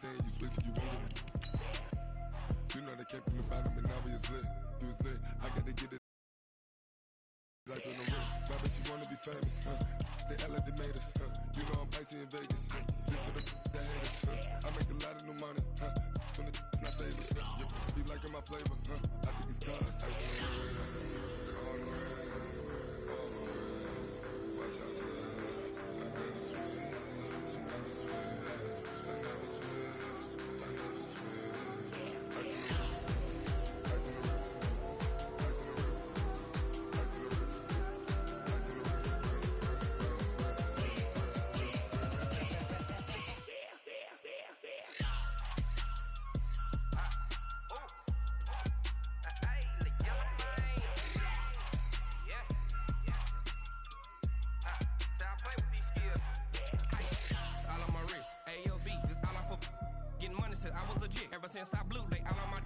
saying you switch, you won't get it. You know they came from the bottom and now we is lit. You was lit, I gotta get it. Lights on the wrist, my bitch, you wanna be famous, They act like they made us, You know I'm icy in Vegas, This for the that hate us, I make a lot of new money, When the not savers, You be liking my flavor, I think it's cause ice on the wrist, on the wrist, on the wrist. Watch out, cuz I never switch, I never switch, I never switch, I never switch. Ice on the wrist, ice on the wrist, ice on the wrist, ice on the wrist, ice on the wrist, I was legit ever since I blew they all on my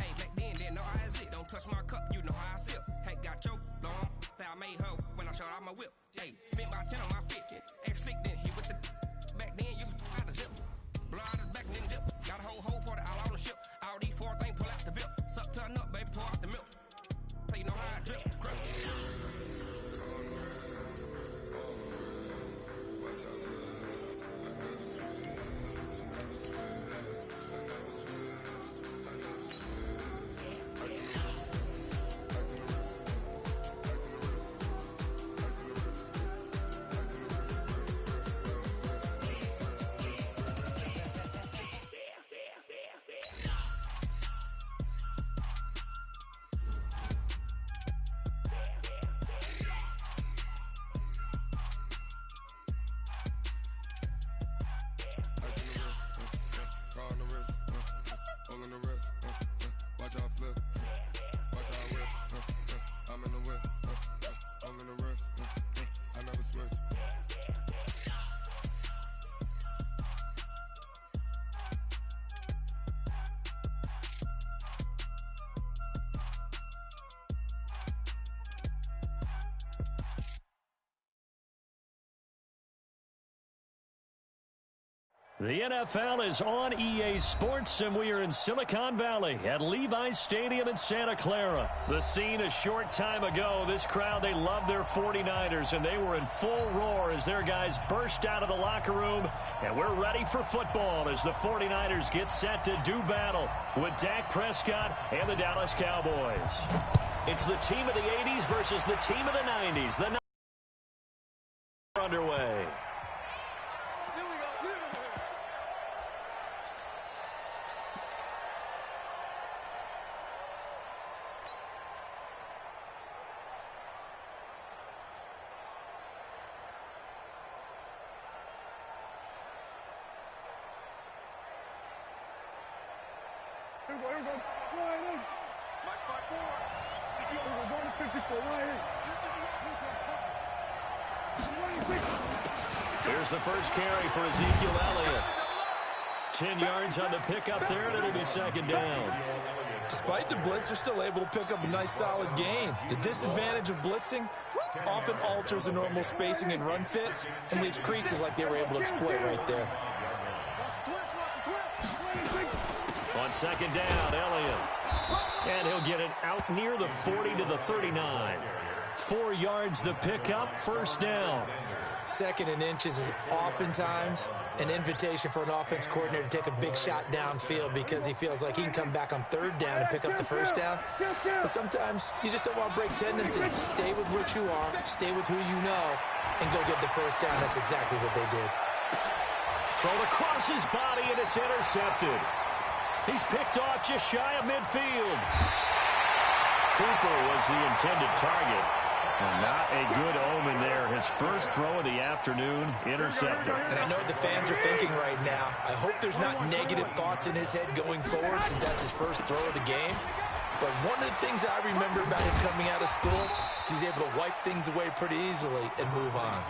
hey back then didn't know I exist. Don't touch my cup, you know how I sip. Hey, got your long say I made her when I showed out my whip. Hey, spent my 10 on my fit. Ex slick then hit with the back then you out the zip. Blow out his back and then dip. Got a whole party all on the ship. All these 4 things pull out the VIP. Suck turn up, baby, pour out the milk. So you know how I drip. Crush. watch out, cuz I never switch, I never switch. Watch out flip, watch out whip, I'm in the whip, all in the wrist, I never switch. The NFL is on EA Sports, and we are in Silicon Valley at Levi's Stadium in Santa Clara. The scene a short time ago. This crowd, they love their 49ers, and they were in full roar as their guys burst out of the locker room. And we're ready for football as the 49ers get set to do battle with Dak Prescott and the Dallas Cowboys. It's the team of the 80s versus the team of the 90s. The 90s are underway. Here's the first carry for Ezekiel Elliott. 10 yards on the pickup there, and it'll be second down. Despite the blitz, they're still able to pick up a nice solid gain. The disadvantage of blitzing often alters the normal spacing and run fits and leaves creases like they were able to exploit right there. On second down, Elliott. And he'll get it out near the 40 to the 39. 4 yards the pickup, first down. Second and inches is oftentimes an invitation for an offense coordinator to take a big shot downfield because he feels like he can come back on third down and pick up the first down. But sometimes you just don't want to break tendency. Stay with what you are, stay with who you know, and go get the first down. That's exactly what they did. Thrown across his body, and it's intercepted. He's picked off just shy of midfield. Cooper was the intended target. And not a good omen there. His first throw of the afternoon, intercepted. And I know what the fans are thinking right now. I hope there's not negative thoughts in his head going forward since that's his first throw of the game. But one of the things I remember about him coming out of school is he's able to wipe things away pretty easily and move on.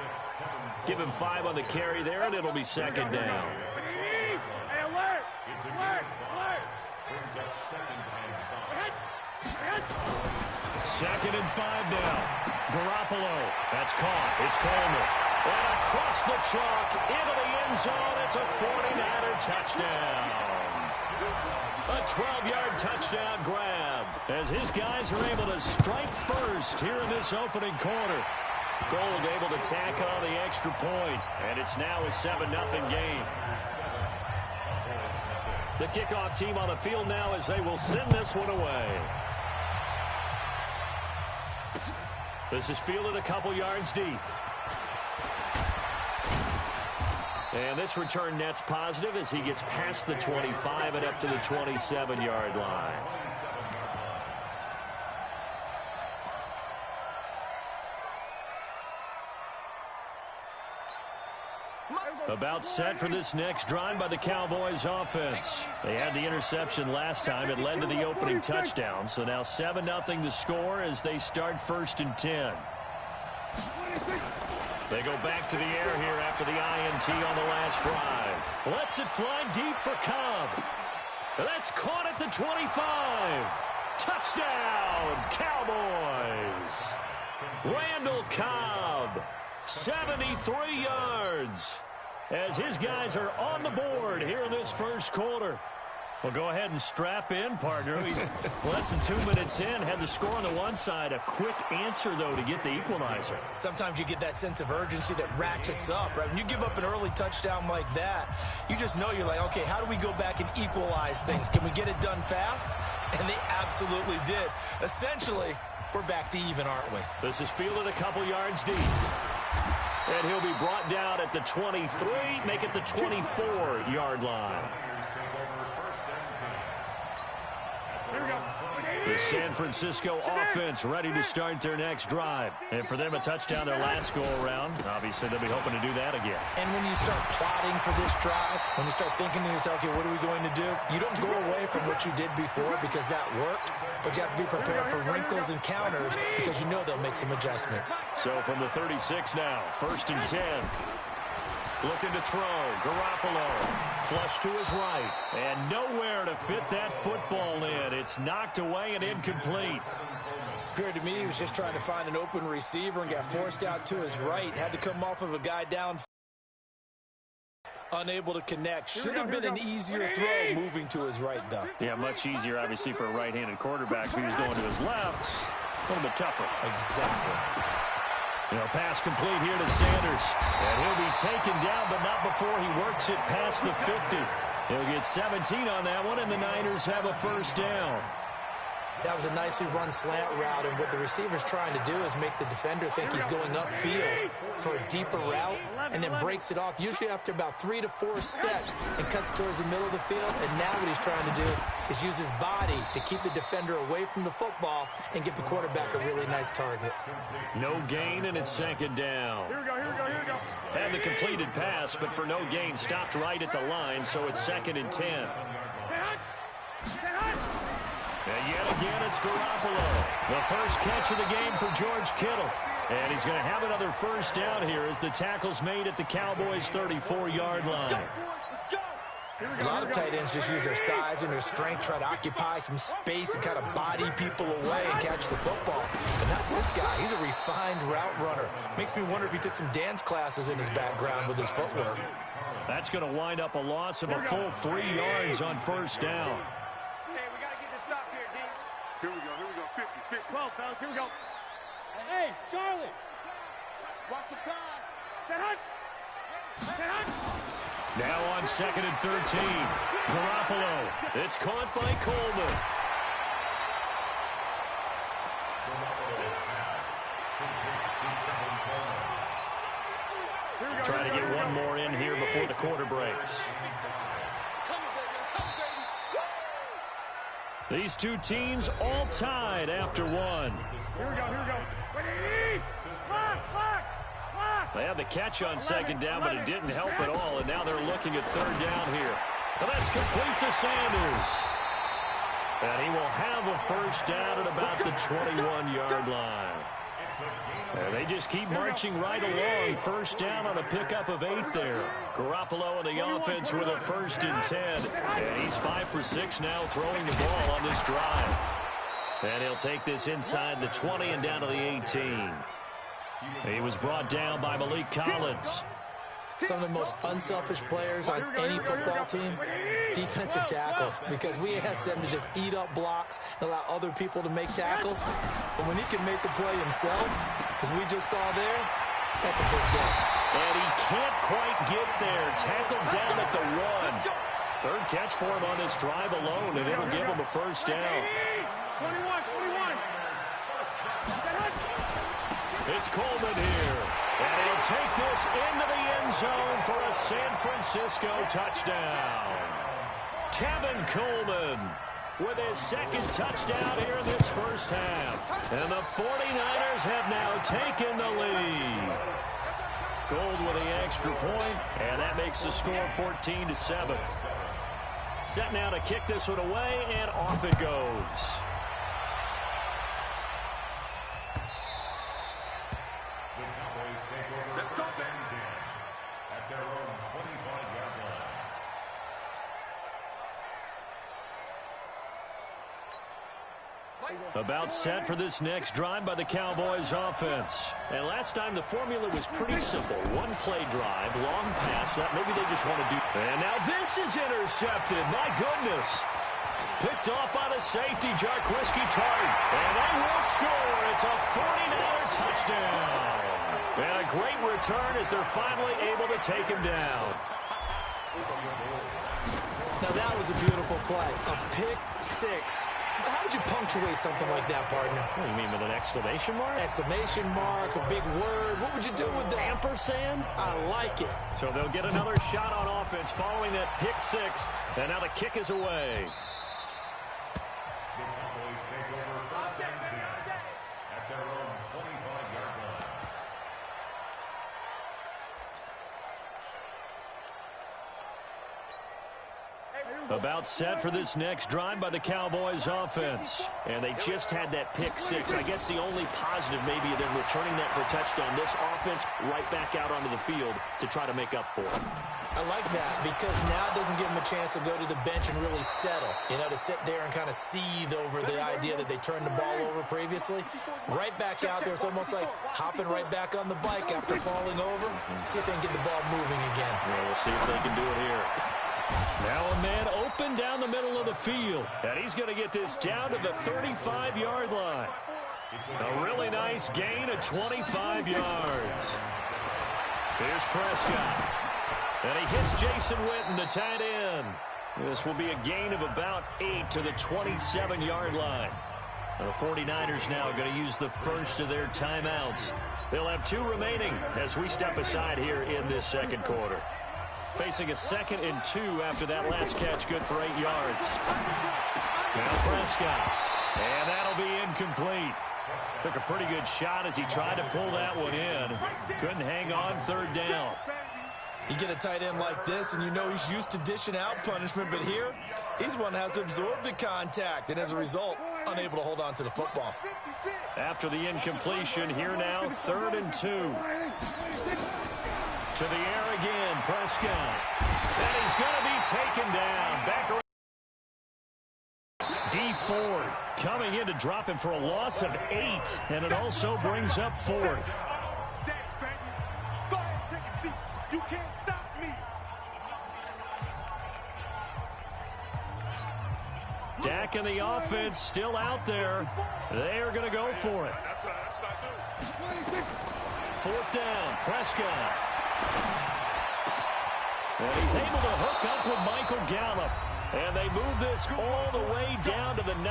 Give him 5 on the carry there, and it'll be second down. Second and 5 now. Garoppolo. That's caught. It's Coleman. And across the chalk, into the end zone, it's a 49er touchdown. A 12-yard touchdown grab as his guys are able to strike first here in this opening quarter. Gold able to tack on the extra point, and it's now a 7-0 game. The kickoff team on the field now as they will send this one away. This is fielded a couple yards deep. And this return net's positive as he gets past the 25 and up to the 27-yard line. About set for this next drive by the Cowboys offense. They had the interception last time. It led to the opening touchdown. So now 7-0 to score as they start 1st and 10. They go back to the air here after the INT on the last drive. Lets it fly deep for Cobb. That's caught at the 25. Touchdown, Cowboys. Randall Cobb, 73 yards. As his guys are on the board here in this first quarter. Well, go ahead and strap in, partner. He's less than 2 minutes in. Had the score on the one side. A quick answer, though, to get the equalizer. Sometimes you get that sense of urgency that ratchets up, right? When you give up an early touchdown like that, you just know you're like, okay, how do we go back and equalize things? Can we get it done fast? And they absolutely did. Essentially, we're back to even, aren't we? This is fielded a couple yards deep. And he'll be brought down at the 23, make it the 24-yard line. The San Francisco offense ready to start their next drive. And for them, a touchdown their last go-around. Obviously, they'll be hoping to do that again. And when you start plotting for this drive, when you start thinking to yourself, okay, what are we going to do? You don't go away from what you did before because that worked, but you have to be prepared for wrinkles and counters because you know they'll make some adjustments. So from the 36 now, 1st and 10. Looking to throw. Garoppolo. Flush to his right. And nowhere to fit that football in. It's knocked away and incomplete. Appeared to me he was just trying to find an open receiver and got forced out to his right. Had to come off of a guy down. Unable to connect. Should have been an easier throw moving to his right, though. Yeah, much easier, obviously, for a right-handed quarterback. If he was going to his left, a little bit tougher. Exactly. Pass complete here to Sanders. And he'll be taken down, but not before he works it past the 50. He'll get 17 on that one, and the Niners have a first down. That was a nicely run slant route, and what the receiver's trying to do is make the defender think he's going upfield for a deeper route, and then breaks it off, usually after about 3 to 4 steps, and cuts towards the middle of the field. And now what he's trying to do is use his body to keep the defender away from the football and give the quarterback a really nice target. No gain, and it's 2nd down. Here we go. Had the completed pass, but for no gain, stopped right at the line, so it's 2nd and 10. And yet again, it's Garoppolo. The first catch of the game for George Kittle. And he's going to have another first down here as the tackle's made at the Cowboys' 34-yard line. A lot of tight ends just use their size and their strength, try to occupy some space and kind of body people away and catch the football. But not this guy. He's a refined route runner. Makes me wonder if he took some dance classes in his background with his footwork. That's going to wind up a loss of a full 3 yards on first down. Here we go, 50, 50. 12, fellas, here we go. Hey, Charlie. Watch the pass. Set hunt. Now on 2nd and 13. Garoppolo. It's caught by Coleman. Trying to get one more in here before the quarter breaks. These two teams all tied after one. Here we go. They had the catch on 2nd down, but it didn't help at all, and now they're looking at 3rd down here. But that's complete to Sanders. And he will have a first down at about the 21-yard line. And they just keep marching right along. First down on a pickup of 8 there. Garoppolo and the offense with a 1st and 10. And he's 5 for 6 now throwing the ball on this drive. And he'll take this inside the 20 and down to the 18. He was brought down by Malik Collins. Some of the most unselfish players on any football team, defensive tackles, because we ask them to just eat up blocks and allow other people to make tackles. But when he can make the play himself, as we just saw there, that's a big day. And he can't quite get there. Tackled down at the 1. Third catch for him on this drive alone, and it'll give him a first down. 21. It's Coleman here. And he'll take this into the end zone for a San Francisco touchdown. Tevin Coleman with his second touchdown here in this first half. And the 49ers have now taken the lead. Gold with the extra point, and that makes the score 14-7. Set now to kick this one away, and off it goes. About set for this next drive by the Cowboys offense. And last time the formula was pretty simple. One play drive, long pass that maybe they just want to do. And now this is intercepted. My goodness. Picked off by the safety, Jarquiski Tart. And they will score. It's a 49er touchdown. And a great return as they're finally able to take him down. Now that was a beautiful play. A pick six. How would you punctuate something like that, partner? What do you mean, with an exclamation mark? Exclamation mark, a big word. What would you do with that? Ampersand? I like it. So they'll get another shot on offense following that pick six. And now the kick is away. The Cowboys take over first and 10 at their own 25-yard line. About set for this next drive by the Cowboys offense. And they just had that pick six. I guess the only positive maybe than returning that for a touchdown. This offense right back out onto the field to try to make up for it. I like that because now it doesn't give them a chance to go to the bench and really settle. You know, to sit there and kind of seethe over the idea that they turned the ball over previously. Right back out there. It's almost like hopping right back on the bike after falling over. See if they can get the ball moving again. Yeah, we'll see if they can do it here. Now a man open down the middle of the field. And he's going to get this down to the 35-yard line. A really nice gain of 25 yards. Here's Prescott. And he hits Jason Witten, the tight end. This will be a gain of about 8 to the 27-yard line. And the 49ers now going to use the first of their timeouts. They'll have 2 remaining as we step aside here in this second quarter. Facing a 2nd and 2 after that last catch, good for 8 yards. Now Prescott. And that'll be incomplete. Took a pretty good shot as he tried to pull that one in. Couldn't hang on, 3rd down. You get a tight end like this, and you know he's used to dishing out punishment, but here, he's one that has to absorb the contact, and as a result, unable to hold on to the football. After the incompletion, here now, 3rd and 2. To the air again, Prescott. And he's going to be taken down. Back around. D. Ford coming in to drop him for a loss of 8, and it also brings up 4th. Go ahead, take a seat. You can't stop me. Dak and the offense still out there. They are going to go for it. 4th down, Prescott. And he's able to hook up with Michael Gallup. And they move this all the way down to the 9.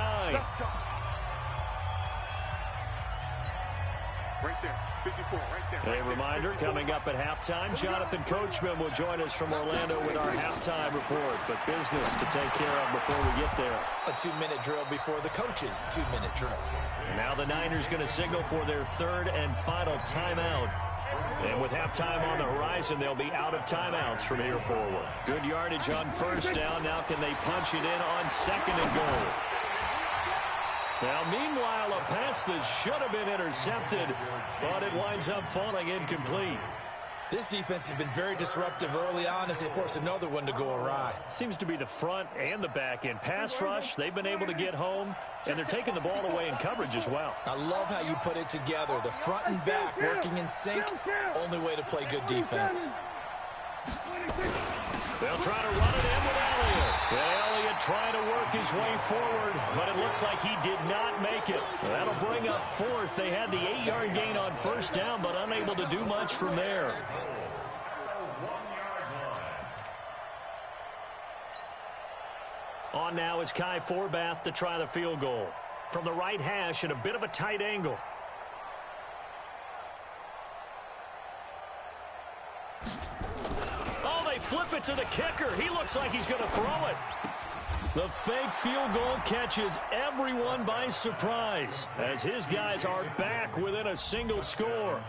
Right there, 54, right there. A reminder, coming up at halftime, Jonathan Coachman will join us from Orlando with our halftime report. But business to take care of before we get there. A 2-minute drill before the coach's 2-minute drill. And now the Niners going to signal for their 3rd and final timeout. And with halftime on the horizon, they'll be out of timeouts from here forward. Good yardage on 1st down. Now can they punch it in on 2nd and goal? Now, meanwhile, a pass that should have been intercepted, but it winds up falling incomplete. This defense has been very disruptive early on as they force another one to go awry. Seems to be the front and the back end. Pass rush, they've been able to get home, and they're taking the ball away in coverage as well. I love how you put it together. The front and back working in sync, only way to play good defense. They'll try to run it in with Elliott. And Elliott trying to work his way forward, but it looks like he did not make it. So that'll bring up fourth. They had the 8-yard gain on first down, but unable to do much from there. On now is Kai Forbath to try the field goal. From the right hash at a bit of a tight angle. Flip it to the kicker. He looks like he's going to throw it. The fake field goal catches everyone by surprise as his guys are back within a single score.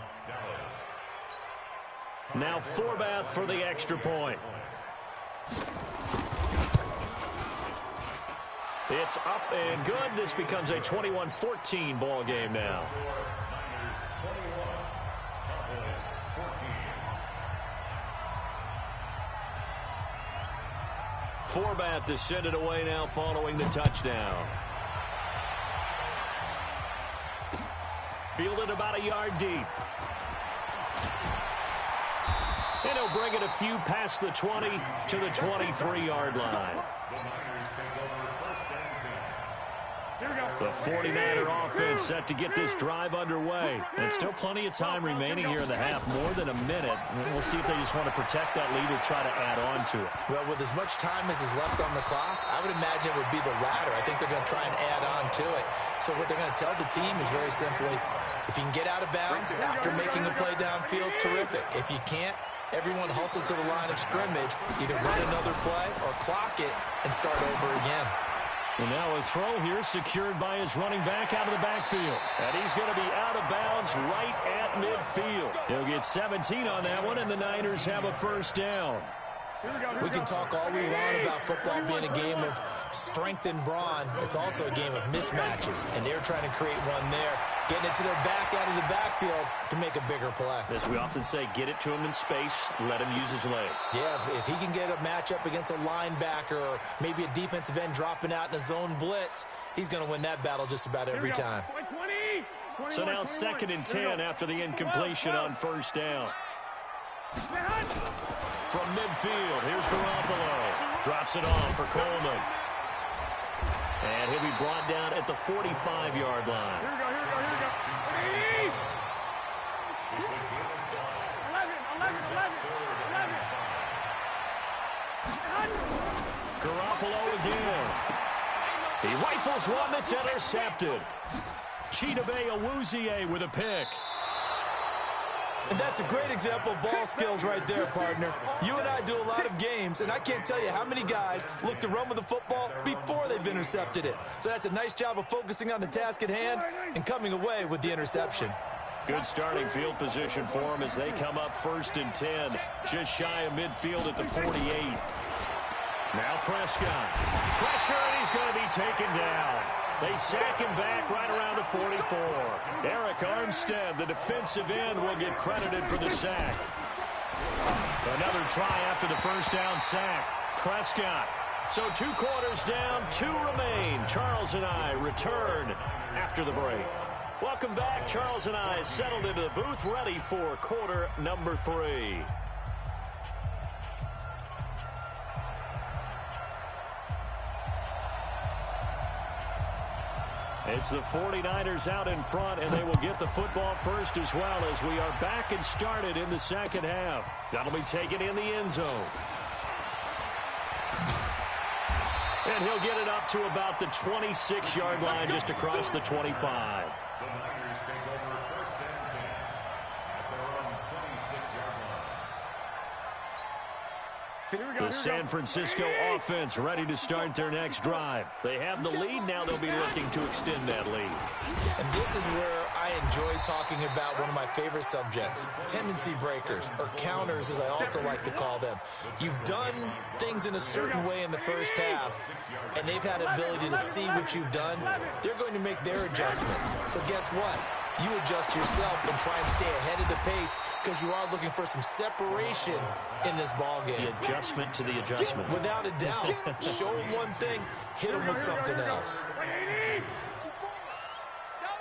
Now Forbath for the extra point. It's up and good. This becomes a 21-14 ball game now. Forbath to send it away now following the touchdown. Fielded about a yard deep. And he'll bring it a few past the 20 to the 23-yard line. The 49er offense set to get this drive underway. And still plenty of time remaining here in the half, more than a minute. We'll see if they just want to protect that lead or try to add on to it. Well, with as much time as is left on the clock, I would imagine it would be the latter. I think they're going to try and add on to it. So what they're going to tell the team is very simply, if you can get out of bounds after making a play downfield, terrific. If you can't, everyone hustle to the line of scrimmage, either run another play or clock it and start over again. And now a throw here secured by his running back out of the backfield. And he's going to be out of bounds right at midfield. He'll get 17 on that one, and the Niners have a first down. We can talk all we want about football being a game of strength and brawn. It's also a game of mismatches, and they're trying to create one there, getting it to their back out of the backfield to make a bigger play. As we often say, get it to him in space, let him use his leg. Yeah, if he can get a matchup against a linebacker or maybe a defensive end dropping out in a zone blitz, he's going to win that battle just about every time. So now 2nd and 10 after the incompletion on first down. From midfield, here's Garoppolo. Drops it off for Coleman. And he'll be brought down at the 45-yard line. Here we go. 11. Garoppolo again. He rifles one that's intercepted. Chidobe Awuzie with a pick. And that's a great example of ball skills right there, partner. You and I do a lot of games, and I can't tell you how many guys look to run with the football before they've intercepted it. So that's a nice job of focusing on the task at hand and coming away with the interception. Good starting field position for them as they come up 1st and 10, just shy of midfield at the 48. Now Prescott. Pressure, and he's going to be taken down. They sack him back right around the 44. Eric Armstead, the defensive end, will get credited for the sack. Another try after the first down sack. Prescott. So 2 quarters down, 2 remain. Charles and I return after the break. Welcome back. Charles and I settled into the booth, ready for quarter number 3. It's the 49ers out in front, and they will get the football first as well as we are back and started in the second half. That'll be taken in the end zone. And he'll get it up to about the 26-yard line, just across the 25. The Niners take over 1st and 10 at their own 26-yard line. The San Francisco offense ready to start their next drive. They have the lead. Now they'll be looking to extend that lead. And this is where I enjoy talking about one of my favorite subjects, tendency breakers, or counters as I also like to call them. You've done things in a certain way in the first half, and they've had an ability to see what you've done. They're going to make their adjustments. So guess what? you adjust yourself and try and stay ahead of the pace because you are looking for some separation in this ball game. The adjustment to the adjustment. Without a doubt. Show them one thing, hit them with something else.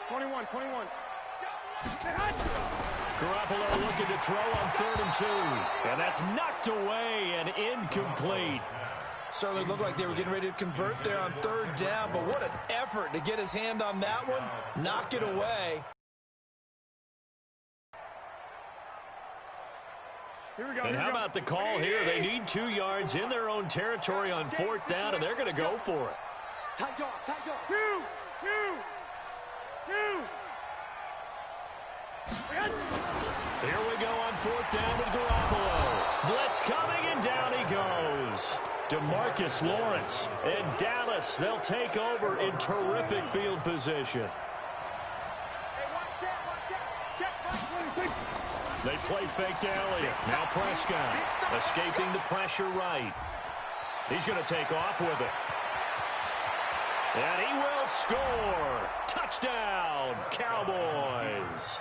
21. Garoppolo looking to throw on 3rd and 2. And that's knocked away and incomplete. Certainly looked like they were getting ready to convert there on 3rd down, but what an effort to get his hand on that one. Knock it away. And how about the call here? They need 2 yards in their own territory on 4th down, and they're going to go for it. Tight dog. 2. Here we go on 4th down with Garoppolo. Blitz coming, and down he goes. DeMarcus Lawrence and Dallas, they'll take over in terrific field position. They play fake to Elliott. Now Prescott escaping the pressure right. He's going to take off with it. And he will score. Touchdown, Cowboys.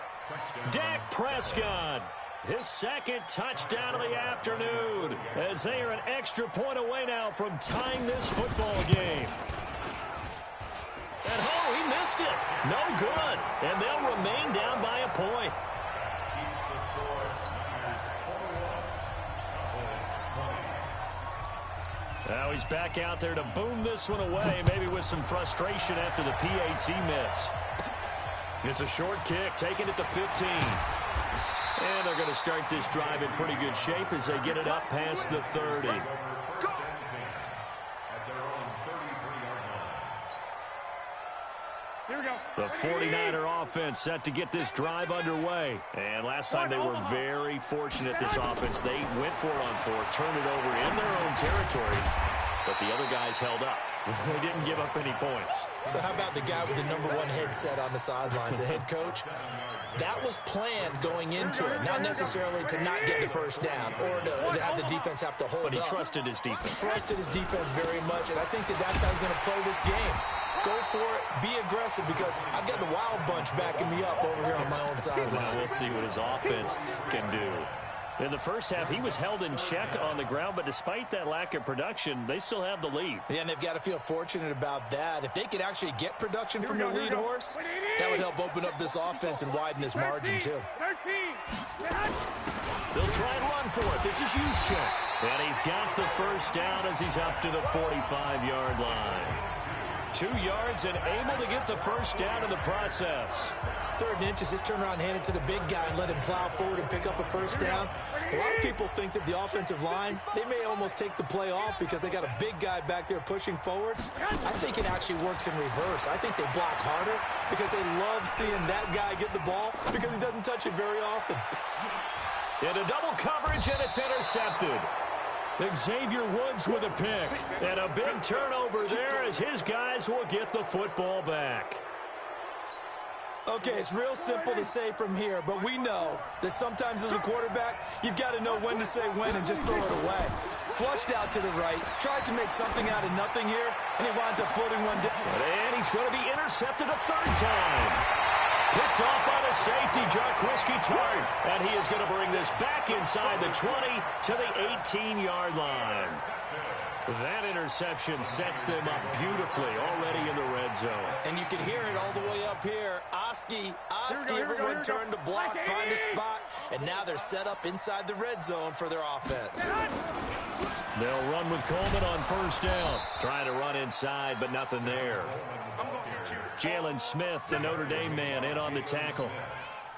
Dak Prescott, his 2nd touchdown of the afternoon, as they are an extra point away now from tying this football game. And he missed it. No good. And they'll remain down by a point. Now he's back out there to boom this one away, maybe with some frustration after the PAT miss. It's a short kick, taking it to 15. And they're going to start this drive in pretty good shape as they get it up past the 30. The 49er offense set to get this drive underway. And last time they were very fortunate, this offense. They went for it on 4th, turned it over in their own territory, but the other guys held up. They didn't give up any points. So how about the guy with the #1 headset on the sidelines, the head coach? That was planned going into it, not necessarily to not get the 1st down or to have the defense have to hold up. But he trusted his defense. Trusted his defense very much, and I think that's how he's going to play this game. Go for it, be aggressive, because I've got the Wild Bunch backing me up over here on my own sideline. Well, we'll see what his offense can do. In the first half, he was held in check on the ground, but despite that lack of production, they still have the lead. Yeah, and they've got to feel fortunate about that. If they could actually get production from their lead horse, that would help open up this offense and widen this margin, too. They'll try and run for it. This is Juszczyk. And he's got the 1st down as he's up to the 45-yard line. 2 yards and able to get the 1st down in the process. 3rd and inches, just turn around and hand it to the big guy and let him plow forward and pick up a 1st down. A lot of people think that the offensive line, they may almost take the play off because they got a big guy back there pushing forward. I think it actually works in reverse. I think they block harder because they love seeing that guy get the ball because he doesn't touch it very often. Into double coverage, and it's intercepted. Xavier Woods with a pick. And a big turnover there as his guys will get the football back. Okay, it's real simple to say from here, but we know that sometimes as a quarterback, you've got to know when to say when and just throw it away. Flushed out to the right, tries to make something out of nothing here, and he winds up floating one down. And he's going to be intercepted a 3rd time. Picked off by the safety, Jarquiski Tart. And he is going to bring this back inside the 20 to the 18-yard line. That interception sets them up beautifully already in the red zone. And you can hear it all the way up here. Oski, everyone turned to block, find a spot, and now they're set up inside the red zone for their offense. They'll run with Coleman on 1st down. Trying to run inside, but nothing there. Jalen Smith, the Notre Dame man, in on the tackle.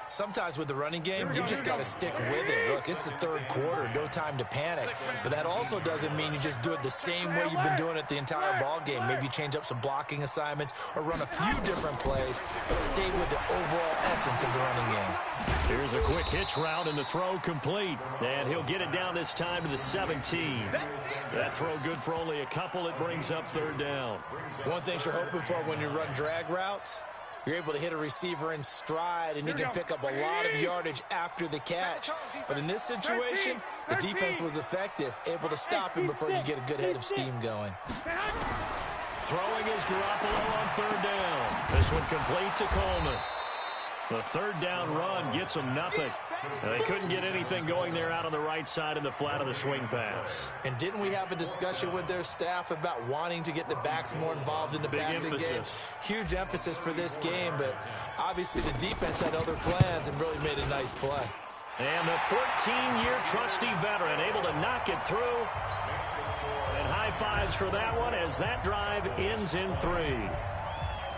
Sometimes with the running game, you've just got to stick with it. Look, it's the 3rd quarter, no time to panic. But that also doesn't mean you just do it the same way you've been doing it the entire ball game. Maybe change up some blocking assignments or run a few different plays, but stay with the overall essence of the running game. Here's a quick hitch route and the throw complete. And he'll get it down this time to the 17. That throw good for only a couple. It brings up 3rd down. One thing you're hoping for when you run drag routes, you're able to hit a receiver in stride, and you can pick up a lot of yardage after the catch. But in this situation, the defense was effective, able to stop him before you get a good head of steam going. Throwing is Garoppolo on 3rd down. This one complete to Coleman. The third down run gets them nothing. They couldn't get anything going there out on the right side in the flat of the swing pass. And didn't we have a discussion with their staff about wanting to get the backs more involved in the passing game? Huge emphasis for this game, but obviously the defense had other plans and really made a nice play. And the 14-year trusty veteran able to knock it through. And high fives for that one as that drive ends in 3.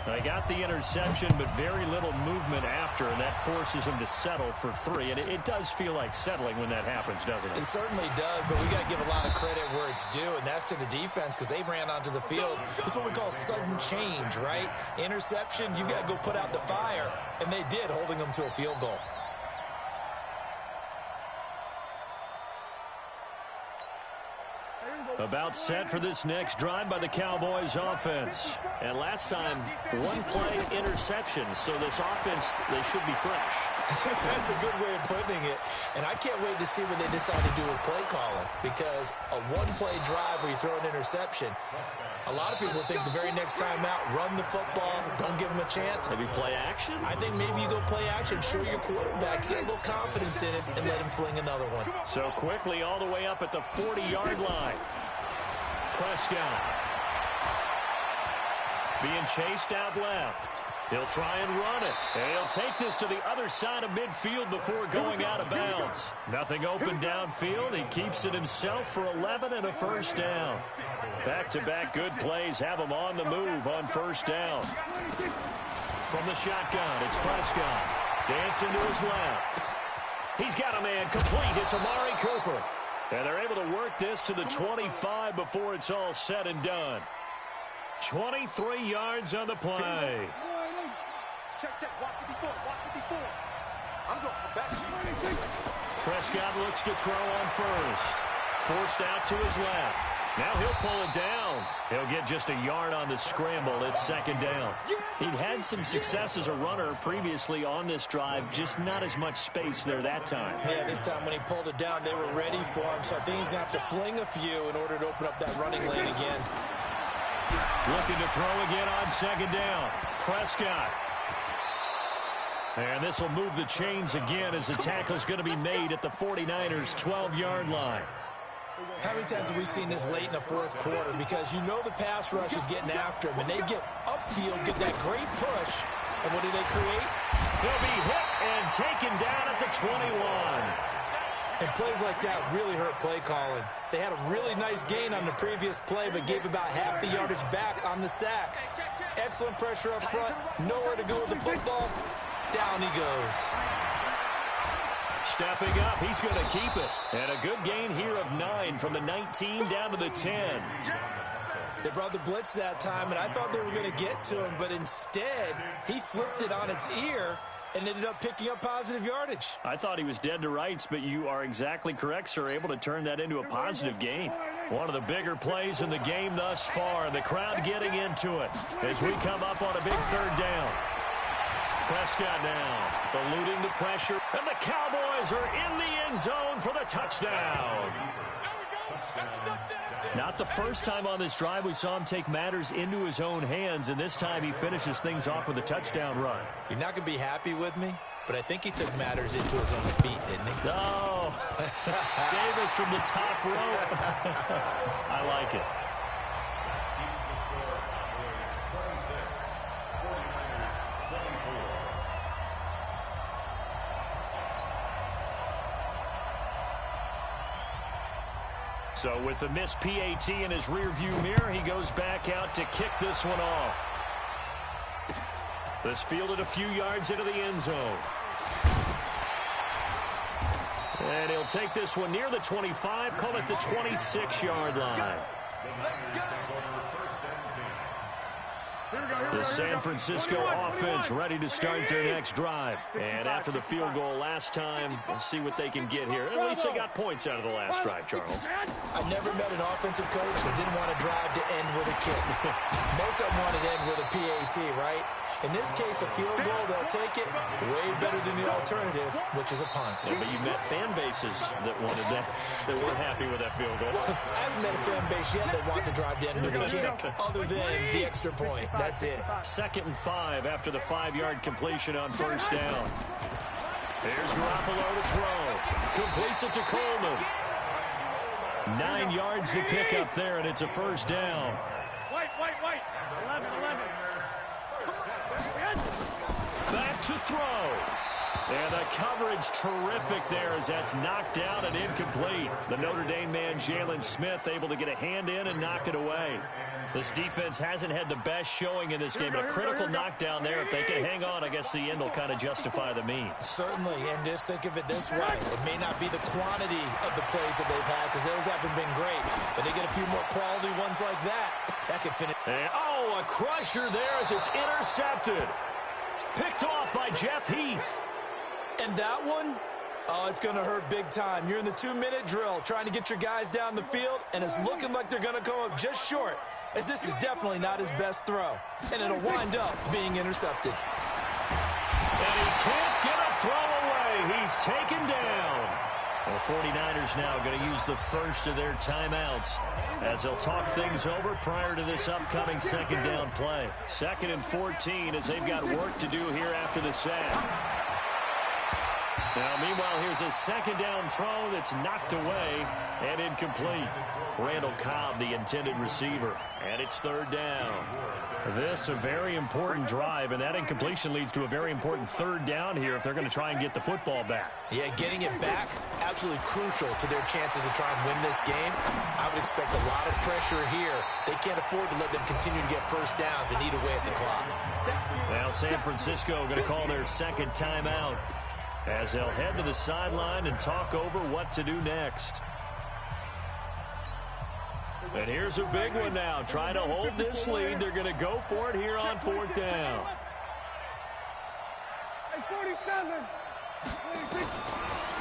They got the interception, but very little movement after, and that forces them to settle for 3. And it does feel like settling when that happens, doesn't it? It certainly does, but we got to give a lot of credit where it's due, and that's to the defense because they ran onto the field. This is what we call sudden change, right? Interception, you got to go put out the fire, and they did, holding them to a field goal. About set for this next drive by the Cowboys offense. And last time, one play interception. So this offense, they should be fresh. That's a good way of putting it. And I can't wait to see what they decide to do with play calling. Because a one-play drive where you throw an interception, a lot of people think the very next time out, run the football, don't give them a chance. Maybe play action? I think maybe you go play action, show your quarterback, get a little confidence in it, and let him fling another one. So quickly all the way up at the 40-yard line. Prescott being chased out left. He'll try and run it. And he'll take this to the other side of midfield before going out of bounds. Nothing open downfield. He keeps it himself for 11 and a first down. Back-to-back good plays have him on the move on first down. From the shotgun, it's Prescott. Dancing to his left. He's got a man complete. It's Amari Cooper. And they're able to work this to the 25 before it's all said and done. 23 yards on the play. Check. Watch 54. I'm going back. Prescott looks to throw on first. Forced out to his left. Now he'll pull it down. He'll get just a yard on the scramble. It's second down. He'd had some success as a runner previously on this drive, just not as much space there that time. Yeah, this time when he pulled it down, they were ready for him, so I think he's going to have to fling a few in order to open up that running lane again. Looking to throw again on second down. Prescott. And this will move the chains again as the tackle's going to be made at the 49ers' 12-yard line. How many times have we seen this late in the fourth quarter? Because you know the pass rush is getting after him, and they get upfield, get that great push, and what do they create? He'll be hit and taken down at the 21. And plays like that really hurt play calling. They had a really nice gain on the previous play, but gave about half the yardage back on the sack. Excellent pressure up front, nowhere to go with the football. Down he goes. Stepping up, he's going to keep it. And a good gain here of 9 from the 19 down to the 10. They brought the blitz that time, and I thought they were going to get to him, but instead, he flipped it on its ear and ended up picking up positive yardage. I thought he was dead to rights, but you are exactly correct, sir. Able to turn that into a positive gain. One of the bigger plays in the game thus far, and the crowd getting into it as we come up on a big third down. Prescott now eluding the pressure, and the Cowboys are in the end zone for the touchdown. Not the first time on this drive we saw him take matters into his own hands, and this time he finishes things off with a touchdown run. You're not going to be happy with me, but I think he took matters into his own feet, didn't he? Oh, Davis from the top rope. I like it. So with the missed PAT in his rearview mirror, he goes back out to kick this one off. This fielded a few yards into the end zone. And he'll take this one near the 25, call it the 26-yard line. The San Francisco offense ready to start their next drive. And after the field goal last time, we'll see what they can get here. At least they got points out of the last drive, Charles. I never met an offensive coach that didn't want to drive to end with a kick. Most of them wanted to end with a PAT, right? In this case, a field goal, they'll take it way better than the alternative, which is a punt. Yeah, but you've met fan bases that wanted that weren't happy with that field goal. Well, I haven't met a fan base yet that wants to drive down with a kick other than the extra point. That's it. 2nd and 5 after the 5-yard completion on first down. Here's Garoppolo to throw. Completes it to Coleman. 9 yards to pick up there, and it's a first down. Wait. 11. Back to throw. And the coverage terrific there as that's knocked down and incomplete. The Notre Dame man, Jalen Smith, able to get a hand in and knock it away. This defense hasn't had the best showing in this game, but a critical knockdown there. If they can hang on, I guess the end will kind of justify the means. Certainly, and just think of it this way. It may not be the quantity of the plays that they've had, because those haven't been great, but they get a few more quality ones like that could finish. And, a crusher there as it's intercepted. Picked off by Jeff Heath. And that one, it's going to hurt big time. You're in the 2-minute drill trying to get your guys down the field, and it's looking like they're going to come up just short, as this is definitely not his best throw. And it'll wind up being intercepted. And he can't get a throw away. He's taken down. The 49ers now going to use the first of their timeouts as they'll talk things over prior to this upcoming 2nd down play. 2nd and 14 as they've got work to do here after the sack. Now, meanwhile, here's a 2nd down throw that's knocked away and incomplete. Randall Cobb, the intended receiver, and it's 3rd down. This a very important drive, and that incompletion leads to a very important 3rd down here if they're going to try and get the football back. Yeah, getting it back, absolutely crucial to their chances to try and win this game. I would expect a lot of pressure here. They can't afford to let them continue to get first downs and eat away at the clock. Now San Francisco going to call their 2nd timeout as they'll head to the sideline and talk over what to do next. And here's a big one now. Trying to hold this lead. They're going to go for it here on 4th down.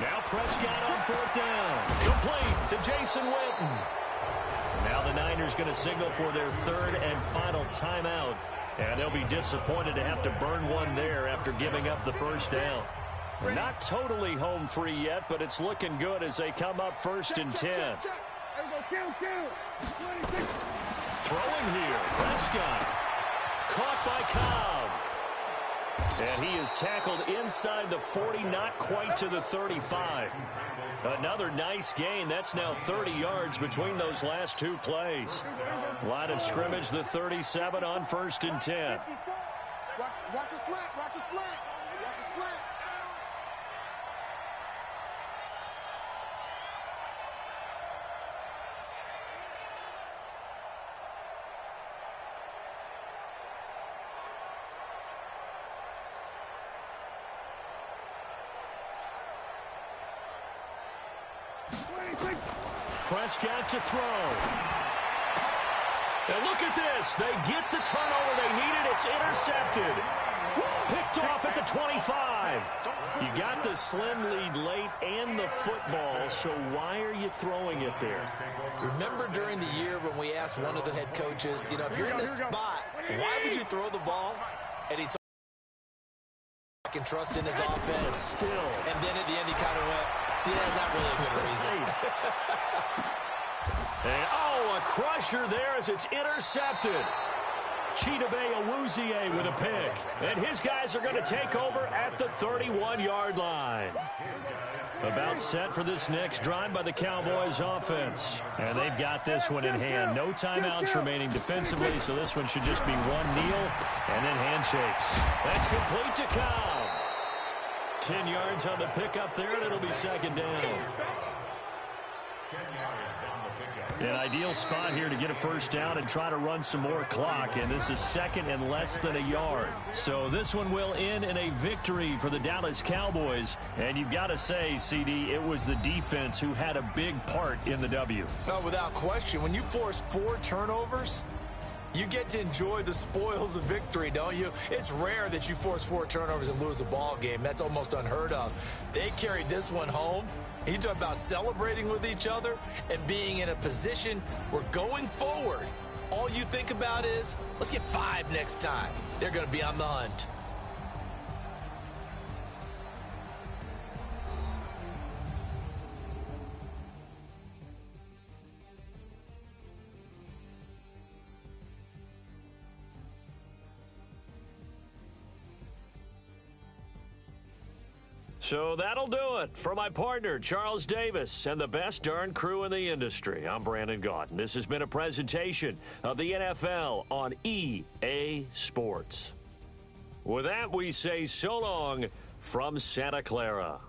Now Prescott on 4th down. Complete to Jason Witten. Now the Niners going to signal for their 3rd and final timeout. And they'll be disappointed to have to burn one there after giving up the first down. We're not totally home free yet, but it's looking good as they come up 1st and 10. Throwing here, Prescott. Caught by Cobb. And he is tackled inside the 40, not quite to the 35. Another nice gain. That's now 30 yards between those last 2 plays. Line of scrimmage, the 37 on 1st and 10. Watch a slant, watch a slant, watch a slant. Prescott to throw. And look at this. They get the turnover they needed. It's intercepted. Picked off at the 25. You got the slim lead late and the football, so why are you throwing it there? Remember during the year when we asked one of the head coaches, if you're in this spot, why would you throw the ball? And he told me can trust in his offense. Still. And then at the end he kind of went, yeah, not really a good reason. And, a crusher there as it's intercepted. Chidobe Awuzie with a pick. And his guys are going to take over at the 31-yard line. About set for this next drive by the Cowboys offense. And they've got this one in hand. No timeouts remaining defensively, so this one should just be one kneel and then handshakes. That's complete to Cobb. 10 yards on the pickup there, and it'll be 2nd down. An ideal spot here to get a first down and try to run some more clock, and this is 2nd and less than a yard. So this one will end in a victory for the Dallas Cowboys, and you've got to say, CD, it was the defense who had a big part in the W. No, without question. When you force 4 turnovers, you get to enjoy the spoils of victory, don't you? It's rare that you force 4 turnovers and lose a ball game. That's almost unheard of. They carried this one home. You talk about celebrating with each other and being in a position where going forward, all you think about is, let's get 5 next time. They're going to be on the hunt. So that'll do it for my partner, Charles Davis, and the best darn crew in the industry. I'm Brandon Gaudin. This has been a presentation of the NFL on EA Sports. With that, we say so long from Santa Clara.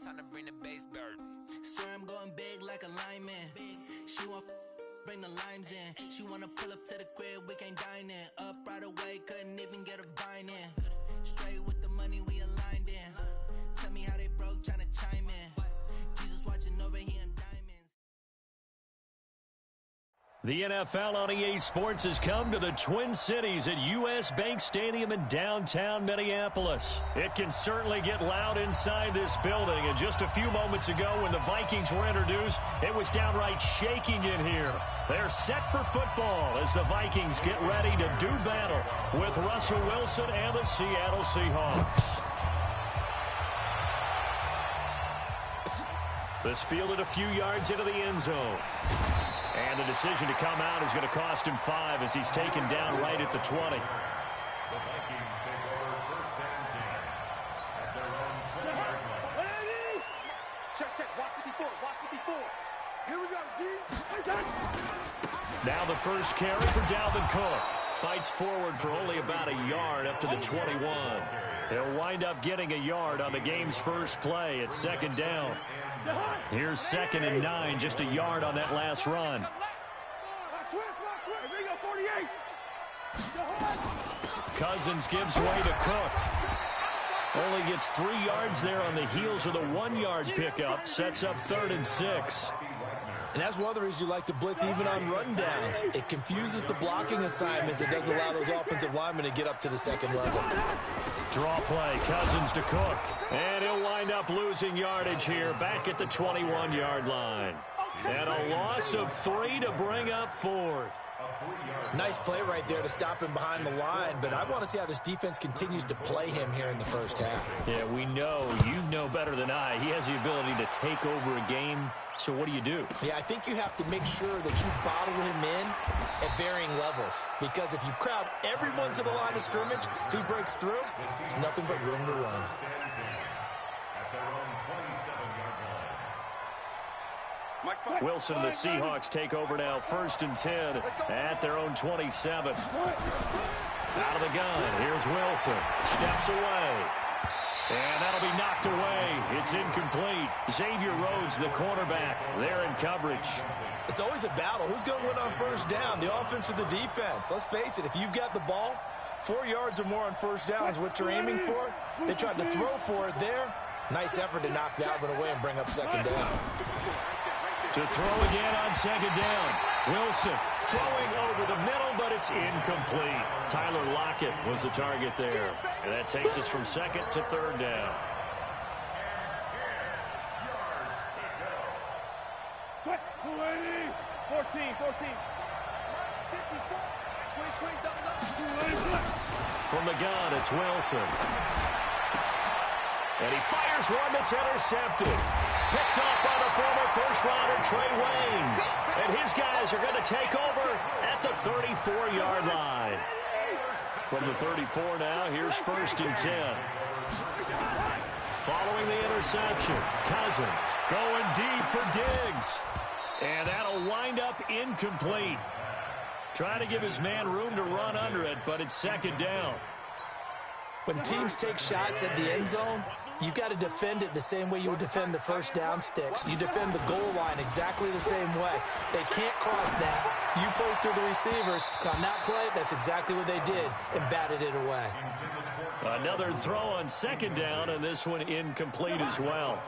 Time to bring the bass bird. Sir, I'm going big like a lineman. She want bring the limes in. She wanna pull up to the crib, we can't dine in. Up right away, couldn't even get a vine in. Straight with the money we aligned in. Tell me how they broke, tryna chime in. Jesus watching over here in diamonds. The NFL on EA Sports has come to the Twin Cities at U.S. Bank Stadium in downtown Minneapolis. It can certainly get loud inside this building, and just a few moments ago when the Vikings were introduced, it was downright shaking in here. They're set for football as the Vikings get ready to do battle with Russell Wilson and the Seattle Seahawks. This fielded a few yards into the end zone. And the decision to come out is going to cost him 5 as he's taken down right at the 20. The Vikings take over first and 10 at their own 20-yard line. Check. Watch 54. Here we go, D. Now the first carry for Dalvin Cook. Fights forward for only about a yard up to the 21. He'll wind up getting a yard on the game's first play at second down. Here's 2nd and 9, just a yard on that last run. Cousins gives way to Cook. Only gets 3 yards there on the heels of the 1-yard pickup. Sets up 3rd and 6. And that's one of the reasons you like to blitz even on run downs. It confuses the blocking assignments. It doesn't allow those offensive linemen to get up to the second level. Draw play, Cousins to Cook. And he'll wind up losing yardage here back at the 21-yard line. And a loss of 3 to bring up 4th. Nice play right there to stop him behind the line, but I want to see how this defense continues to play him here in the first half. Yeah, we know. You know better than I. He has the ability to take over a game. So what do you do? Yeah, I think you have to make sure that you bottle him in at varying levels. Because if you crowd everyone to the line of scrimmage, if he breaks through, there's nothing but room to run. Wilson and the Seahawks take over now, 1st and 10 at their own 27. Out of the gun, here's Wilson. Steps away. And that'll be knocked away. It's incomplete. Xavier Rhodes, the cornerback, there in coverage. It's always a battle. Who's going to win on first down, the offense or the defense? Let's face it, if you've got the ball, 4 yards or more on first down is what you're aiming for. They tried to throw for it there. Nice effort to knock Dalvin away and bring up second down. To throw again on second down. Wilson throwing over the middle, but it's incomplete. Tyler Lockett was the target there. And that takes us from 2nd to 3rd down. Quick, 14. Squeeze, double. From the gun, it's Wilson. And he fires one that's intercepted. Picked up by the former first-rounder Trey Waynes. And his guys are going to take over at the 34-yard line. From the 34 now, here's 1st and 10. Following the interception, Cousins going deep for Diggs. And that'll wind up incomplete. Trying to give his man room to run under it, but it's second down. When teams take shots at the end zone, you've got to defend it the same way you would defend the first down sticks. You defend the goal line exactly the same way. They can't cross that. You play through the receivers. And on that play, that's exactly what they did and batted it away. Another throw on second down, and this one incomplete as well.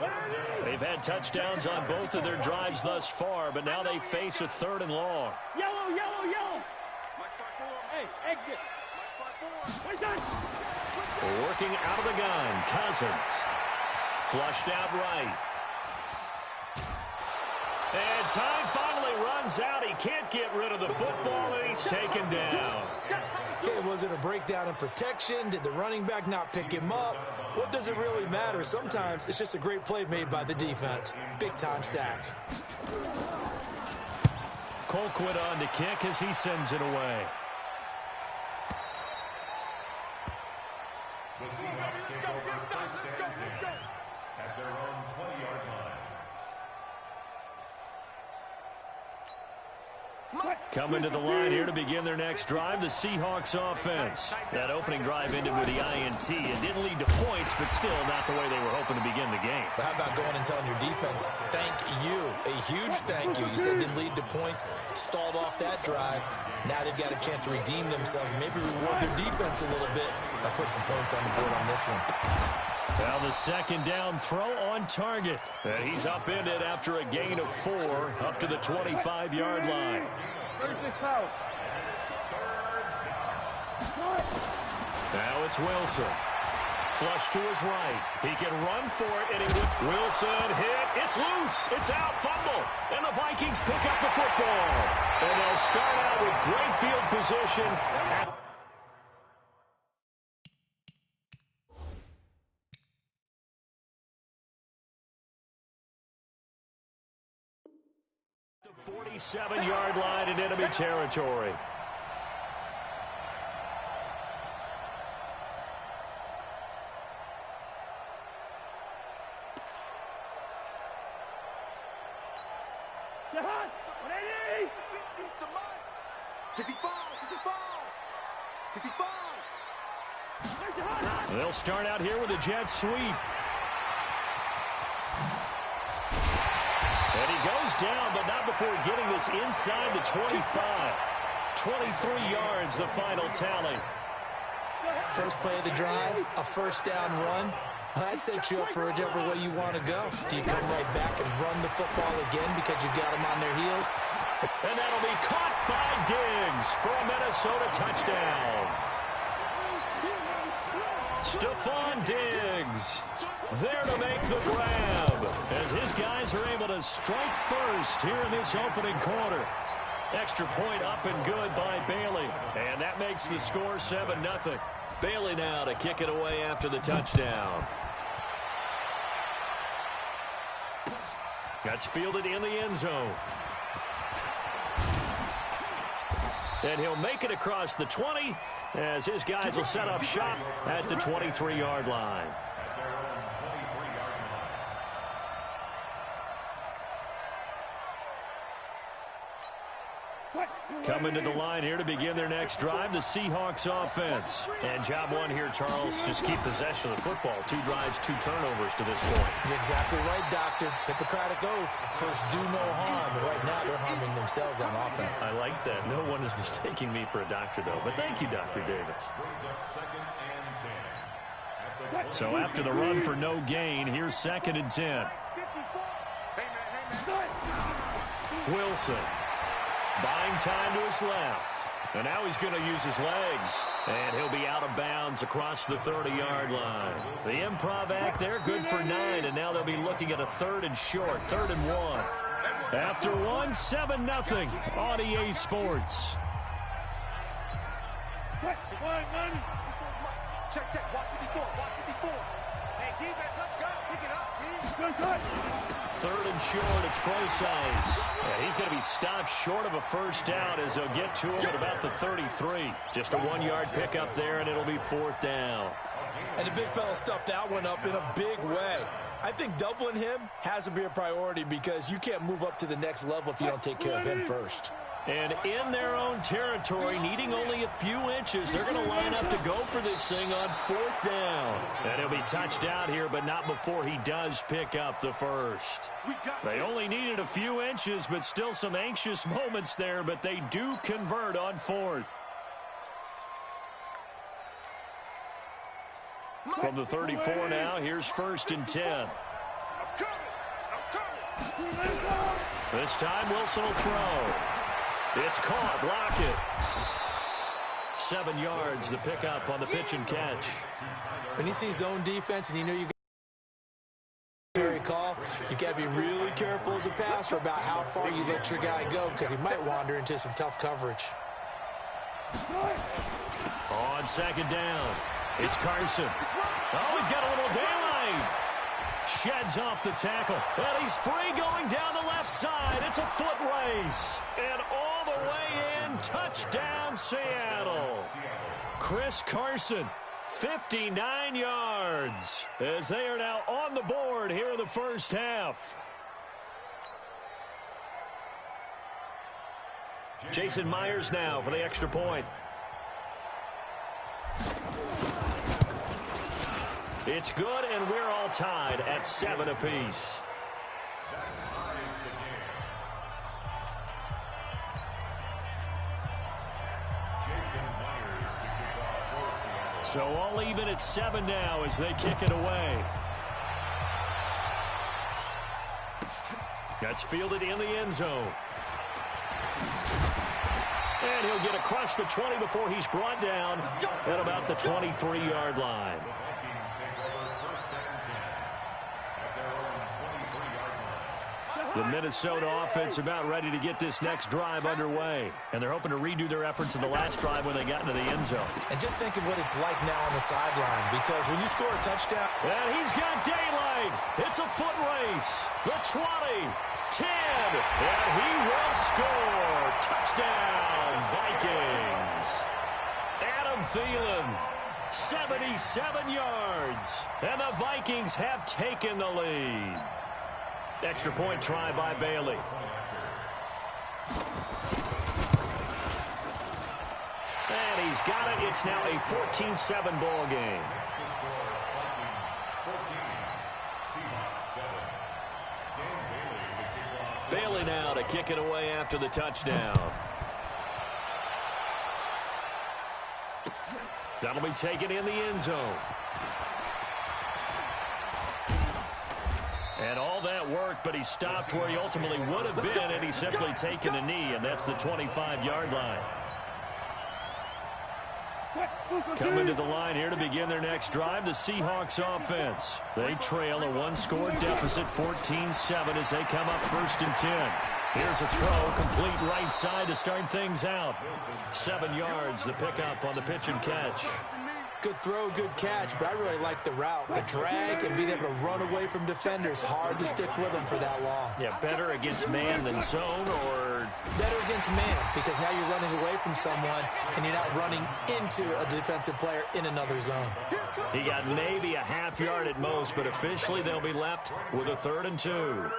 They've had touchdowns on both of their drives thus far, but now they face a 3rd and long. Yellow. Hey, exit. Working out of the gun, Cousins. Flushed out right. And time finally runs out. He can't get rid of the football, and he's taken down. Okay, was it a breakdown in protection? Did the running back not pick him up? What does it really matter? Sometimes it's just a great play made by the defense. Big-time sack. Colquitt on to kick as he sends it away. The Seahawks take over 1st and 10 at their own 20-yard line. Coming to the line here to begin their next drive, the Seahawks offense. That opening drive ended with the INT. It didn't lead to points, but still not the way they were hoping to begin the game. But how about going and telling your defense, thank you, a huge thank you. You said it didn't lead to points, stalled off that drive. Now they've got a chance to redeem themselves, maybe reward their defense a little bit by putting some points on the board on this one. Now the second down throw on target. And he's upended after a gain of 4 up to the 25-yard line. Now it's Wilson. Flush to his right. He can run for it, and Wilson hit. It's loose. It's out. Fumble. And the Vikings pick up the football. And they'll start out with great field position at the 47-yard line in enemy territory. They'll start out here with a jet sweep. And he goes down, but not before getting this inside the 25. 23 yards, the final tally. First play of the drive, a first down run. Well, that sets you up for whichever way you want to go. Do you come right back and run the football again because you got them on their heels? And that'll be caught by Diggs for a Minnesota touchdown. Stephon Diggs there to make the grab as his guys are able to strike first here in this opening quarter. Extra point up and good by Bailey. And that makes the score 7-0. Bailey now to kick it away after the touchdown. That's fielded in the end zone. And he'll make it across the 20 as his guys will set up shop at the 23-yard line. Coming to the line here to begin their next drive, the Seahawks offense. And job one here, Charles, just keep possession of the football. 2 drives, 2 turnovers to this point. You're exactly right, Doctor. Hippocratic oath. First, do no harm. Right now, they're harming themselves on offense. I like that. No one is mistaking me for a doctor, though. But thank you, Dr. Davis. So after the run for no gain, here's 2nd and 10. Wilson. Buying time to his left. And now he's going to use his legs. And he'll be out of bounds across the 30-yard line. The improv act there, good for 9. And now they'll be looking at a 3rd and short, 3rd and 1. After 1, 7-0 on EA Sports. Check. Watch 54. Hey, defense, let's go. Pick it up, D. 3rd and short, it's Procise. Yeah, he's going to be stopped short of a first down as they'll get to him at about the 33. Just a 1-yard pickup there, and it'll be 4th down. And the big fella stuffed that one up in a big way. I think doubling him has to be a priority because you can't move up to the next level if you don't take care of him first. And in their own territory, needing only a few inches, they're going to line up to go for this thing on 4th down. And he'll be touched out here, but not before he does pick up the first. They only needed a few inches, but still some anxious moments there, but they do convert on 4th. From the 34 now, here's 1st and 10. This time, Wilson will throw. It's caught. Lockett. 7 yards, the pickup on the pitch and catch. When you see zone defense and you know you got a call, you got to be really careful as a passer about how far you let your guy go because he might wander into some tough coverage. On 2nd down, it's Carson. Oh, he's got a little daylight. Sheds off the tackle. And he's free going down the left side. It's a foot race. And all the way in, touchdown Seattle. Chris Carson, 59 yards, as they are now on the board here in the first half. Jason Myers now for the extra point. It's good, and we're all tied at 7 apiece. So all even at 7 now as they kick it away. That's fielded in the end zone. And he'll get across the 20 before he's brought down at about the 23-yard line. The Minnesota offense about ready to get this next drive underway. And they're hoping to redo their efforts in the last drive when they got into the end zone. And just think of what it's like now on the sideline, because when you score a touchdown... And he's got daylight. It's a foot race. The 20, 10, and he will score. Touchdown, Vikings. Adam Thielen, 77 yards. And the Vikings have taken the lead. Extra point try by Bailey. And he's got it. It's now a 14-7 ball game. Bailey now to kick it away after the touchdown. That'll be taken in the end zone. And all that work, but he stopped where he ultimately would have been, and he's simply taken a knee, and that's the 25-yard line. Coming to the line here to begin their next drive, the Seahawks offense. They trail a one-score deficit, 14-7, as they come up 1st and 10. Here's a throw, complete right side to start things out. 7 yards, the pickup on the pitch and catch. Good throw, good catch, but I really like the route. The drag and being able to run away from defenders, hard to stick with them for that long. Yeah, better against man than zone, or? Better against man, because now you're running away from someone and you're not running into a defensive player in another zone. He got maybe a half yard at most, but officially they'll be left with a 3rd and 2.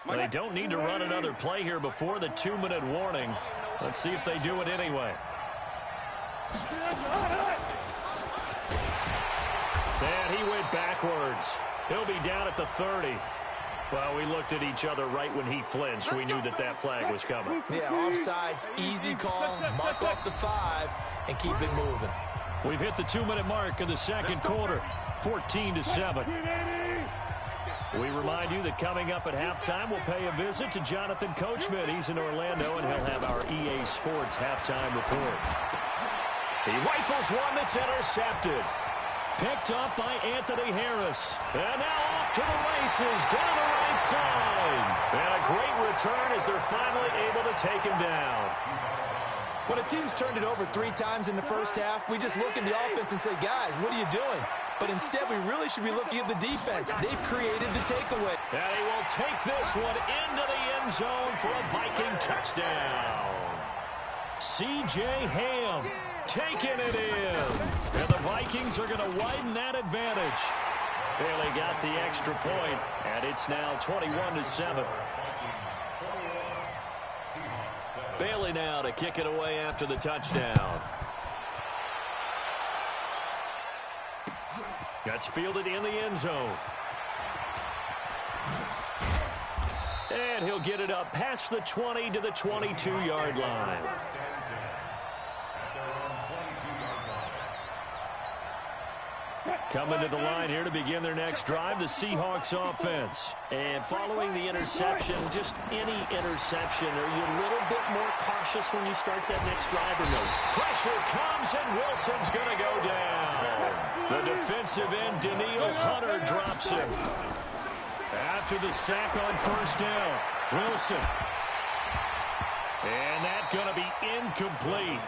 Well, they don't need to run another play here before the 2-minute warning. Let's see if they do it anyway. And he went backwards. He'll be down at the 30. Well, we looked at each other right when he flinched. We knew that that flag was coming. Yeah, offsides, easy call, mark off the 5, and keep it moving. We've hit the 2-minute mark of the second quarter, 14-7. We remind you that coming up at halftime, we'll pay a visit to Jonathan Coachman. He's in Orlando, and he'll have our EA Sports halftime report. He rifles one that's intercepted. Picked up by Anthony Harris. And now off to the races down the right side. And a great return as they're finally able to take him down. When a team's turned it over 3 times in the first half, we just look at the offense and say, guys, what are you doing? But instead, we really should be looking at the defense. They've created the takeaway. And he will take this one into the end zone for a Viking touchdown. C.J. Ham taking it in. And the Vikings are going to widen that advantage. Bailey got the extra point, and it's now 21-7. Bailey now to kick it away after the touchdown. That's fielded in the end zone. And he'll get it up past the 20 to the 22-yard line. Coming to the line here to begin their next drive, the Seahawks offense. And following the interception, just any interception, are you a little bit more cautious when you start that next drive or no? Pressure comes, and Wilson's going to go down. The defensive end, Daniil Hunter, drops him. After the sack on 1st down, Wilson. And that's going to be incomplete.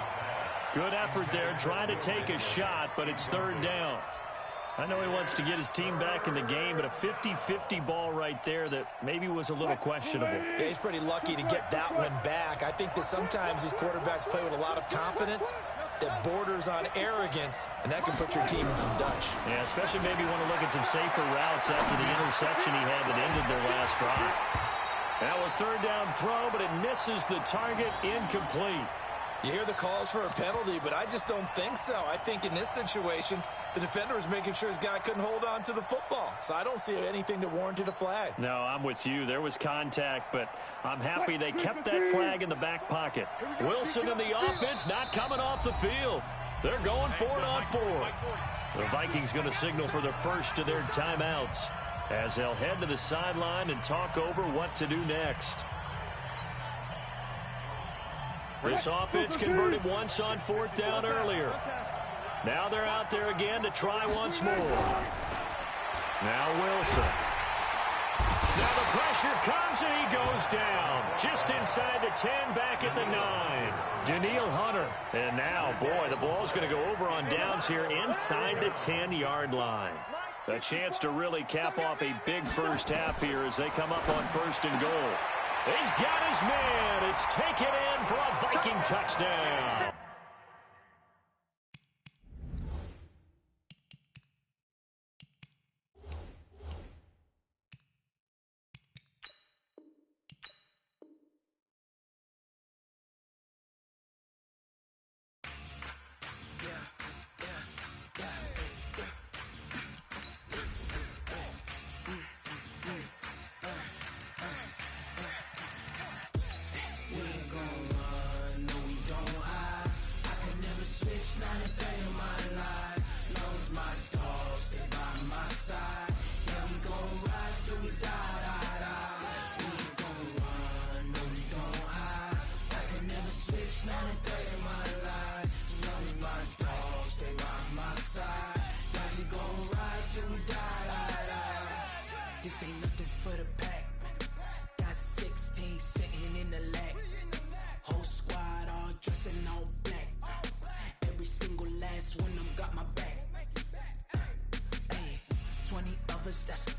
Good effort there, trying to take a shot, but it's 3rd down. I know he wants to get his team back in the game, but a 50-50 ball right there that maybe was a little questionable. Yeah, he's pretty lucky to get that one back. I think that sometimes these quarterbacks play with a lot of confidence that borders on arrogance, and that can put your team in some Dutch. Yeah, especially maybe want to look at some safer routes after the interception he had that ended their last drive. Now a 3rd down throw, but it misses the target, incomplete. You hear the calls for a penalty, but I just don't think so. I think in this situation, the defender was making sure his guy couldn't hold on to the football. So I don't see anything that warranted a flag. No, I'm with you. There was contact, but I'm happy they kept that flag in the back pocket. Wilson and the offense not coming off the field. They're going for it on 4th. The Vikings going to signal for the first of their timeouts as they'll head to the sideline and talk over what to do next. This offense converted once on 4th down earlier. Now they're out there again to try once more. Now Wilson. Now the pressure comes and he goes down. Just inside the 10, back at the 9. Daniil Hunter. And now, boy, the ball's going to go over on downs here inside the 10-yard line. A chance to really cap off a big first half here as they come up on 1st and goal. He's got his man. It's taken in for a Viking touchdown.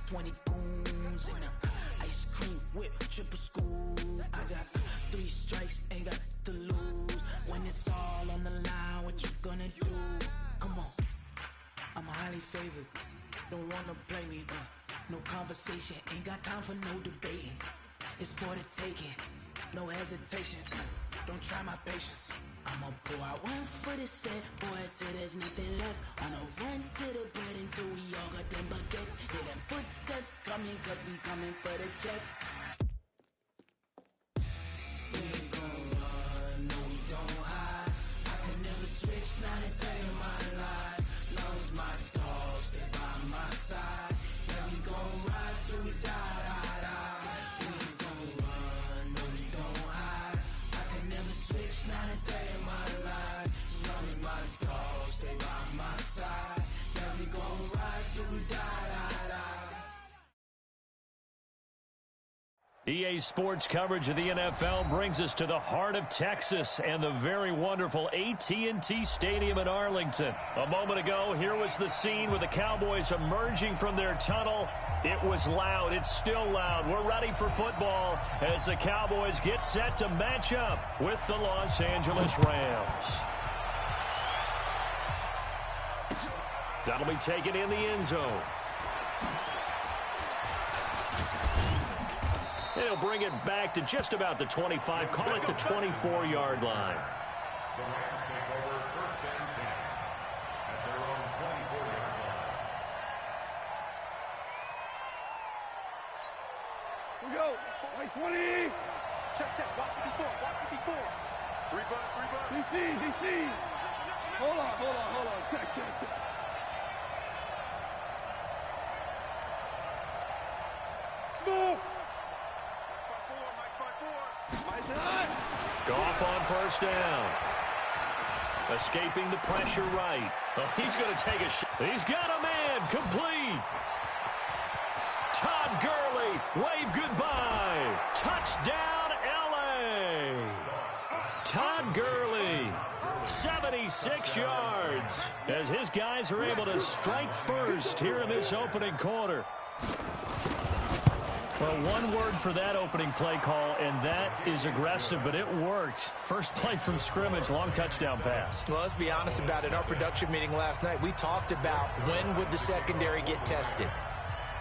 20 goons in the ice cream whip, triple scoop. I got 3 strikes, ain't got to lose. When it's all on the line, what you gonna do? Come on, I'm highly favored. Don't wanna play me, no conversation, ain't got time for no debating. It's for the taking, no hesitation. Don't try my patience. I'ma pour out one for the set, boy, till there's nothing left. On a run to the bread until we all got them baguettes. Hear them footsteps coming, cause we coming for the check. We ain't gon' run, no we don't hide. I can never switch, not a day in my life. Long as my dogs stay by my side. Yeah, we gon' ride till we die, die, die. We ain't gon' run, no we don't hide. I can never switch, not a day in my life. As long as my dogs stay by my side. Yeah, we gon' ride till we die, die, die. EA Sports coverage of the NFL brings us to the heart of Texas and the very wonderful AT&T Stadium in Arlington. A moment ago, here was the scene with the Cowboys emerging from their tunnel. It was loud. It's still loud. We're ready for football as the Cowboys get set to match up with the Los Angeles Rams. That'll be taken in the end zone. He'll bring it back to just about the 25. Call it the 24-yard line. The Rams take over first and 10 at their own 24-yard line. Here we go. Right 20. Check. Walk 54. 3 butt. DC. Hold on. Check. Smoke. Goff on first down. Escaping the pressure right. Oh, he's going to take a shot. He's got a man. Complete. Todd Gurley. Wave goodbye. Touchdown, L.A. Todd Gurley. 76 yards as his guys are able to strike first here in this opening quarter. Well, one word for that opening play call, and that is aggressive, but it worked. First play from scrimmage, long touchdown pass. Well, let's be honest about it. In our production meeting last night, we talked about when would the secondary get tested.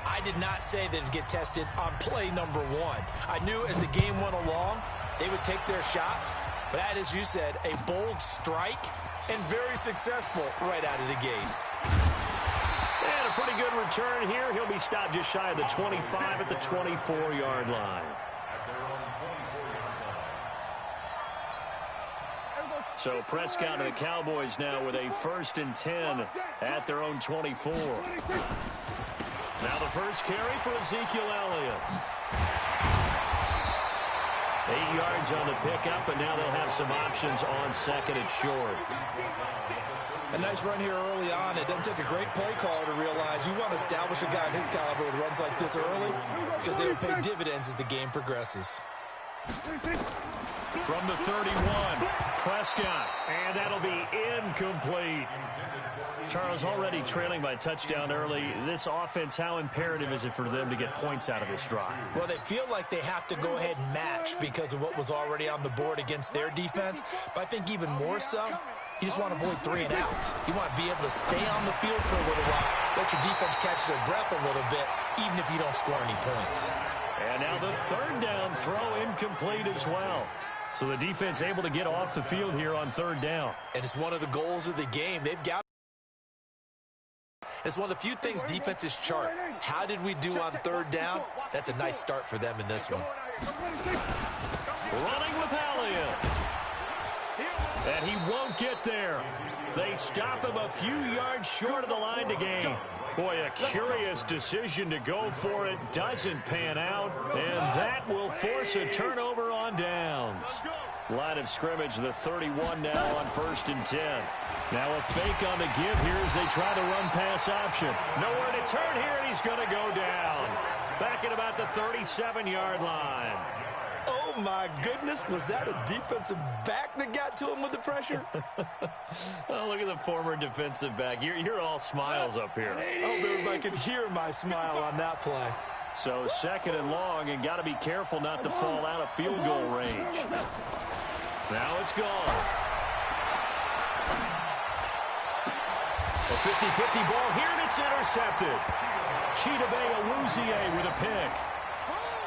I did not say that it'd get tested on play number 1. I knew as the game went along, they would take their shots, but that, as you said, a bold strike and very successful right out of the gate. And a pretty good return here. He'll be stopped just shy of the 25 at the 24-yard line. So Prescott and the Cowboys now with a 1st and 10 at their own 24. Now the first carry for Ezekiel Elliott. 8 yards on the pickup, and now they'll have some options on second and short. A nice run here early on. It doesn't take a great play caller to realize you want to establish a guy of his caliber with runs like this early because they will pay dividends as the game progresses. From the 31, Prescott, and that'll be incomplete. Charles, already trailing by a touchdown early. This offense, how imperative is it for them to get points out of this drive? Well, they feel like they have to go ahead and match because of what was already on the board against their defense. But I think even more so, you just want to avoid 3 and outs. You want to be able to stay on the field for a little while, let your defense catch their breath a little bit, even if you don't score any points. And now the 3rd down throw incomplete as well. So the defense able to get off the field here on 3rd down. And it's one of the goals of the game. They've got. It's one of the few things defenses chart. How did we do on 3rd down? That's a nice start for them in this one. Running with Elliott. And he won't get there. They stop him a few yards short of the line to gain. Boy, a curious decision to go for it. Doesn't pan out. And that will force a turnover on downs. Line of scrimmage, the 31 now on 1st and 10. Now a fake on the give here as they try the run-pass option. Nowhere to turn here, and he's going to go down. Back at about the 37-yard line. Oh, my goodness. Was that a defensive back that got to him with the pressure? Oh, look at the former defensive back. You're all smiles up here. I hope everybody can hear my smile on that play. So 2nd and long, and got to be careful not to fall out of field goal range. Now it's gone. A 50-50 ball here, and it's intercepted. Chidobe Awuzie with a pick.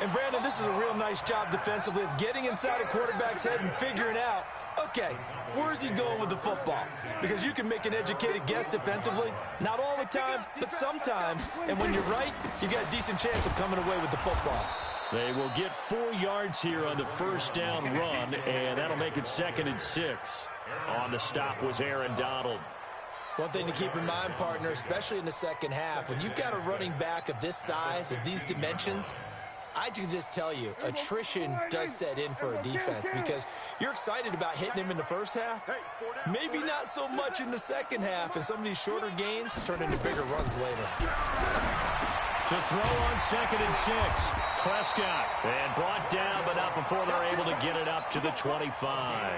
And, Brandon, this is a real nice job defensively of getting inside a quarterback's head and figuring out, okay, where's he going with the football? Because you can make an educated guess defensively. Not all the time, but sometimes. And when you're right, you got a decent chance of coming away with the football. They will get 4 yards here on the first down run, and that'll make it 2nd and 6. On the stop was Aaron Donald. One thing to keep in mind, partner, especially in the second half, when you've got a running back of this size, of these dimensions, I can just tell you, attrition does set in for a defense because you're excited about hitting him in the first half. Maybe not so much in the second half, and some of these shorter gains turn into bigger runs later. To throw on 2nd and 6, Prescott. And brought down, but not before they're able to get it up to the 25.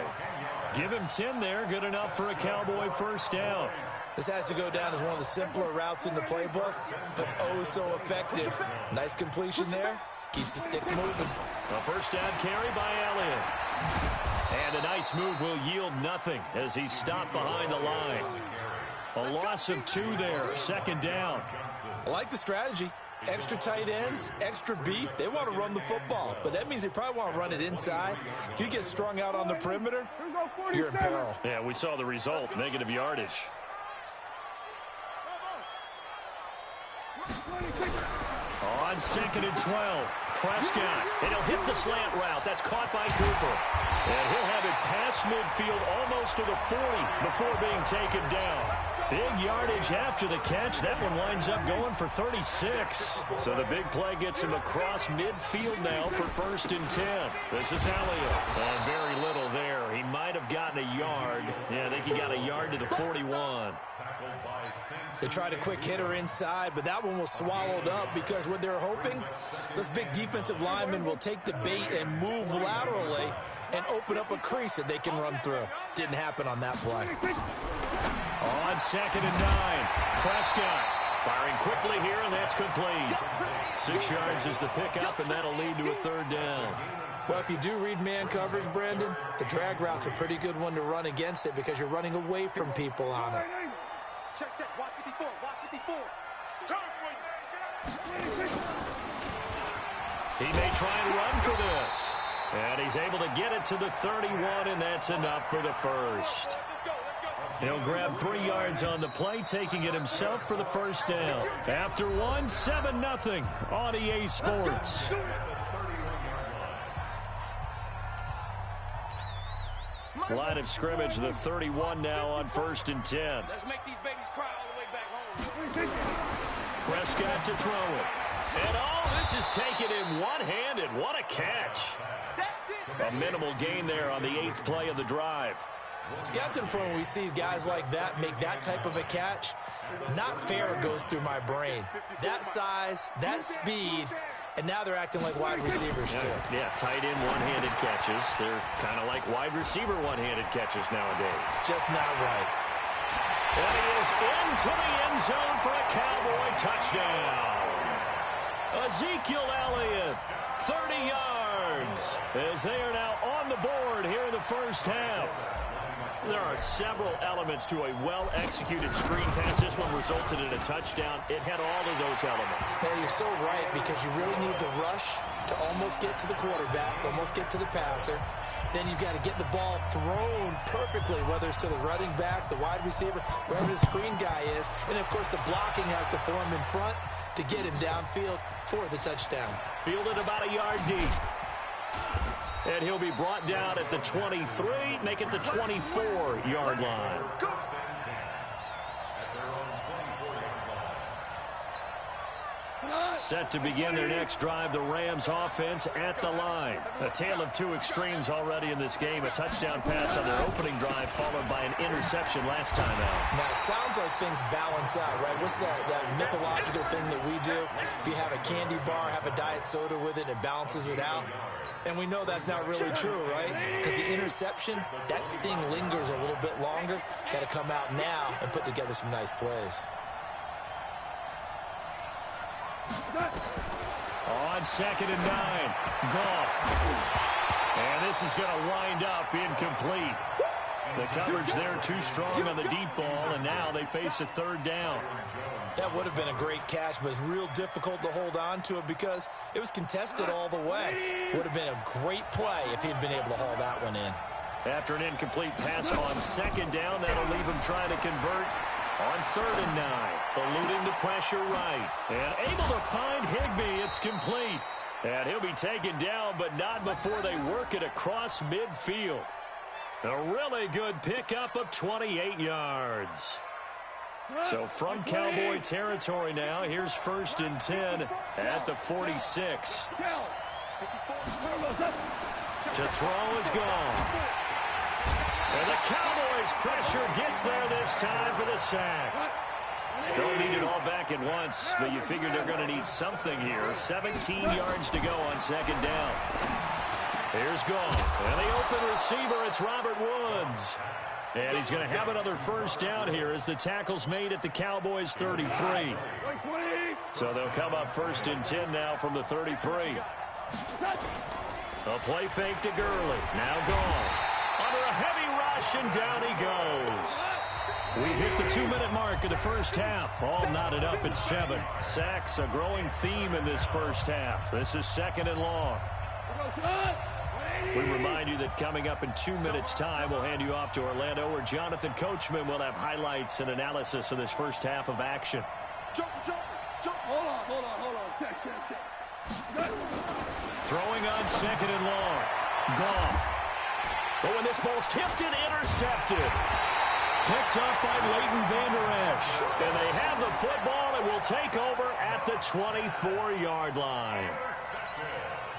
Give him 10 there, good enough for a Cowboy first down. This has to go down as one of the simpler routes in the playbook, but oh so effective. Nice completion there. Keeps the sticks moving. A first down carry by Elliott. And a nice move will yield nothing as he's stopped behind the line. A loss of 2 there, 2nd down. I like the strategy. Extra tight ends, extra beef. They want to run the football, but that means they probably want to run it inside. If you get strung out on the perimeter, you're in peril. Yeah, we saw the result, negative yardage. On 2nd and 12, Prescott, and he'll hit the slant route. That's caught by Cooper. And he'll have it past midfield almost to the 40 before being taken down. Big yardage after the catch. That one winds up going for 36. So the big play gets him across midfield now for 1st and 10. This is Elliott. And very little there. He might have gotten a yard. Yeah, I think he got a yard to the 41. They tried a quick hitter inside, but that one was swallowed up because what they're hoping, this big defensive lineman will take the bait and move laterally and open up a crease that they can run through. Didn't happen on that play. On 2nd and 9, Prescott firing quickly here, and that's complete. 6 yards is the pickup, and that'll lead to a 3rd down. Well, if you do read man coverage, Brandon, the drag route's a pretty good one to run against it because you're running away from people on it. Check, watch 54, watch 54. He may try and run for this. And he's able to get it to the 31, and that's enough for the first. He'll grab 3 yards on the play, taking it himself for the first down. After 1, 7-0 on EA Sports. Line of scrimmage, the 31 now on 1st and 10. Let's make these babies cry all the way back home. Prescott to throw it. And this is taken in one-handed. What a catch. A minimal gain there on the 8th play of the drive. It's got to the point where we see guys like that make that type of a catch. Not fair goes through my brain. That size, that speed, and now they're acting like wide receivers too. Yeah, tight end one-handed catches. They're kind of like wide receiver one-handed catches nowadays. Just not right. And he is into the end zone for a Cowboy touchdown. Ezekiel Elliott, 30 yards, as they are now on the board here in the first half. There are several elements to a well-executed screen pass. This one resulted in a touchdown. It had all of those elements. Yeah, you're so right, because you really need the rush to almost get to the quarterback, almost get to the passer. Then you've got to get the ball thrown perfectly, whether it's to the running back, the wide receiver, wherever the screen guy is. And, of course, the blocking has to form in front to get him downfield for the touchdown. Fielded about a yard deep. And he'll be brought down at the 23, make it the 24-yard line. Set to begin their next drive, the Rams offense at the line. A tale of two extremes already in this game. A touchdown pass on their opening drive followed by an interception last time out. Now, it sounds like things balance out, right? What's that mythological thing that we do? If you have a candy bar, have a diet soda with it, it balances it out. And we know that's not really true, right? Because the interception, that sting lingers a little bit longer. Got to come out now and put together some nice plays. On 2nd and 9, Goff. And this is going to wind up incomplete. The coverage there too strong on the deep ball, and now they face a 3rd down. That would have been a great catch, but it's real difficult to hold on to it because it was contested all the way. Would have been a great play if he'd been able to haul that one in. After an incomplete pass on 2nd down, that'll leave him trying to convert on 3rd and 9. Eluding the pressure right. And able to find Higbee. It's complete. And he'll be taken down, but not before they work it across midfield. A really good pickup of 28 yards. So from Cowboy territory now, here's 1st and 10 at the 46. To throw is gone. And the Cowboys' pressure gets there this time for the sack. Don't need it all back at once, but you figure they're going to need something here. 17 yards to go on 2nd down. Here's Goff. And the open receiver, it's Robert Woods. And he's going to have another 1st down here as the tackle's made at the Cowboys' 33. So they'll come up 1st and 10 now from the 33. A play fake to Gurley. Now gone. Under a heavy rush, and down he goes. We've hit the 2-minute mark of the 1st half. All knotted up at 7. Sacks, a growing theme in this 1st half. This is 2nd and long. We remind you that coming up in 2 minutes' time, we'll hand you off to Orlando, where Jonathan Coachman will have highlights and analysis of this 1st half of action. Jump. Hold on. Check. Throwing on 2nd and long. Goff. But when this ball's tipped and intercepted. Picked up by Leighton Vander Esch. And they have the football and will take over at the 24-yard line.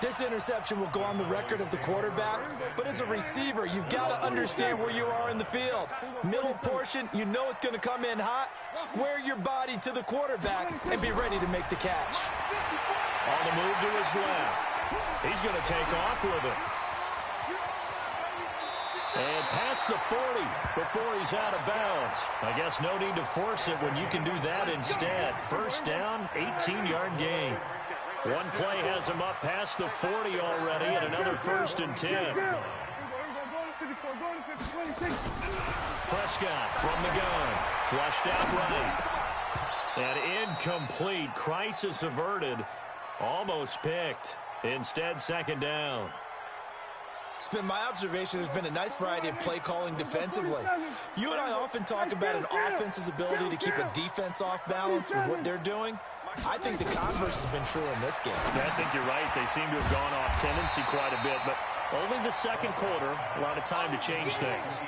This interception will go on the record of the quarterback, but as a receiver, you've got to understand where you are in the field. Middle portion, you know it's going to come in hot. Square your body to the quarterback and be ready to make the catch. On the move to his left. He's going to take off with it. And past the 40 before he's out of bounds. I guess no need to force it when you can do that instead. 1st down, 18-yard gain. One play has him up past the 40 already, and another 1st and 10. Prescott from the gun. Flushed out right. And incomplete. Crisis averted. Almost picked. Instead, 2nd down. It's been my observation there's been a nice variety of play calling defensively. You and I often talk about an offense's ability to keep a defense off balance with what they're doing. I think the converse has been true in this game. Yeah, I think you're right. They seem to have gone off tendency quite a bit, but only the 2nd quarter, a lot of time to change things.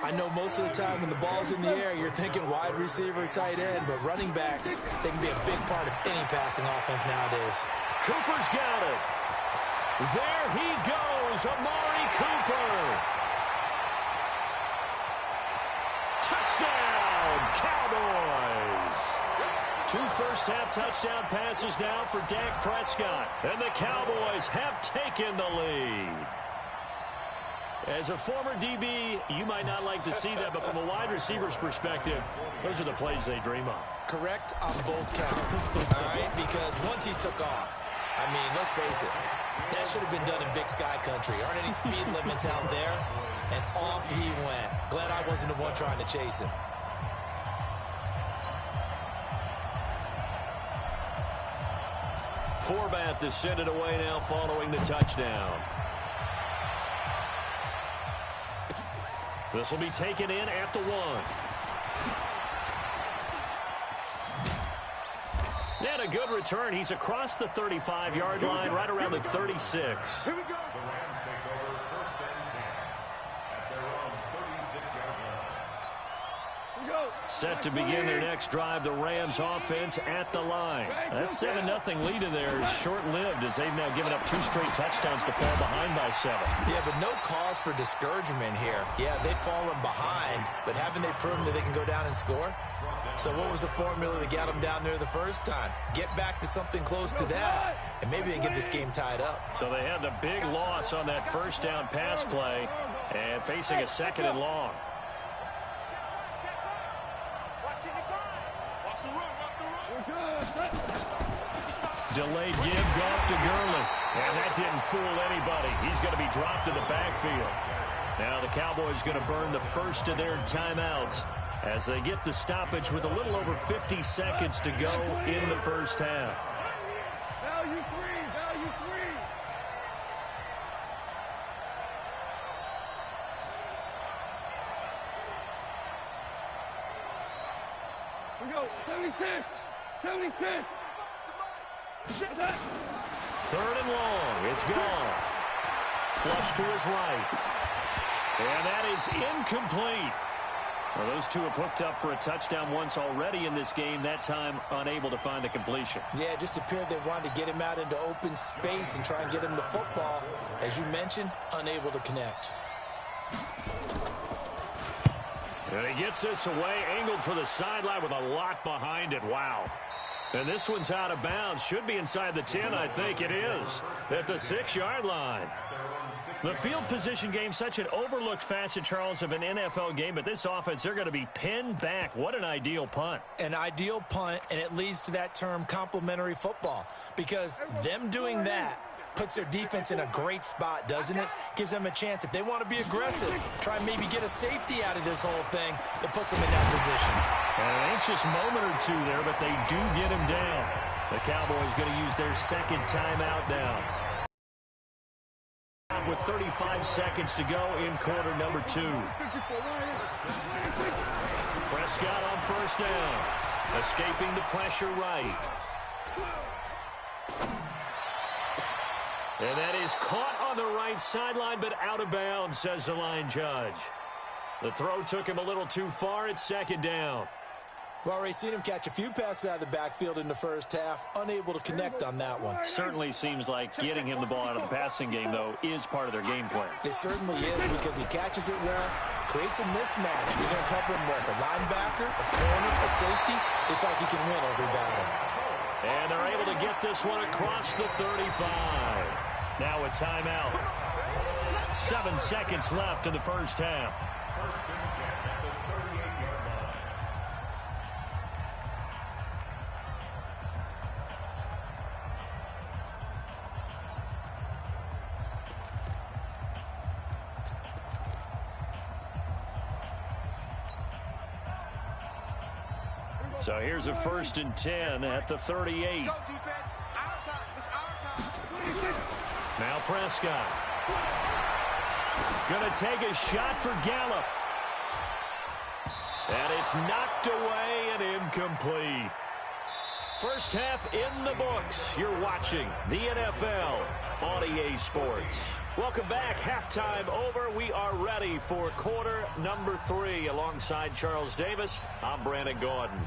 I know most of the time when the ball's in the air, you're thinking wide receiver, tight end, but running backs, they can be a big part of any passing offense nowadays. Cooper's got it. There he goes, Amari Cooper. Touchdown, Cowboys. 2 first-half touchdown passes now for Dak Prescott. And the Cowboys have taken the lead. As a former DB, you might not like to see that, but from a wide receiver's perspective, those are the plays they dream of. Correct on both counts, all right? Because once he took off, I mean, let's face it, that should have been done in Big Sky Country. Aren't any speed limits out there? And off he went. Glad I wasn't the one trying to chase him. Forbath to send it away now following the touchdown. This will be taken in at the 1. And a good return. He's across the 35-yard line, right around the 36. Here we go. The Rams take over 1st and 10 at their own 36-yard line. Set to begin their next drive, the Rams offense at the line. That 7-0 lead in there is short-lived as they've now given up 2 straight touchdowns to fall behind by 7. Yeah, but no cause for discouragement here. Yeah, they've fallen behind, but haven't they proven that they can go down and score? So what was the formula that got them down there the first time? Get back to something close to that, and maybe they get this game tied up. So they had the big loss on that first down pass play and facing a second and long. Delayed give, Goff to Gurley. And that didn't fool anybody. He's going to be dropped in the backfield. Now the Cowboys going to burn the first of their timeouts as they get the stoppage with a little over 50 seconds to go in the first half. Value three, value three. We go, 76, 76. Third and long. It's gone. Flush to his right. And that is incomplete. Well, those two have hooked up for a touchdown once already in this game, that time unable to find the completion. Yeah, it just appeared they wanted to get him out into open space and try and get him the football. As you mentioned, unable to connect. And he gets this away, angled for the sideline with a lot behind it. Wow. And this one's out of bounds. Should be inside the 10, I think it is, at the 6-yard line. The field position game, such an overlooked facet, Charles, of an NFL game, but this offense, they're going to be pinned back. What an ideal punt. An ideal punt, and it leads to that term complementary football, because them doing that puts their defense in a great spot, doesn't it? Gives them a chance. If they want to be aggressive, try and maybe get a safety out of this whole thing, that puts them in that position. An anxious moment or two there, but they do get him down. The Cowboys going to use their second timeout now. With 35 seconds to go in quarter number 2. Prescott on first down. Escaping the pressure right. And that is caught on the right sideline, but out of bounds, says the line judge. The throw took him a little too far. It's second down. Well, already seen him catch a few passes out of the backfield in the first half. Unable to connect on that one. Certainly seems like getting him the ball out of the passing game, though, is part of their game plan. It certainly is, because he catches it well, creates a mismatch. You're going to cover him with a linebacker, a corner, a safety. They feel like he can win every battle. And they're able to get this one across the 35. Now a timeout. 7 seconds left in the first half. First and 10 at the 38-yard line. So here's a first and 10 at the 38. Now Prescott. Gonna take a shot for Gallup. And it's knocked away and incomplete. First half in the books. You're watching the NFL on EA Sports. Welcome back. Halftime over. We are ready for quarter number 3. Alongside Charles Davis, I'm Brandon Gordon.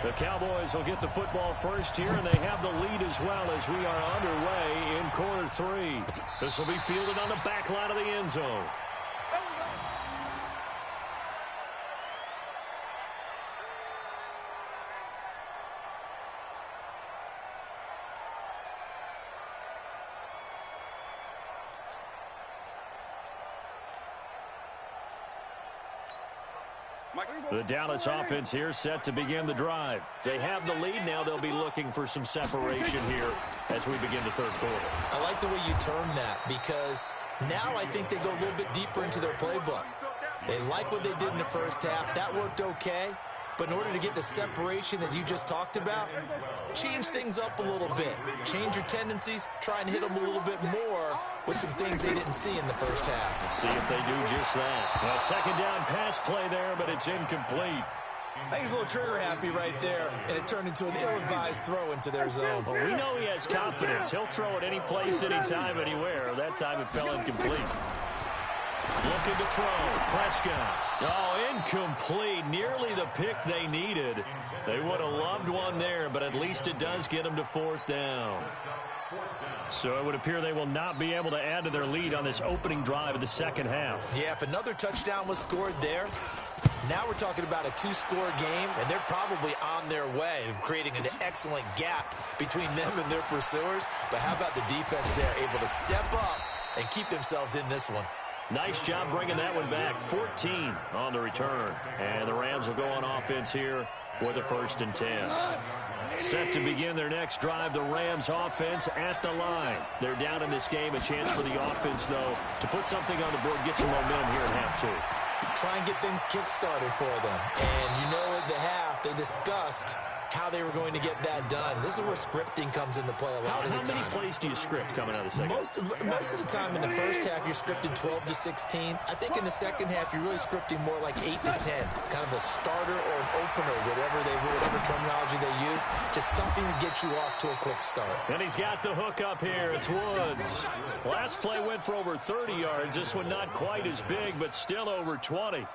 The Cowboys will get the football first here, and they have the lead as well as we are underway in quarter 3. This will be fielded on the back line of the end zone. The Dallas offense here set to begin the drive. They have the lead now. They'll be looking for some separation here as we begin the third quarter. I like the way you term that, because now I think they go a little bit deeper into their playbook. They like what they did in the first half. That worked okay. But in order to get the separation that you just talked about, change things up a little bit. Change your tendencies. Try and hit them a little bit more with some things they didn't see in the first half. Let's see if they do just that. A second down pass play there, but it's incomplete. I think he's a little trigger happy right there, and it turned into an ill-advised throw into their zone. Well, we know he has confidence. He'll throw it any place, anytime, anywhere. That time it fell incomplete. Looking to throw. Prescott. Oh, incomplete. Nearly the pick they needed. They would have loved one there, but at least it does get them to fourth down. So it would appear they will not be able to add to their lead on this opening drive of the second half. Yeah, if another touchdown was scored there, Now we're talking about a 2-score game, and they're probably on their way of creating an excellent gap between them and their pursuers. But how about the defense there, able to step up and keep themselves in this one? Nice job bringing that one back. 14 on the return. And the Rams will go on offense here with a 1st and 10. Set to begin their next drive, the Rams offense at the line. They're down in this game. A chance for the offense, though, to put something on the board, get some momentum here at half 2. Try and get things kick-started for them. And you know at the half, they discussed how they were going to get that done. This is where scripting comes into play a lot of the time. How many plays do you script coming out of the second? Most of the time in the first half, you're scripting 12 to 16. I think in the second half, you're really scripting more like 8 to 10. Kind of a starter or an opener, whatever terminology they use. Just something to get you off to a quick start. And he's got the hook up here. It's Woods. Last play went for over 30 yards. This one not quite as big, but still over 20.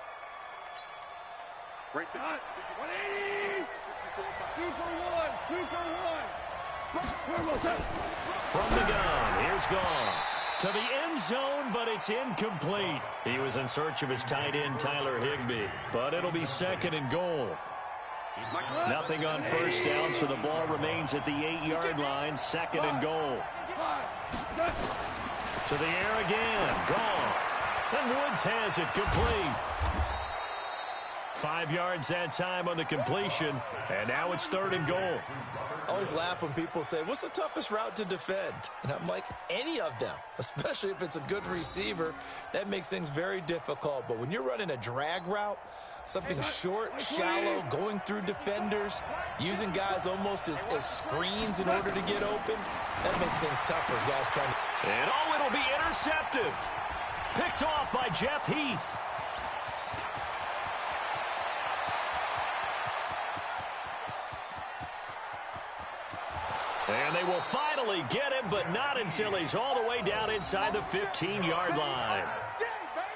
Right there. 180. 2 for 1. From the gun, here's Goff. To the end zone, but it's incomplete. He was in search of his tight end, Tyler Higbee. But it'll be 2nd and goal. Nothing on 1st down, so the ball remains at the 8-yard line. 2nd and goal. To the air again. Goff. And Woods has it complete. 5 yards that time on the completion, and now it's 3rd and goal. I always laugh when people say, what's the toughest route to defend? And I'm like, any of them, especially if it's a good receiver. That makes things very difficult. But when you're running a drag route, something short, shallow, going through defenders, using guys almost as screens in order to get open, that makes things tougher. Guys trying to... And it'll be intercepted. Picked off by Jeff Heath. And they will finally get him, but not until he's all the way down inside the 15-yard line.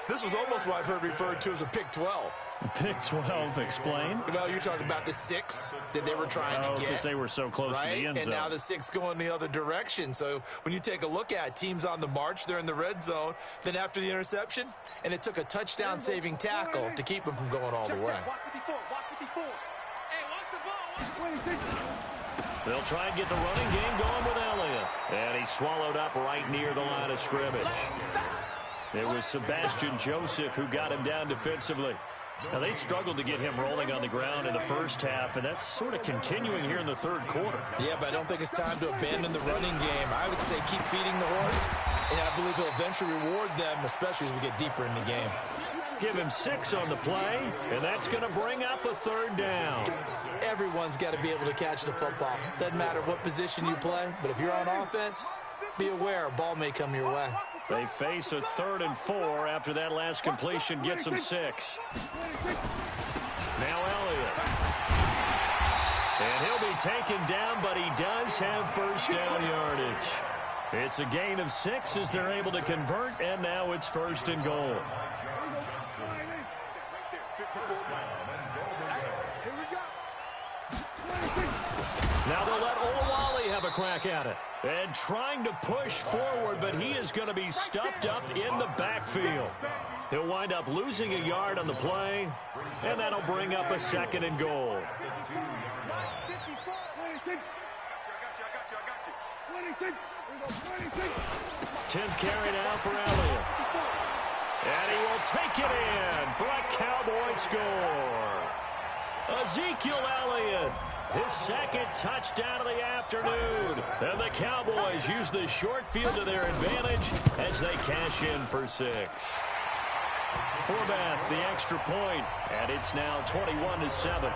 This was almost what I've heard referred to as a pick 12. Pick 12, explain. Well, you're talking about the 6 that they were trying to get. Because they were so close to the end zone. And now the 6 going the other direction. So when you take a look at teams on the march, they're in the red zone. Then after the interception, and it took a touchdown-saving tackle to keep them from going all the way. They'll try and get the running game going with Elliott. And he's swallowed up right near the line of scrimmage. It was Sebastian Joseph who got him down defensively. Now, they struggled to get him rolling on the ground in the first half, and that's sort of continuing here in the 3rd quarter. Yeah, but I don't think it's time to abandon the running game. I would say keep feeding the horse, and I believe he'll eventually reward them, especially as we get deeper in the game. Give him 6 on the play, and that's going to bring up a 3rd down. Everyone's got to be able to catch the football. Doesn't matter what position you play, but if you're on offense, be aware a ball may come your way. They face a 3rd and 4 after that last completion gets them 6. Now Elliott. And he'll be taken down, but he does have 1st down yardage. It's a gain of 6 as they're able to convert, and now it's 1st and goal. Now they'll let Olawale have a crack at it. And trying to push forward, but he is going to be stuffed up in the backfield. He'll wind up losing a yard on the play, and that'll bring up a 2nd and goal. 10th carry now for Elliott. And he will take it in for a Cowboy score. Ezekiel Elliott, his 2nd touchdown of the afternoon. And the Cowboys use the short field to their advantage as they cash in for 6. Forbath, the extra point, and it's now 21-7.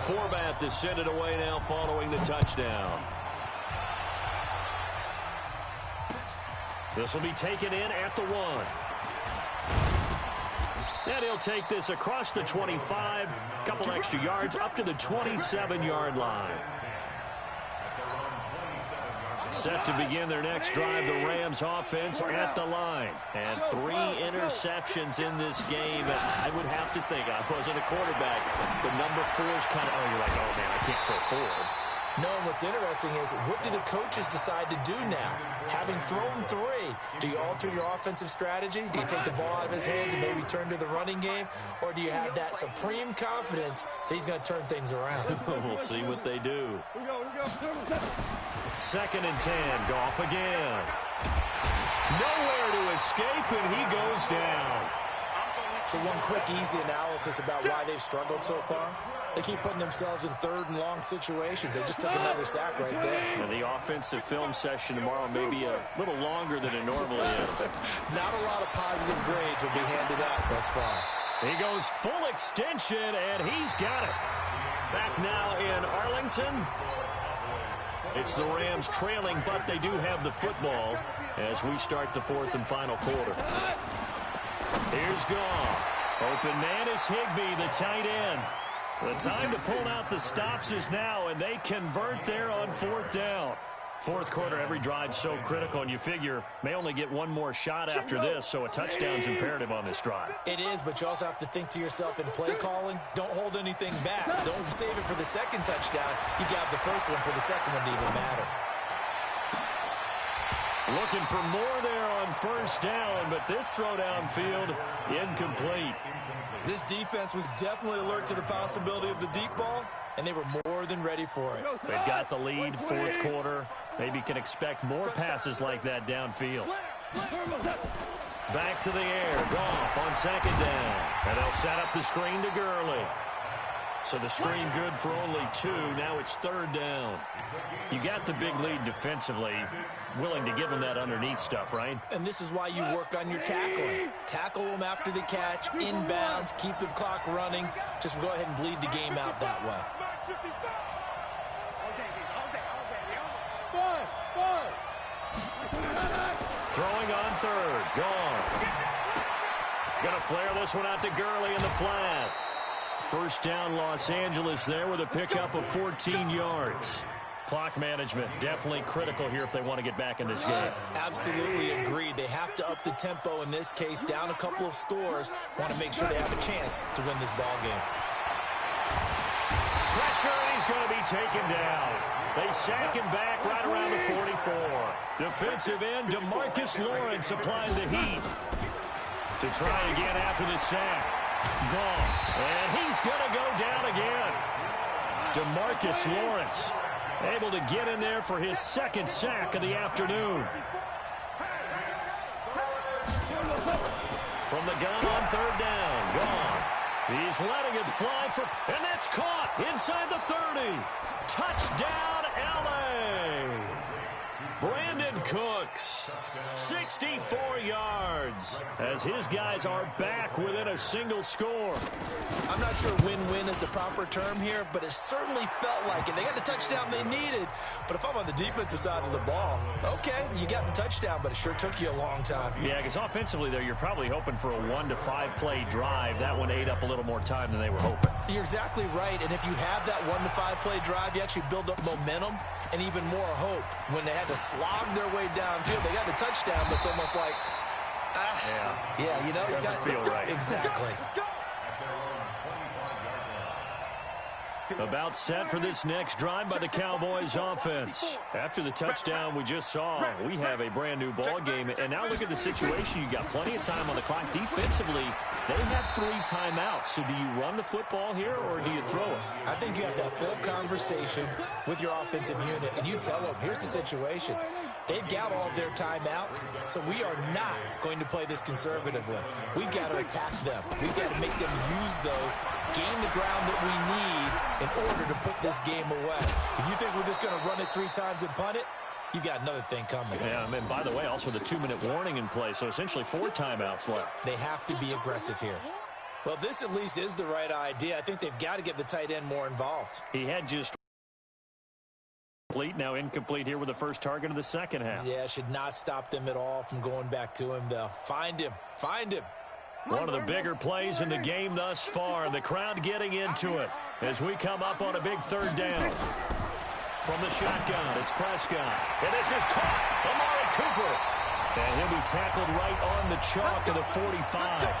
Forbath to send it away now following the touchdown. This will be taken in at the 1. And he'll take this across the 25, a couple extra yards, up to the 27-yard line. Set to begin their next drive, the Rams offense at the line. And 3 interceptions in this game. I would have to think, I wasn't a quarterback, but number 4 is kind of, oh, you're like, oh, man, I can't throw 4. No, and what's interesting is, what do the coaches decide to do now? Having thrown 3, do you alter your offensive strategy? Do you take the ball out of his hands and maybe turn to the running game? Or do you have that supreme confidence that he's going to turn things around? We'll see what they do. 2nd and 10. Goff again. Nowhere to escape, and he goes down. So one quick, easy analysis about why they've struggled so far. They keep putting themselves in 3rd and long situations. They just took another sack right there. And the offensive film session tomorrow may be a little longer than it normally is. Not a lot of positive grades will be handed out thus far. He goes full extension, and he's got it. Back now in Arlington. It's the Rams trailing, but they do have the football as we start the 4th and final quarter. Here's Goff. Open man is Higbee, the tight end. The time to pull out the stops is now, and they convert there on 4th down. 4th quarter, every drive's so critical, and you figure may only get one more shot after this, so a touchdown's imperative on this drive. It is, but you also have to think to yourself in play calling, don't hold anything back. Don't save it for the 2nd touchdown. You got the first one for the 2nd one to even matter. Looking for more there on 1st down, but this throw downfield incomplete. This defense was definitely alert to the possibility of the deep ball, and they were more than ready for it. They've got the lead, 4th quarter. Maybe can expect more passes like that downfield. Back to the air. Goff on 2nd down. And they'll set up the screen to Gurley. So the screen good for only 2. Now it's 3rd down. You got the big lead defensively. Willing to give them that underneath stuff, right? And this is why you work on your tackling. Tackle them after the catch, inbounds, keep the clock running. Just go ahead and bleed the game out that way. Throwing on 3rd. Goff. Gonna flare this one out to Gurley in the flat. 1st down Los Angeles there with a pickup of 14 yards. Clock management definitely critical here if they want to get back in this game. Absolutely agreed. They have to up the tempo in this case, down a couple of scores. Want to make sure they have a chance to win this ball game. Pressure, and he's going to be taken down. They sack him back right around the 44. Defensive end DeMarcus Lawrence applying the heat to try again after the sack. Goff, and he's going to go down again. DeMarcus Lawrence able to get in there for his 2nd sack of the afternoon. From the gun on 3rd down, Goff. He's letting it fly and that's caught inside the 30. Touchdown, L.A. Brandon Cooks, 64 yards, as his guys are back within a single score. I'm not sure win-win is the proper term here, but it certainly felt like it. They got the touchdown they needed, but if I'm on the defensive side of the ball, okay, you got the touchdown, but it sure took you a long time. Yeah, because offensively there, you're probably hoping for a 1 to 5 play drive. That one ate up a little more time than they were hoping. You're exactly right, and if you have that 1 to 5 play drive, you actually build up momentum and even more hope. When they had to slog their way downfield, they got the touchdown, but it's almost like, yeah, you know, it doesn't feel right. Exactly. About set for this next drive by the Cowboys offense. After the touchdown we just saw, we have a brand new ball game. And now look at the situation. You got plenty of time on the clock. Defensively, they have 3 timeouts. So do you run the football here or do you throw it? I think you have that full conversation with your offensive unit, and you tell them, here's the situation. They've got all of their timeouts, so we are not going to play this conservatively. We've got to attack them. We've got to make them use those, gain the ground that we need in order to put this game away. If you think we're just going to run it 3 times and punt it, you've got another thing coming. Yeah, and by the way, also the 2-minute warning in play, so essentially 4 timeouts left. They have to be aggressive here. Well, this at least is the right idea. I think they've got to get the tight end more involved. He had just complete, now incomplete here with the first target of the second half. Yeah, should not stop them at all from going back to him, though. Find him. Find him. One of the bigger plays in the game thus far. The crowd getting into it as we come up on a big 3rd down. From the shotgun, it's Prescott. And this is caught. Amari Cooper. And he'll be tackled right on the chalk of the 45.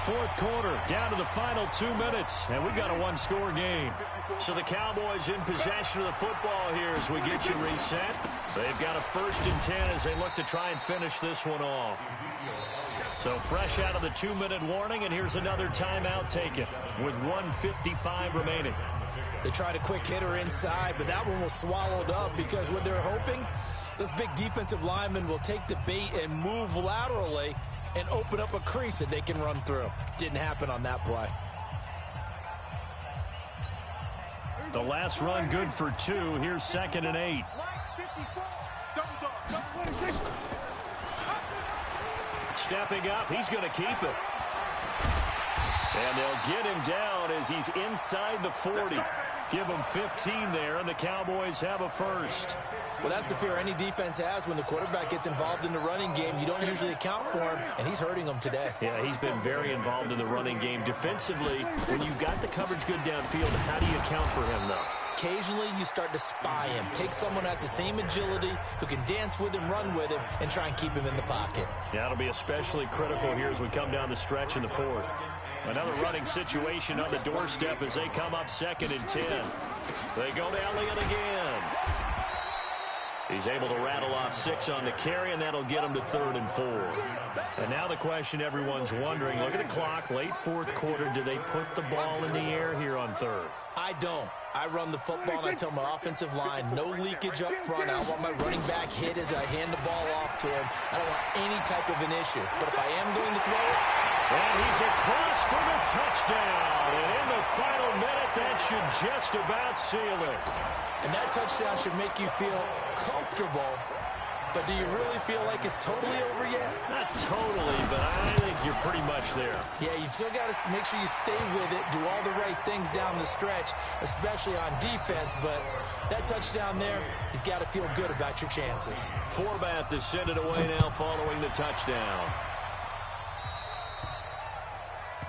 fourth quarter, down to the final 2 minutes, and we've got a one-score game. So the Cowboys in possession of the football here as we get you reset. They've got a 1st and 10 as they look to try and finish this one off. So fresh out of the 2-minute warning, and here's another timeout taken with 1:55 remaining. They tried a quick hitter inside, but that one was swallowed up because what they're hoping, those big defensive linemen will take the bait and move laterally and open up a crease that they can run through. Didn't happen on that play. The last run good for 2. Here's 2nd and 8. Stepping up, he's going to keep it. And they'll get him down as he's inside the 40. Give him 15 there, and the Cowboys have a first. Well, that's the fear any defense has when the quarterback gets involved in the running game. You don't usually account for him, and he's hurting them today. Yeah, he's been very involved in the running game. Defensively, when you've got the coverage good downfield, how do you account for him, though? Occasionally, you start to spy him. Take someone who has the same agility, who can dance with him, run with him, and try and keep him in the pocket. Yeah, it'll be especially critical here as we come down the stretch in the 4th. Another running situation on the doorstep as they come up 2nd and 10. They go to Elliott again. He's able to rattle off 6 on the carry, and that'll get him to 3rd and 4. And now the question everyone's wondering, look at the clock, late 4th quarter, do they put the ball in the air here on 3rd? I don't. I run the football, and I tell my offensive line, no leakage up front. I don't want my running back hit as I hand the ball off to him. I don't want any type of an issue. But if I am going to throw it, and he's across for the touchdown. And in the final minute, that should just about seal it. And that touchdown should make you feel comfortable. But do you really feel like it's totally over yet? Not totally, but I think you're pretty much there. Yeah, you've still got to make sure you stay with it, do all the right things down the stretch, especially on defense. But that touchdown there, you've got to feel good about your chances. Forbat to send it away now following the touchdown.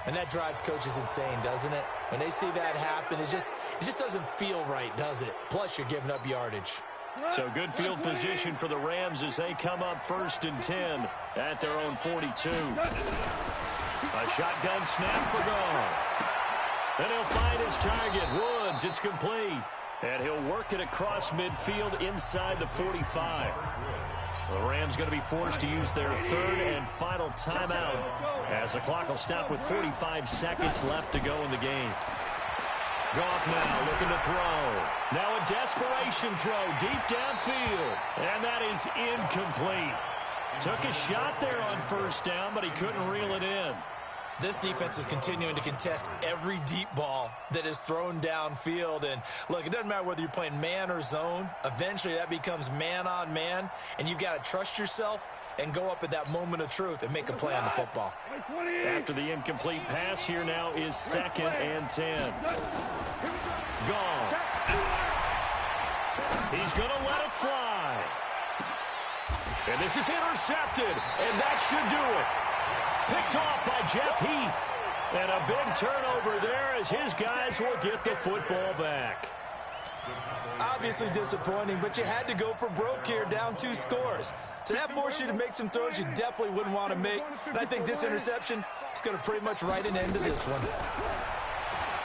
And that drives coaches insane, doesn't it? When they see that happen, it just doesn't feel right, does it? Plus, you're giving up yardage. So good field position for the Rams as they come up 1st and 10 at their own 42. A shotgun snap for Goff. And he'll find his target, Woods. It's complete. And he'll work it across midfield inside the 45. The Rams going to be forced to use their 3rd and final timeout as the clock will stop with 45 seconds left to go in the game. Goff now looking to throw. Now a desperation throw deep downfield. And that is incomplete. Took a shot there on 1st down, but he couldn't reel it in. This defense is continuing to contest every deep ball that is thrown downfield. And look, it doesn't matter whether you're playing man or zone. Eventually that becomes man on man. And you've got to trust yourself and go up at that moment of truth and make a play on the football. After the incomplete pass, here now is 2nd and 10. Goff. He's going to let it fly. And this is intercepted, and that should do it. Picked off by Jeff Heath. And a big turnover there as his guys will get the football back. Obviously disappointing, but you had to go for broke here, down 2 scores. So that forced you to make some throws you definitely wouldn't want to make. And I think this interception is going to pretty much write an end to this one.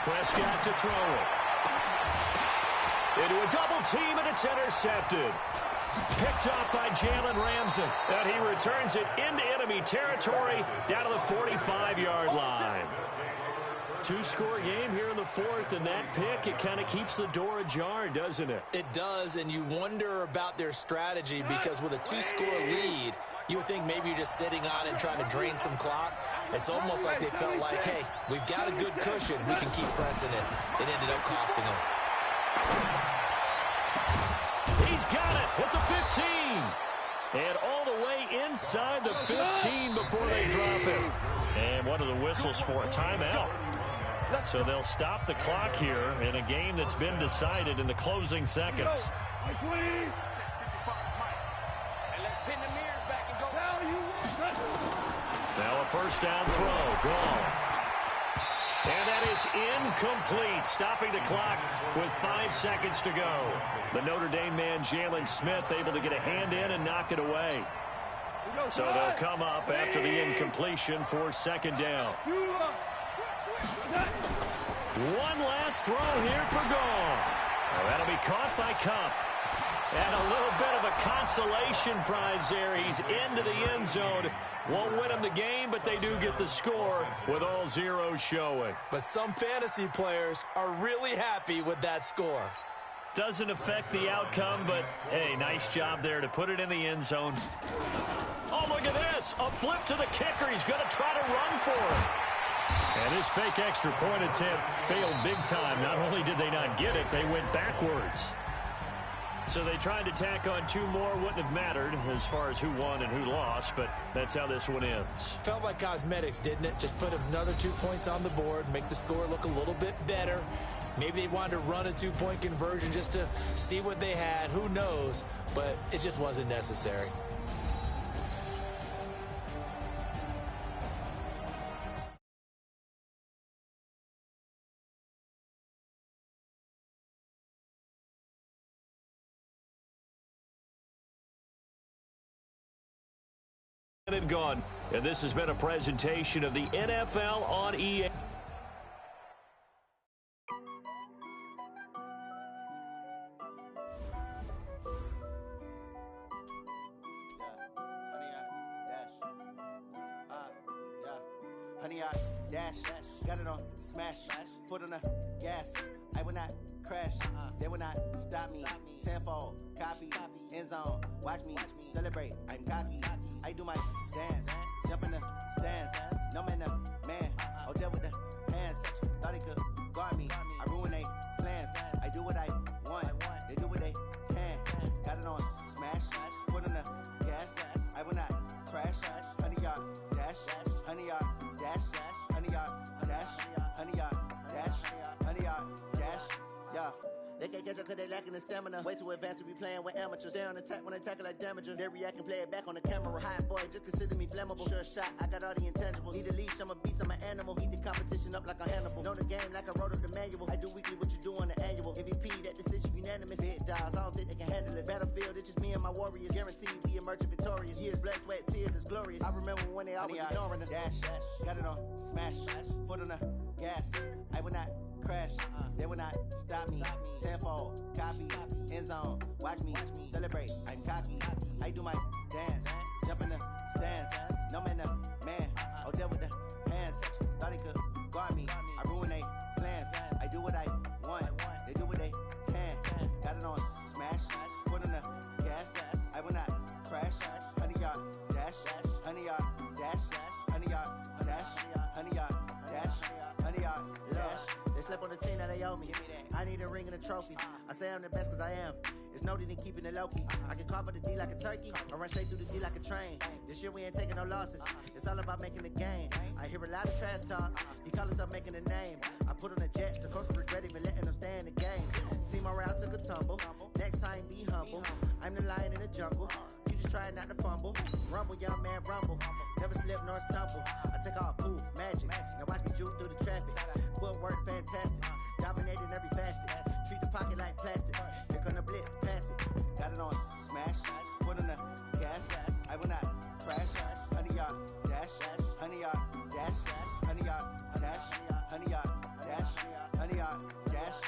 Prescott to throw it. Into a double team, and it's intercepted. Picked off by Jalen Ramsey. And he returns it into enemy territory down to the 45-yard line. 2-score game here in the 4th, and that pick, it kind of keeps the door ajar, doesn't it? It does, and you wonder about their strategy because with a 2-score lead, you would think maybe you're just sitting on it and trying to drain some clock. It's almost like they felt like, hey, we've got a good cushion. We can keep pressing it. It ended up costing them. He's got it at the 15. And all the way inside the 15 before they drop it. And one of the whistles for a timeout. So they'll stop the clock here in a game that's been decided in the closing seconds. Now a 1st down throw. Gone. And that is incomplete, stopping the clock with 5 seconds to go. The Notre Dame man, Jalen Smith, able to get a hand in and knock it away. So they'll come up after the incompletion for second down. One last throw here for goal. That'll be caught by Cup. And a little bit of a consolation prize there. He's into the end zone. Won't win him the game, but they do get the score with all zeros showing. But some fantasy players are really happy with that score. Doesn't affect the outcome, but, hey, nice job there to put it in the end zone. Oh, look at this. A flip to the kicker. He's going to try to run for it. And his fake extra point attempt failed big time. Not only did they not get it, they went backwards. So they tried to tack on two more. Wouldn't have mattered as far as who won and who lost, but that's how this one ends. Felt like cosmetics, didn't it? Just put another 2 points on the board, make the score look a little bit better. Maybe they wanted to run a 2-point conversion just to see what they had. Who knows? But it just wasn't necessary. And gone. And this has been a presentation of the NFL on EA. Honey, I dash, got it on smash, foot on the gas. I will not crash, they will not stop me. Tenfold, copy, end zone, watch me celebrate. I'm cocky, I do my dance, jump in the stands. No man, the man, oh, there with the hands. Thought he could guard me, I ruin they plans. I do what I want, they do what they can. Got it on smash, foot on the gas. I will not crash, honey, y'all dash, honey, y'all dash, honey, y'all dash, honey, y'all dash, honey, y'all dash, yeah. They can't catch up cause they lacking the stamina. Way too advanced to be playing with amateurs. They on attack when they tackle like damager. They react and play it back on the camera. Hot boy, just consider me flammable. Sure shot, I got all the intangibles. Need a leash, I'm a beast, I'm an animal. Heat the competition up like a Hannibal. Know the game like I wrote up the manual. I do weekly what you do on the annual. MVP, that decision unanimous. Big dogs, I don't think they can handle it. Battlefield, it's just me and my warriors. Guaranteed we emerge victorious. Years, blood, sweat, tears, it's glorious. I remember when they always ignoring us. Dash, got it on smash, foot on the gas. I will not crash, they will not stop me. Tenfold, copy, end zone, watch me celebrate. I'm cocky, I do my dance, jump in the stands. No man, the man, oh, there with the hands. Thought he could guard me, I ruin they plans. I do what I want, they do what they can. Got it on smash, foot on the gas. I will not crash, honey, y'all dash, honey, y'all dash, honey, y'all dash, honey, y'all dash, honey, y'all dash. They slept on the team that they owe me. I need a ring and a trophy. I say I'm the best cause I am. It's no need in keeping it low-key. I can carve up the D like a turkey or run straight through the D like a train. This year we ain't taking no losses. It's all about making the game. I hear a lot of trash talk. He call us up making a name. I put on the Jets. The coach regret even letting them stay in the game. Team morale took a tumble. Next time be humble. I'm the lion in the jungle. You just try not to fumble. Rumble, young man, rumble. Never slip nor stumble. I take off, poof, magic. Now watch me juke through the traffic. Footwork fantastic. Dominating every facet. Treat the pocket like plastic. Here come the blitz, pass it. Got it on smash, foot on the gas. I will not crash. Honey, y'all dash, honey, y'all dash, honey, y'all dash, honey, y'all dash, honey, y'all dash.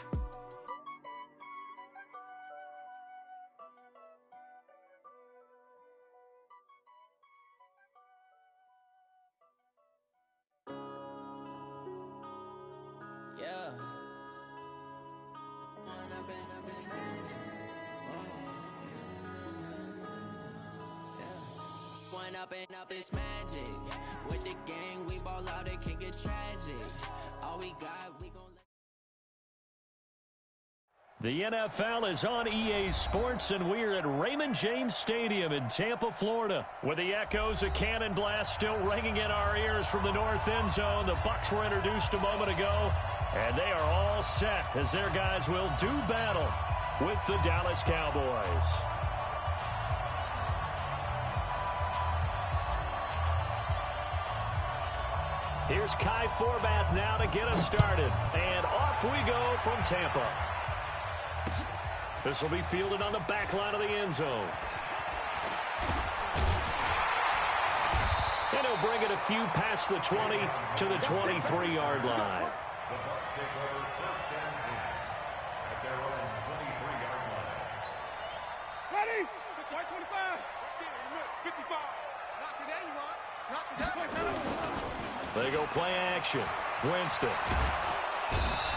Yeah. Going up and up this magic. With the gang, we ball out, it can get tragic. All we got, we gon' The NFL is on EA Sports, and we're at Raymond James Stadium in Tampa, Florida, with the echoes of cannon blast still ringing in our ears from the north end zone. The Bucs were introduced a moment ago, and they are all set as their guys will do battle with the Dallas Cowboys. Here's Kai Forbath now to get us started, and off we go from Tampa. This will be fielded on the back line of the end zone. And he'll bring it a few past the 20 to the 23-yard line. The Bucs take over 1st and 10 at their own 23-yard line. Ready? 25. 55. Not today, you want. Not today. They go play action. Winston.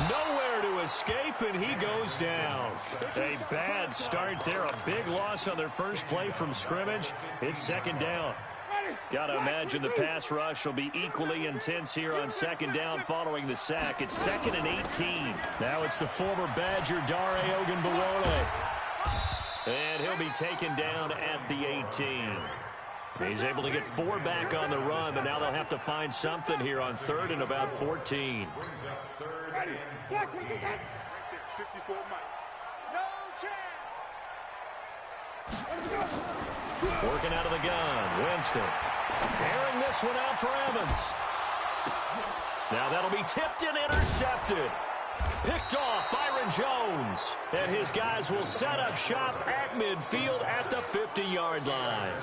Nowhere to escape, and he goes down. A bad start there. A big loss on their first play from scrimmage. It's 2nd down. Got to imagine the pass rush will be equally intense here on 2nd down following the sack. It's 2nd and 18. Now it's the former Badger, Dare Ogunbowale. And he'll be taken down at the 18. He's able to get 4 back on the run, but now they'll have to find something here on 3rd and about 14. Brings up 3rd Ready? and 54 Mike. No chance. Working out of the gun. Winston. Airing this one out for Evans. Now that'll be tipped and intercepted. Picked off Byron Jones. And his guys will set up shop at midfield at the 50-yard line.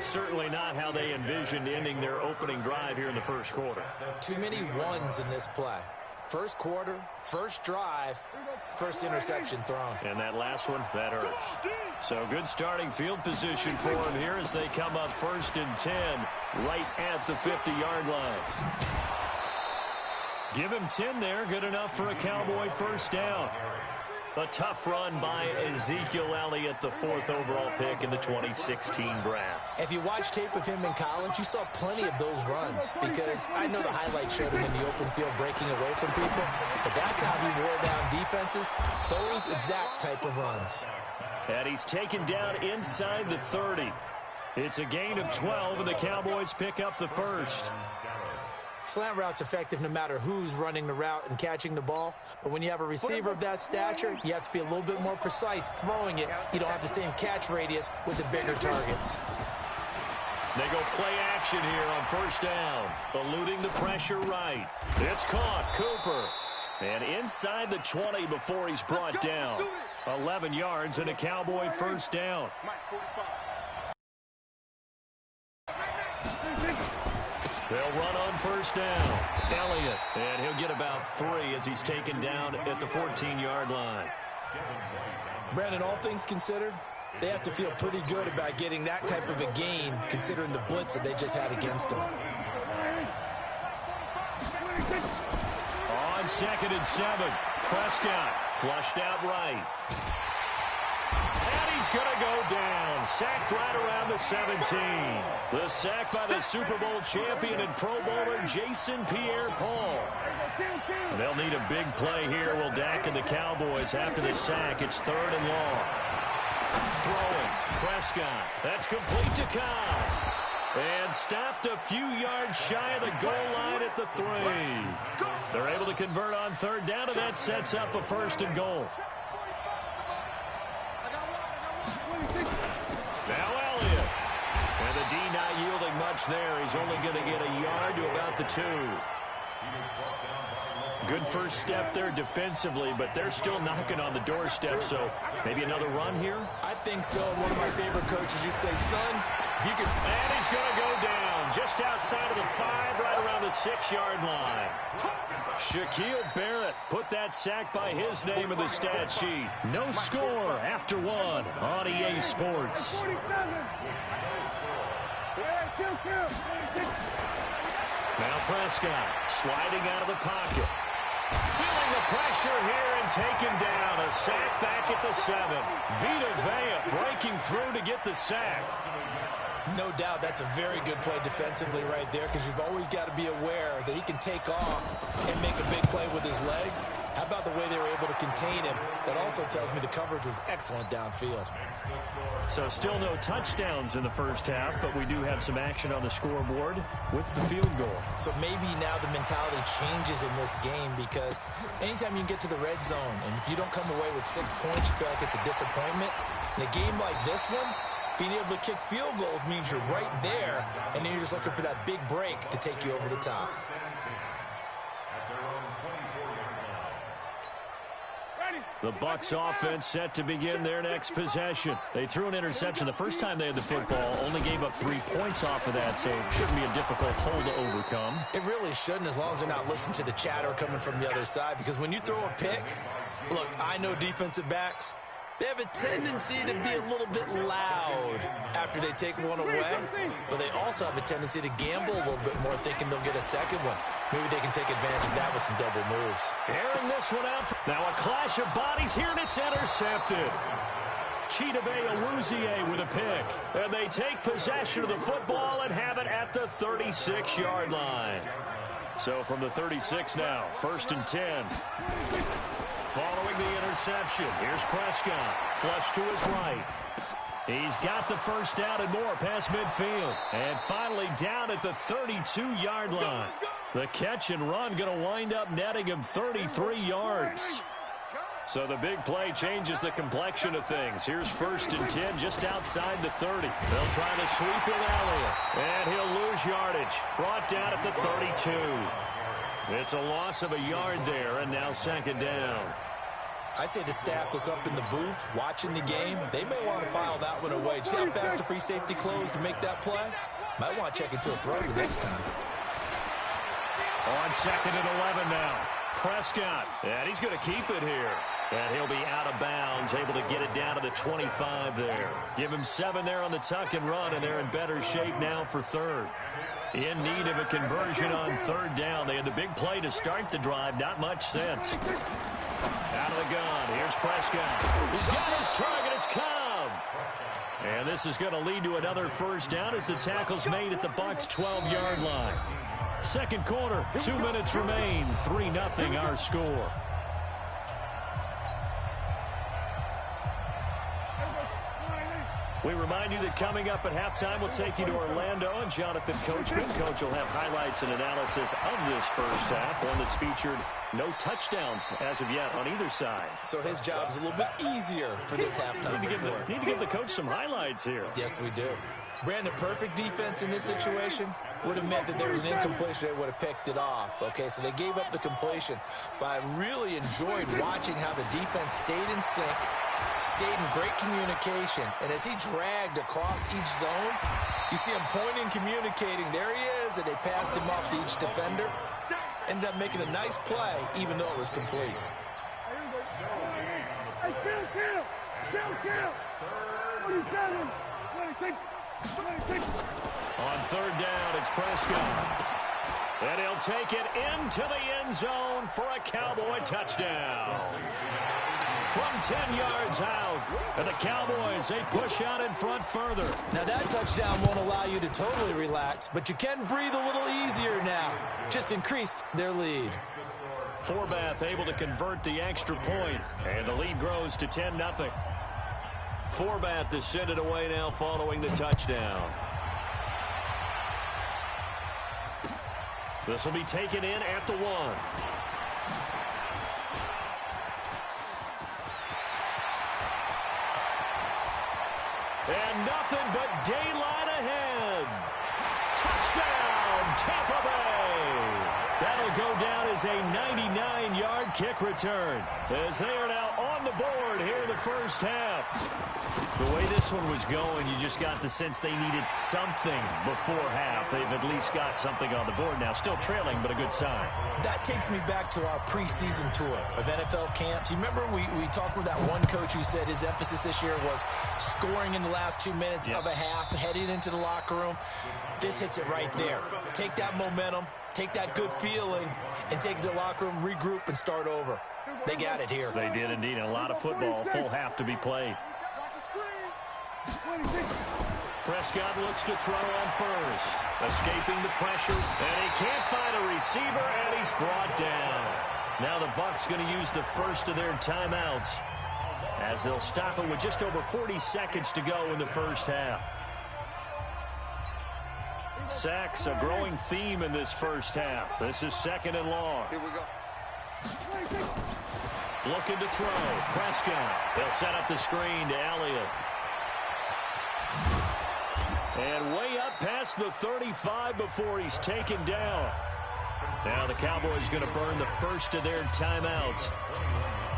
Certainly not how they envisioned ending their opening drive here in the first quarter. Too many ones in this play. First quarter, first drive, first interception thrown. And that last one, that hurts. So good starting field position for them here as they come up 1st and 10 right at the 50-yard line. Give him 10 there. Good enough for a Cowboy 1st down. A tough run by Ezekiel Elliott, the 4th overall pick in the 2016 draft. If you watch tape of him in college, you saw plenty of those runs because I know the highlights showed him in the open field breaking away from people, but that's how he wore down defenses, those exact type of runs. And he's taken down inside the 30. It's a gain of 12, and the Cowboys pick up the 1st. Slant route's effective no matter who's running the route and catching the ball. But when you have a receiver of that stature, you have to be a little bit more precise throwing it. You don't have the same catch radius with the bigger targets. They go play action here on 1st down, eluding the pressure right. It's caught, Cooper. And inside the 20 before he's brought down. 11 yards and a Cowboy 1st down. They'll run on 1st down. Elliott, and he'll get about 3 as he's taken down at the 14-yard line. Brandon, all things considered, they have to feel pretty good about getting that type of a gain considering the blitz that they just had against them. On 2nd and 7, Prescott flushed out right. And he's going to go down. Sacked right around the 17. The sack by the Super Bowl champion and Pro Bowler Jason Pierre-Paul. They'll need a big play here, will Dak and the Cowboys. After the sack, it's 3rd and long. Throwing, Prescott. That's complete to Cobb. And stopped a few yards shy of the goal line at the 3. They're able to convert on 3rd down, and that sets up a 1st and goal. Now Elliott. And the D not yielding much there. He's only going to get a yard to about the 2. Good first step there defensively, but they're still knocking on the doorstep, so maybe another run here? I think so. One of my favorite coaches used to say, son, if you can... And he's going to go down just outside of the 5, right around the 6-yard line. Shaquille Barrett put that sack by his name in the stat sheet. No score after 1 on EA Sports. Now Prescott sliding out of the pocket. Feeling the pressure here and taken down. A sack back at the 7. Vita Vea breaking through to get the sack. No doubt that's a very good play defensively right there because you've always got to be aware that he can take off and make a big play with his legs. How about the way they were able to contain him? That also tells me the coverage was excellent downfield. So still no touchdowns in the first half, but we do have some action on the scoreboard with the field goal. So maybe now the mentality changes in this game because anytime you can get to the red zone and if you don't come away with 6 points, you feel like it's a disappointment. In a game like this one, being able to kick field goals means you're right there, and then you're just looking for that big break to take you over the top. Ready? The Bucs offense set to begin their next possession. They threw an interception the first time they had the football, only gave up 3 points off of that, so it shouldn't be a difficult hole to overcome. It really shouldn't, as long as they're not listening to the chatter coming from the other side, because when you throw a pick, look, I know defensive backs, they have a tendency to be a little bit loud after they take one away, but they also have a tendency to gamble a little bit more, thinking they'll get a second one. Maybe they can take advantage of that with some double moves. Airing this one out. Now a clash of bodies here, and it's intercepted. Chidobe Awuzie with a pick. And they take possession of the football and have it at the 36-yard line. So from the 36 now, 1st and 10. Following the interception, here's Prescott. Flush to his right. He's got the first down and more past midfield. And finally down at the 32-yard line. The catch and run going to wind up netting him 33 yards. So the big play changes the complexion of things. Here's 1st and 10 just outside the 30. They'll try to sweep it Elliott. And he'll lose yardage. Brought down at the 32. It's a loss of a yard there, and now 2nd down. I'd say the staff that's up in the booth watching the game, they may want to file that one away. See how fast the free safety closed to make that play? Might want to check into a throw the next time. On 2nd and 11 now. Prescott, and he's going to keep it here. And he'll be out of bounds, able to get it down to the 25 there. Give him 7 there on the tuck and run, and they're in better shape now for 3rd. In need of a conversion on 3rd down. They had the big play to start the drive. Not much sense. Out of the gun. Here's Prescott. He's got his target. It's Cobb. And this is going to lead to another 1st down as the tackle's made at the Bucs' 12-yard line. 2nd quarter, 2 minutes remain. 3-0 our score. We remind you that coming up at halftime, we'll take you to Orlando and Jonathan Coachman. Coach will have highlights and analysis of this first half, one that's featured no touchdowns as of yet on either side. So his job's a little bit easier for this halftime. Need to give the coach some highlights here. Yes, we do. Brandon, perfect defense in this situation would have meant that there was an incompletion. They would have picked it off. Okay, so they gave up the completion. But I really enjoyed watching how the defense stayed in sync, stayed in great communication. And as he dragged across each zone, you see him pointing, communicating. There he is, and they passed him off to each defender. Ended up making a nice play, even though it was complete. Hey, kill! 27, 26, 26. On 3rd down, it's Prescott. And he'll take it into the end zone for a Cowboy touchdown. From 10 yards out, and the Cowboys, they push out in front further. Now that touchdown won't allow you to totally relax, but you can breathe a little easier now. Just increased their lead. Forbath able to convert the extra point, and the lead grows to 10-0. Forbath to send it away now following the touchdown. This will be taken in at the 1. And nothing but daylight ahead. Touchdown, Tampa Bay. That'll go down as a 99-yard kick return, as they are now on the board here in the first half. The way this one was going, you just got the sense they needed something before half. They've at least got something on the board now. Still trailing, but a good sign. That takes me back to our preseason tour of NFL camps. You remember we talked with that one coach who said his emphasis this year was scoring in the last 2 minutes of a half, heading into the locker room. This hits it right there. Take that momentum, take that good feeling, and take it to the locker room, regroup, and start over. They got it here. They did indeed. A lot of football, full half to be played. Prescott looks to throw on 1st. Escaping the pressure, and he can't find a receiver, and he's brought down. Now the Bucs going to use the first of their timeouts, as they'll stop it with just over 40 seconds to go in the first half. Sacks, a growing theme in this first half. This is 2nd and long. Here we go. Looking to throw. Prescott. They'll set up the screen to Elliott. And way up past the 35 before he's taken down. Now the Cowboys going to burn the first of their timeouts.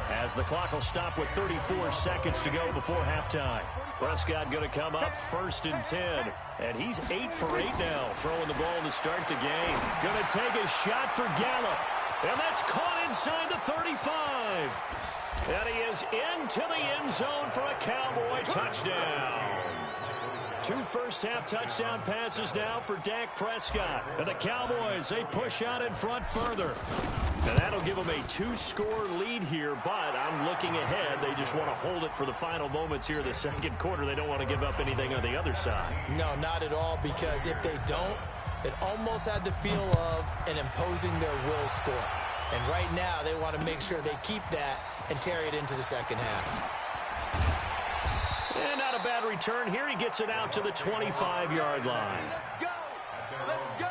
as the clock will stop with 34 seconds to go before halftime. Prescott going to come up 1st and 10, and he's 8 for 8 now, throwing the ball to start the game. Going to take a shot for Gallup, and that's caught inside the 35. And he is into the end zone for a Cowboy touchdown. 2 first-half touchdown passes now for Dak Prescott. And the Cowboys, they push out in front further. And that'll give them a 2-score lead here, but I'm looking ahead. They just want to hold it for the final moments here of the second quarter. They don't want to give up anything on the other side. No, not at all, because if they don't, it almost had the feel of an imposing their will score. And right now, they want to make sure they keep that and carry it into the second half. And not a bad return here. He gets it out to the 25-yard line. Go! Let's go!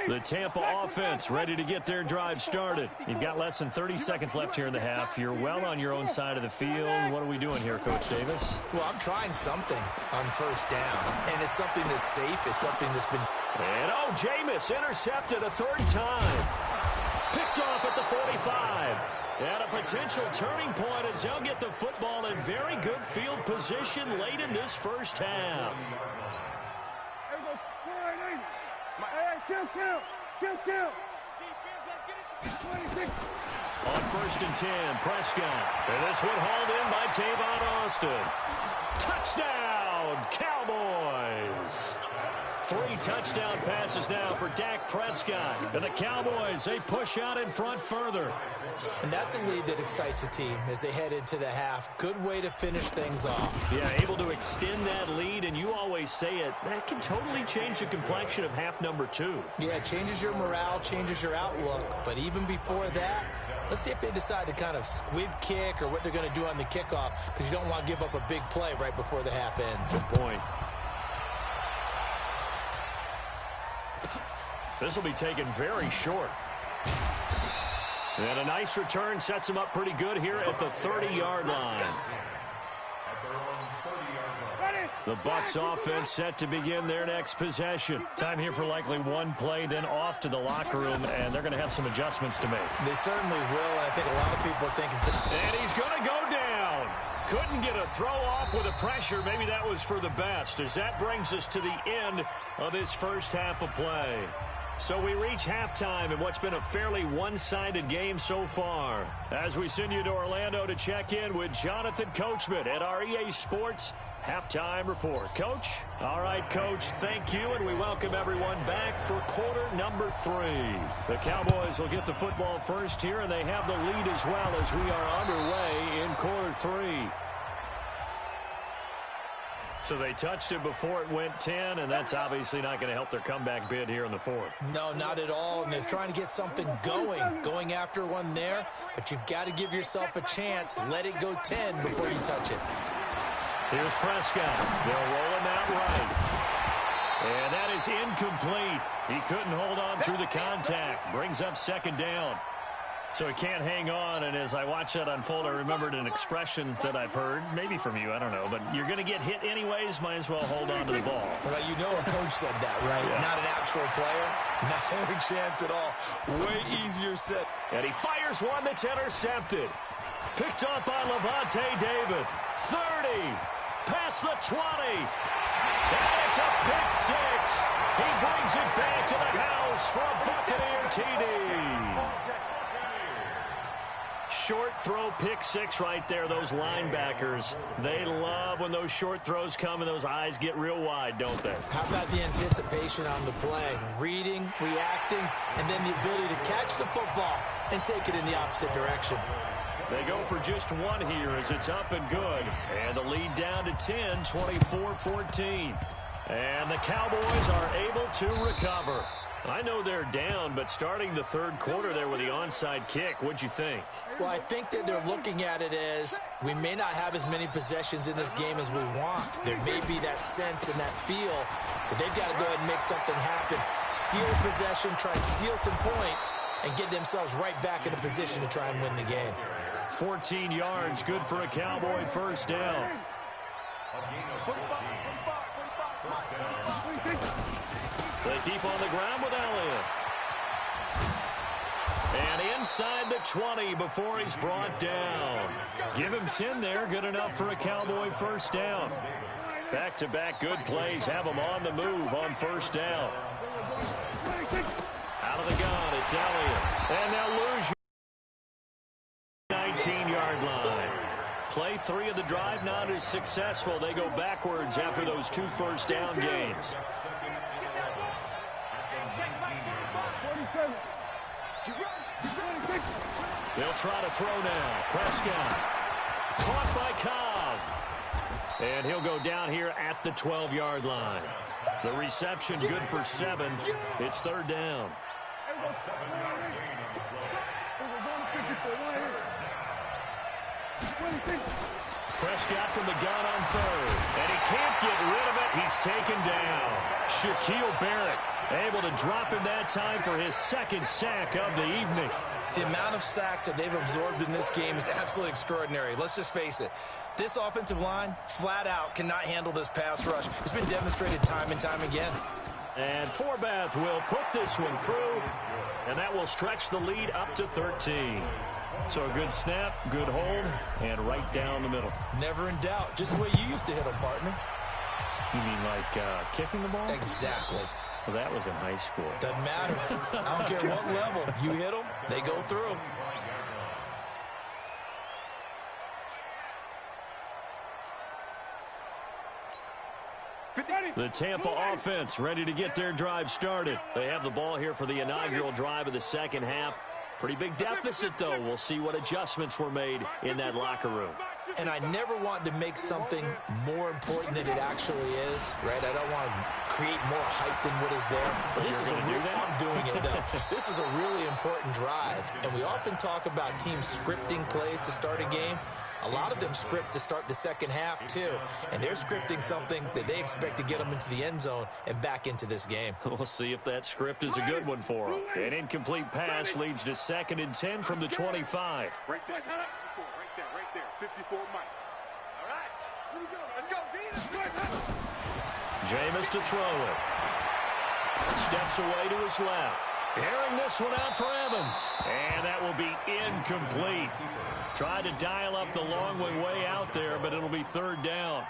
The Tampa offense ready to get their drive started. You've got less than 30 seconds left here in the half. You're well on your own side of the field. What are we doing here, Coach Davis? Well, I'm trying something on first down, and it's something that's safe. It's something that's been... And, Jameis intercepted a 3rd time. Picked off at the 45. And a potential turning point as they'll get the football in very good field position late in this first half. Kill. On 1st and 10, Prescott. And this one hauled in by Tavon Austin. Touchdown, Cowboys. 3 touchdown passes now for Dak Prescott. And the Cowboys, they push out in front further. And that's a lead that excites a team as they head into the half. Good way to finish things off. Yeah, able to extend that lead, and you always say it, that can totally change the complexion of half number 2. Yeah, it changes your morale, changes your outlook. But even before that, let's see if they decide to kind of squib kick or what they're going to do on the kickoff, because you don't want to give up a big play right before the half ends. Good point. This will be taken very short. And a nice return sets him up pretty good here at the 30-yard line. The Bucs offense set to begin their next possession. Time here for likely one play, then off to the locker room, and they're going to have some adjustments to make. They certainly will, and I think a lot of people are thinking... And he's going to go down. Couldn't get a throw off with the pressure. Maybe that was for the best, as that brings us to the end of this first half of play. So we reach halftime in what's been a fairly one-sided game so far. As we send you to Orlando to check in with Jonathan Coachman at our EA Sports Halftime Report. Coach? All right, Coach, thank you, and we welcome everyone back for quarter number 3. The Cowboys will get the football first here, and they have the lead as well as we are underway in quarter 3. So they touched it before it went 10, and that's obviously not going to help their comeback bid here in the 4th. No, not at all, and they're trying to get something going after one there, but you've got to give yourself a chance. Let it go 10 before you touch it. Here's Prescott. They'll roll him out right. And that is incomplete. He couldn't hold on through the contact. Brings up 2nd down. So he can't hang on, and as I watch that unfold, I remembered an expression that I've heard, maybe from you, I don't know, but you're going to get hit anyways, might as well hold on to the ball. Well, you know a coach said that, right? Yeah. Not an actual player. Not every chance at all. Way easier said. And he fires one that's intercepted. Picked up by Levante David. 30. Past the 20. And it's a pick 6. He brings it back to the house for a Buccaneer TD. Short throw, pick 6 right there. Those linebackers, they love when those short throws come and those eyes get real wide, don't they? How about the anticipation on the play? Reading, reacting, and then the ability to catch the football and take it in the opposite direction. They go for just one here as it's up and good. And the lead down to 10, 24-14. And the Cowboys are able to recover. I know they're down, but starting the 3rd quarter there with the onside kick, what'd you think? Well, I think that they're looking at it as we may not have as many possessions in this game as we want. There may be that sense and that feel, but they've got to go ahead and make something happen. Steal a possession, try and steal some points, and get themselves right back in a position to try and win the game. 14 yards, good for a Cowboy first down. They keep on the ground with Elliott. And inside the 20 before he's brought down. Give him 10 there. Good enough for a Cowboy first down. Back-to-back good plays have them on the move on first down. Out of the gun, it's Elliott. And they'll lose you. 19-yard line. Play 3 of the drive not as successful. They go backwards after those 2 first down gains. They'll try to throw now. Prescott. Caught by Cobb. And he'll go down here at the 12-yard line. The reception good for 7. It's third down. Prescott from the gun on third. And he can't get rid of it. He's taken down. Shaquille Barrett able to drop him that time for his second sack of the evening. The amount of sacks that they've absorbed in this game is absolutely extraordinary. Let's just face it. This offensive line, flat out, cannot handle this pass rush. It's been demonstrated time and time again. And Forbath will put this one through, and that will stretch the lead up to 13. So a good snap, good hold, and right down the middle. Never in doubt. Just the way you used to hit them, partner. You mean like kicking the ball? Exactly. Well, that was in high school. Doesn't matter. I don't care what level. You hit them, they go through. The Tampa offense ready to get their drive started. They have the ball here for the inaugural drive of the second half. Pretty big deficit, though. We'll see what adjustments were made in that locker room. And I never want to make something more important than it actually is, right? I don't want to create more hype than what is there. But this is I'm doing it, though. This is a really important drive. And we often talk about teams scripting plays to start a game. A lot of them script to start the second half, too. And they're scripting something that they expect to get them into the end zone and back into this game. We'll see if that script is a good one for them. An incomplete pass leads to 2nd and 10 from the 25. Right there, 54 Mike. All right, here we go. Let's go, D. Jameis to throw it. Steps away to his left. Airing this one out for Evans. And that will be incomplete. Tried to dial up the long way out there, but it'll be third down.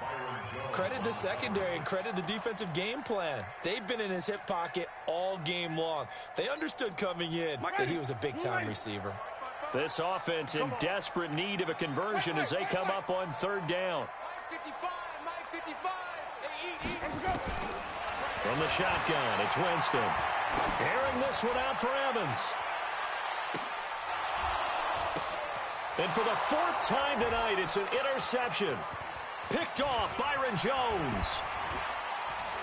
Credit the secondary and credit the defensive game plan. They've been in his hip pocket all game long. They understood coming in that he was a big-time receiver. This offense in desperate need of a conversion as they come up on third down. From the shotgun, it's Winston. Airing this one out for Evans. And for the 4th time tonight, it's an interception. Picked off Byron Jones.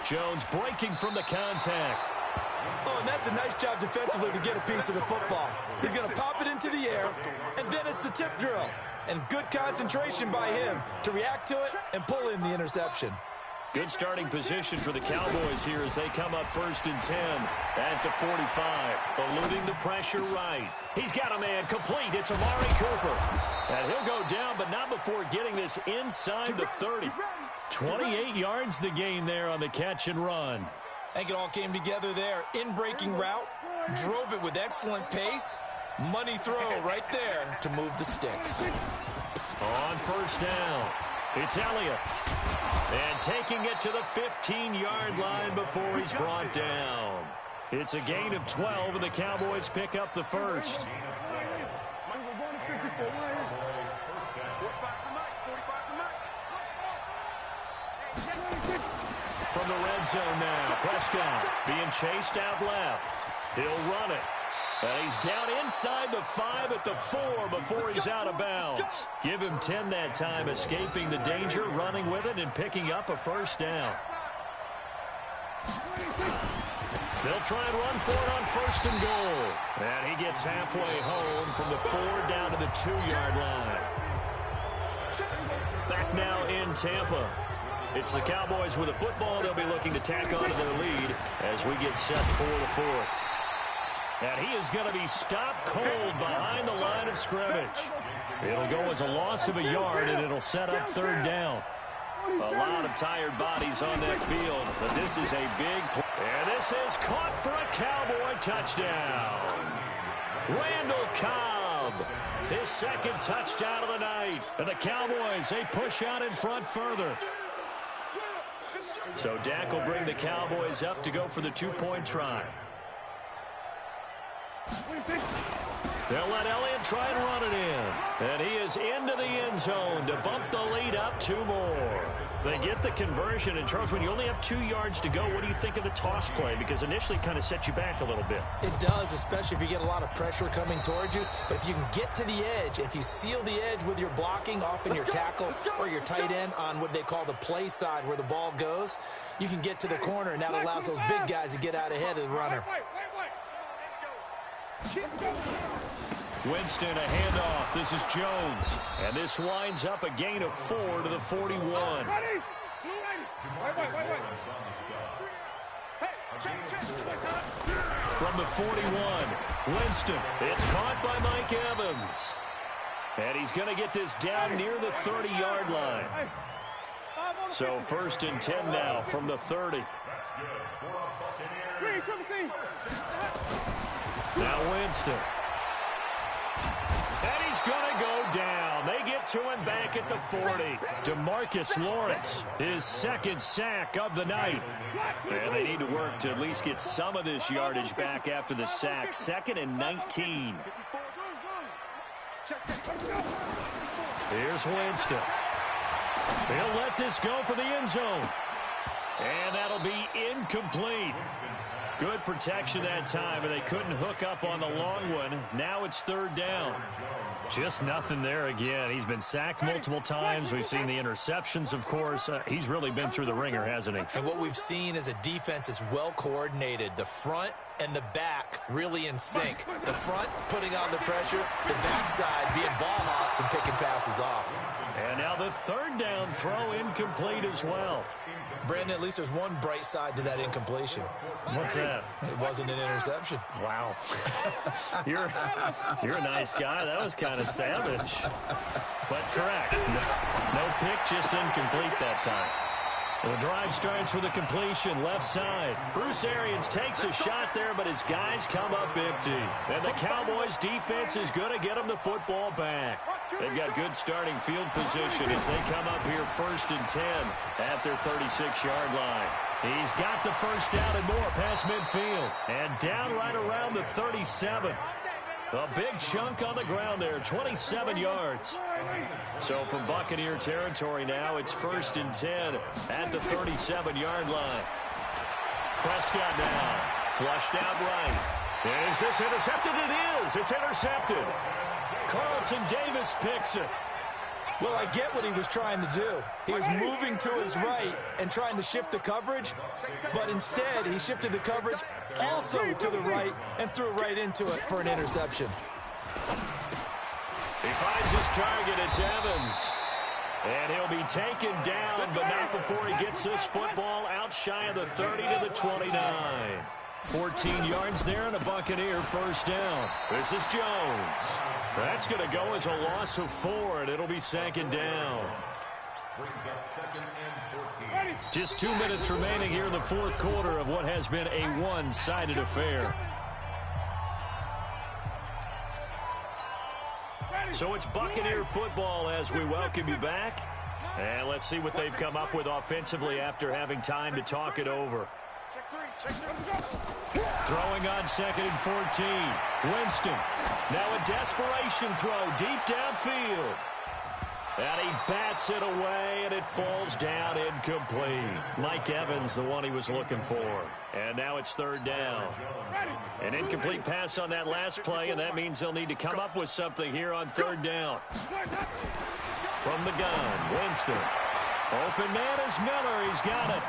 Jones breaking from the contact. Oh, and that's a nice job defensively to get a piece of the football. He's going to pop it into the air, and then it's the tip drill. And good concentration by him to react to it and pull in the interception. Good starting position for the Cowboys here as they come up 1st and 10 at the 45. Eluding the pressure right. He's got a man complete. It's Amari Cooper. And he'll go down, but not before getting this inside the 30. 28 yards the gain there on the catch and run. I think it all came together there. In-breaking route, drove it with excellent pace. Money throw right there to move the sticks. On first down, it's Elliott. And taking it to the 15-yard line before he's brought down. It's a gain of 12, and the Cowboys pick up the first. From the red zone now, Prescott being chased out left. He'll run it. And he's down inside the 5 at the 4 before he's out of bounds. Give him 10 that time, escaping the danger, running with it, and picking up a first down. They'll try and run for it on 1st and goal. And he gets halfway home from the 4 down to the 2-yard line. Back now in Tampa. It's the Cowboys with the football. They'll be looking to tack on to their lead as we get set for the 4th. And he is going to be stopped cold behind the line of scrimmage. It'll go as a loss of a yard, and it'll set up 3rd down. A lot of tired bodies on that field, but this is a big play. And this is caught for a Cowboy touchdown. Randall Cobb, his second touchdown of the night. And the Cowboys, they push out in front further. So Dak will bring the Cowboys up to go for the two-point try. They'll let Elliott try and run it in. And he is into the end zone to bump the lead up 2 more. They get the conversion. And, Charles, when you only have 2 yards to go, what do you think of the toss play? Because initially it kind of sets you back a little bit. It does, especially if you get a lot of pressure coming towards you. But if you can get to the edge, if you seal the edge with your blocking, often your tackle or your tight end on what they call the play side where the ball goes, you can get to the corner, and that allows those big guys to get out ahead of the runner. Winston, a handoff. This is Jones. And this winds up a gain of 4 to the 41. From the 41, Winston. It's caught by Mike Evans. And he's going to get this down near the 30-yard line. So 1st and 10 now from the 30. Now Winston. And he's going to go down. They get to him back at the 40. DeMarcus Lawrence, his 2nd sack of the night. And they need to work to at least get some of this yardage back after the sack. 2nd and 19. Here's Winston. They'll let this go for the end zone. And that'll be incomplete. Good protection that time, and they couldn't hook up on the long one. Now it's 3rd down. Just nothing there again. He's been sacked multiple times. We've seen the interceptions, of course. He's really been through the ringer, hasn't he? And what we've seen is a defense that's well coordinated. The front and the back really in sync. The front putting on the pressure, the backside being ball hawks and picking passes off. And now the 3rd down throw incomplete as well. Brandon, at least there's one bright side to that incompletion. What's that? It wasn't an interception. Wow. You're a nice guy. That was kind of savage. But correct. No pick, just incomplete that time. The drive starts with a completion, left side. Bruce Arians takes a shot there, but his guys come up empty. And the Cowboys' defense is going to get them the football back. They've got good starting field position as they come up here 1st and 10 at their 36-yard line. He's got the 1st down and more past midfield. And down right around the 37. A big chunk on the ground there, 27 yards. So from Buccaneer territory now, it's 1st and 10 at the 37-yard line. Prescott now, flushed out right. Is this intercepted? It is. It's intercepted. Carlton Davis picks it. Well, I get what he was trying to do. He was moving to his right and trying to shift the coverage, but instead he shifted the coverage also to the right and threw right into it for an interception. He finds his target. It's Evans. And he'll be taken down, but not before he gets this football out shy of the 30 to the 29. 14 yards there and a Buccaneer 1st down. This is Jones. That's going to go as a loss of 4, and it'll be 2nd down. Brings up 2nd and 14. Just 2 minutes remaining here in the 4th quarter of what has been a one-sided affair. So it's Buccaneer football as we welcome you back. And let's see what they've come up with offensively after having time to talk it over. Throwing on 2nd and 14. Winston. Now a desperation throw deep downfield. And he bats it away, and it falls down incomplete. Mike Evans, the one he was looking for. And now it's 3rd down. An incomplete pass on that last play, and that means they'll need to come up with something here on 3rd down. From the gun, Winston. Open man is Miller. He's got it.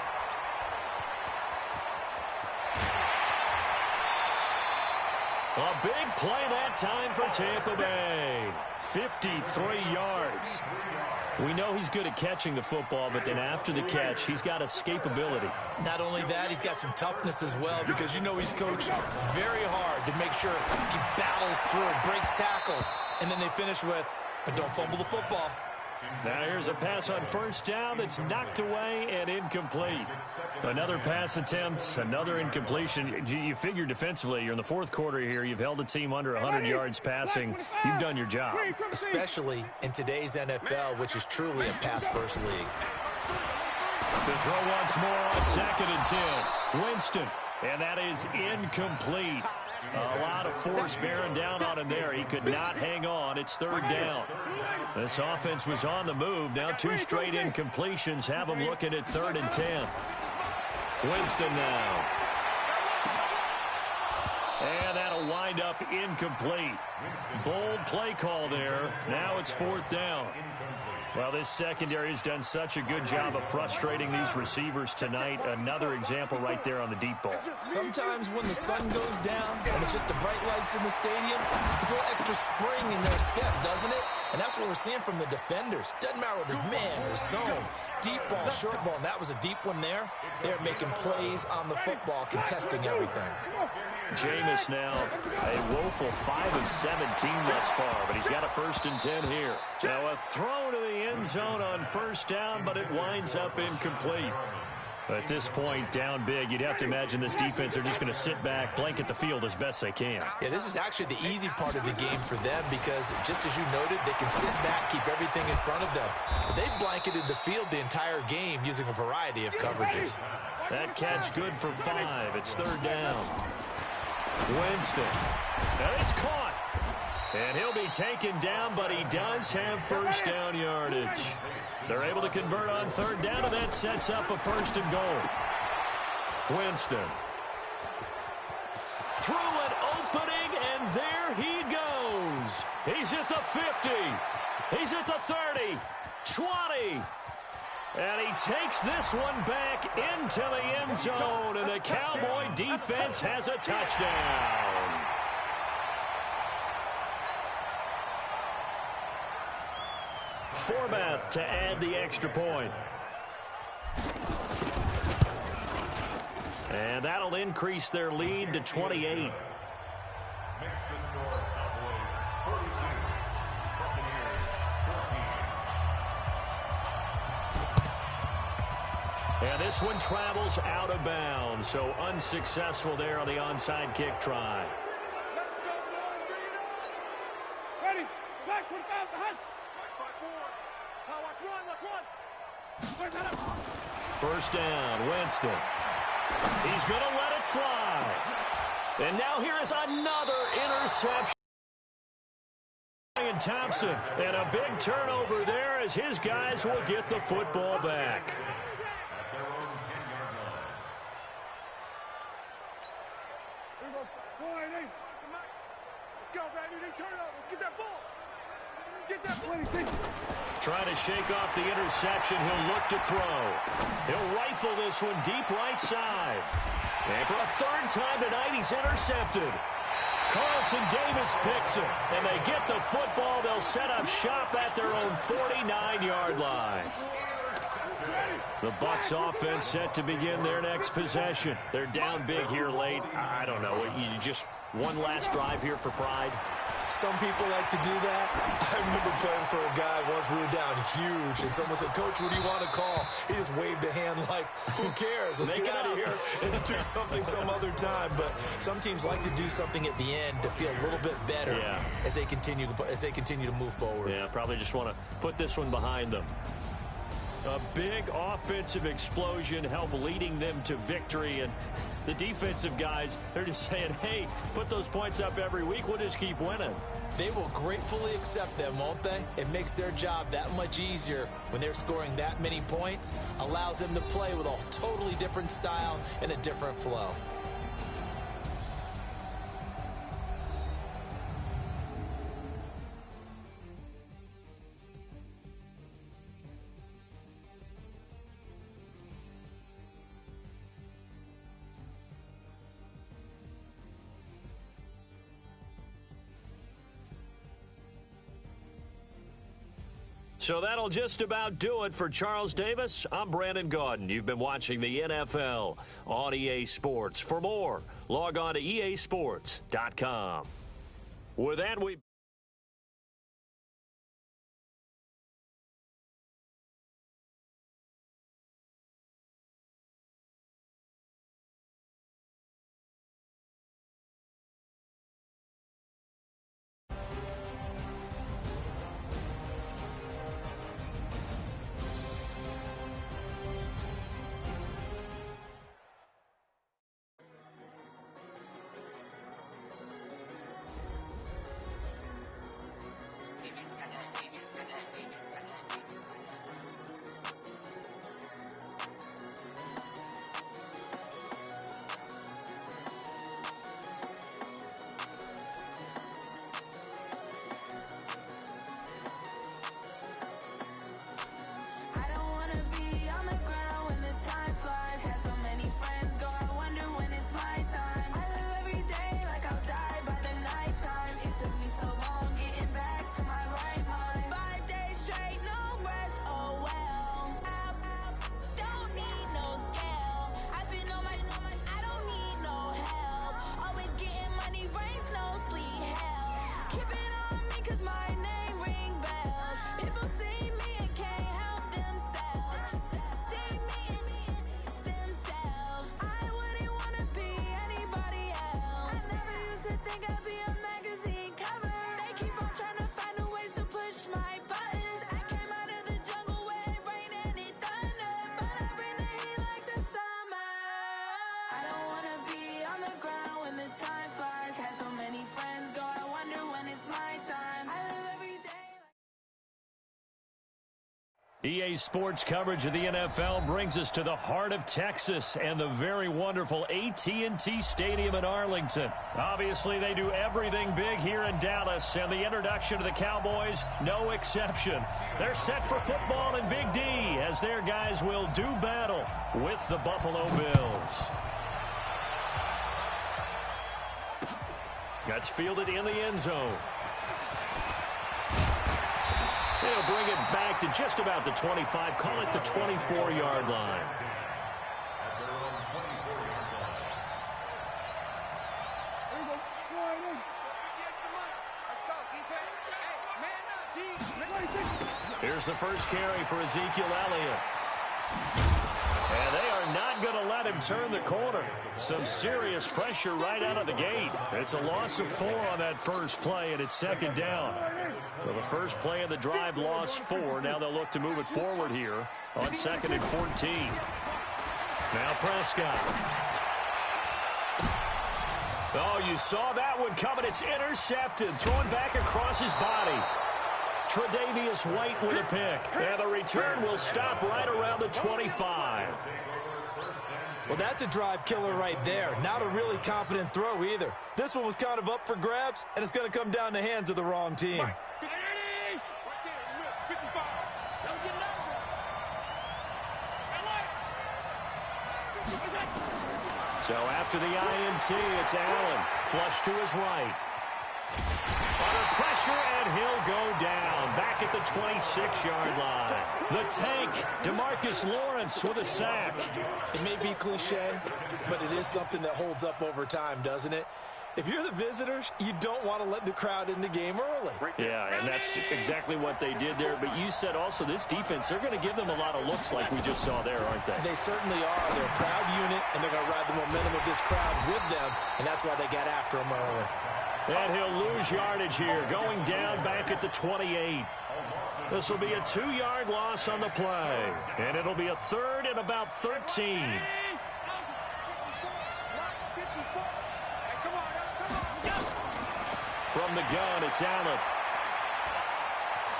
A big play that time for Tampa Bay. 53 yards. We know he's good at catching the football, but then after the catch, he's got escapability. Not only that, he's got some toughness as well, because you know he's coached very hard to make sure he battles through, breaks tackles, and then they finish with, but don't fumble the football. Now here's a pass on first down that's knocked away and incomplete. Another pass attempt, another incompletion. You figure defensively, you're in the fourth quarter here. You've held a team under 100 yards passing. You've done your job. Especially in today's NFL, which is truly a pass-first league. To throw once more on 2nd and 10. Winston, and that is incomplete. A lot of force bearing down on him there. He could not hang on. It's 3rd down. This offense was on the move. Now 2 straight incompletions have them looking at 3rd and 10. Winston now. And that'll wind up incomplete. Bold play call there. Now it's 4th down. Well, this secondary has done such a good job of frustrating these receivers tonight. Another example right there on the deep ball. Sometimes when the sun goes down and it's just the bright lights in the stadium, there's a little extra spring in their step, doesn't it? And that's what we're seeing from the defenders. Doesn't matter whether it's man or zone, deep ball, short ball, and that was a deep one there. They're making plays on the football, contesting everything. Jameis now a woeful 5 of 17 thus far, but he's got a 1st and 10 here. Now a throw to the end zone on 1st down, but it winds up incomplete. At this point, down big, you'd have to imagine this defense are just going to sit back, blanket the field as best they can. Yeah, this is actually the easy part of the game for them because, just as you noted, they can sit back, keep everything in front of them. But they've blanketed the field the entire game using a variety of coverages. That catch good for 5. It's 3rd down. Winston. And it's caught. And he'll be taken down, but he does have 1st down yardage. They're able to convert on 3rd down, and that sets up a 1st and goal. Winston. Through an opening, and there he goes. He's at the 50. He's at the 30. 20. And he takes this one back into the end zone, and the Cowboy defense has a touchdown. Forbath to add the extra point. And that'll increase their lead to 28. Makes the score Cowboys 42, Buccaneers 14. And this one travels out of bounds, so unsuccessful there on the onside kick try. Ready, back, put it down, behind. Watch run. 1st down, Winston. He's going to let it fly. And now here is another interception. And Thompson, and a big turnover there as his guys will get the football back. At their own 10-yard line. Here we go. 4-8. Let's go, baby. They turn over. Get that ball. Get that 26. Trying to shake off the interception. He'll look to throw. He'll rifle this one deep right side. And for a 3rd time tonight, he's intercepted. Carlton Davis picks it, and they get the football. They'll set up shop at their own 49-yard line. The Bucs offense set to begin their next possession. They're down big here late. I don't know. You just one last drive here for pride. Some people like to do that. I remember playing for a guy once. We were down huge, and someone said, "Coach, what do you want to call?" He just waved a hand like, "Who cares? Let's get out of here and do something some other time." But some teams like to do something at the end to feel a little bit better as they continue to move forward. Yeah, probably just want to put this one behind them. A big offensive explosion helped leading them to victory, and the defensive guys, they're just saying, hey, put those points up every week, we'll just keep winning. They will gratefully accept them, won't they? It makes their job that much easier when they're scoring that many points, allows them to play with a totally different style and a different flow. So that'll just about do it for Charles Davis. I'm Brandon Gaudin. You've been watching the NFL on EA Sports. For more, log on to easports.com. With that, we trying to find new ways to push my buttons. I came out of the jungle where it rained and it thunder, but I bring the heat like the summer. I don't wanna be on the ground when the time flies. Had so many friends go, I wonder when it's my time. I live every day. EA Sports coverage of the NFL brings us to the heart of Texas and the very wonderful AT&T Stadium in Arlington. Obviously, they do everything big here in Dallas, and the introduction to the Cowboys, no exception. They're set for football in Big D as their guys will do battle with the Buffalo Bills. Gets fielded in the end zone. They'll bring it back to just about the 25, call it the 24-yard line. Here's the first carry for Ezekiel Elliott. And they are not going to let him turn the corner. Some serious pressure right out of the gate. It's a loss of 4 on that first play, and it's second down. Well, the first play of the drive lost 4. Now they'll look to move it forward here on 2nd and 14. Now Prescott. Oh, you saw that one coming. It's intercepted. Thrown back across his body. Tre'Davious White with a pick. And the return will stop right around the 25. Well, that's a drive killer right there. Not a really confident throw either. This one was kind of up for grabs, and it's going to come down the hands of the wrong team. So after the INT, it's Allen. Flush to his right. Under pressure, and he'll go down. Back at the 26-yard line. The tank, DeMarcus Lawrence with a sack. It may be cliche, but it is something that holds up over time, doesn't it? If you're the visitors, you don't want to let the crowd in the game early. Yeah, and that's exactly what they did there. But you said also this defense, they're going to give them a lot of looks like we just saw there, aren't they? They certainly are. They're a proud unit, and they're going to ride the momentum of this crowd with them, and that's why they got after them early. And he'll lose yardage here, going down back at the 28. This will be a 2-yard loss on the play, and it'll be a 3rd and about 13. From the gun, it's Allen.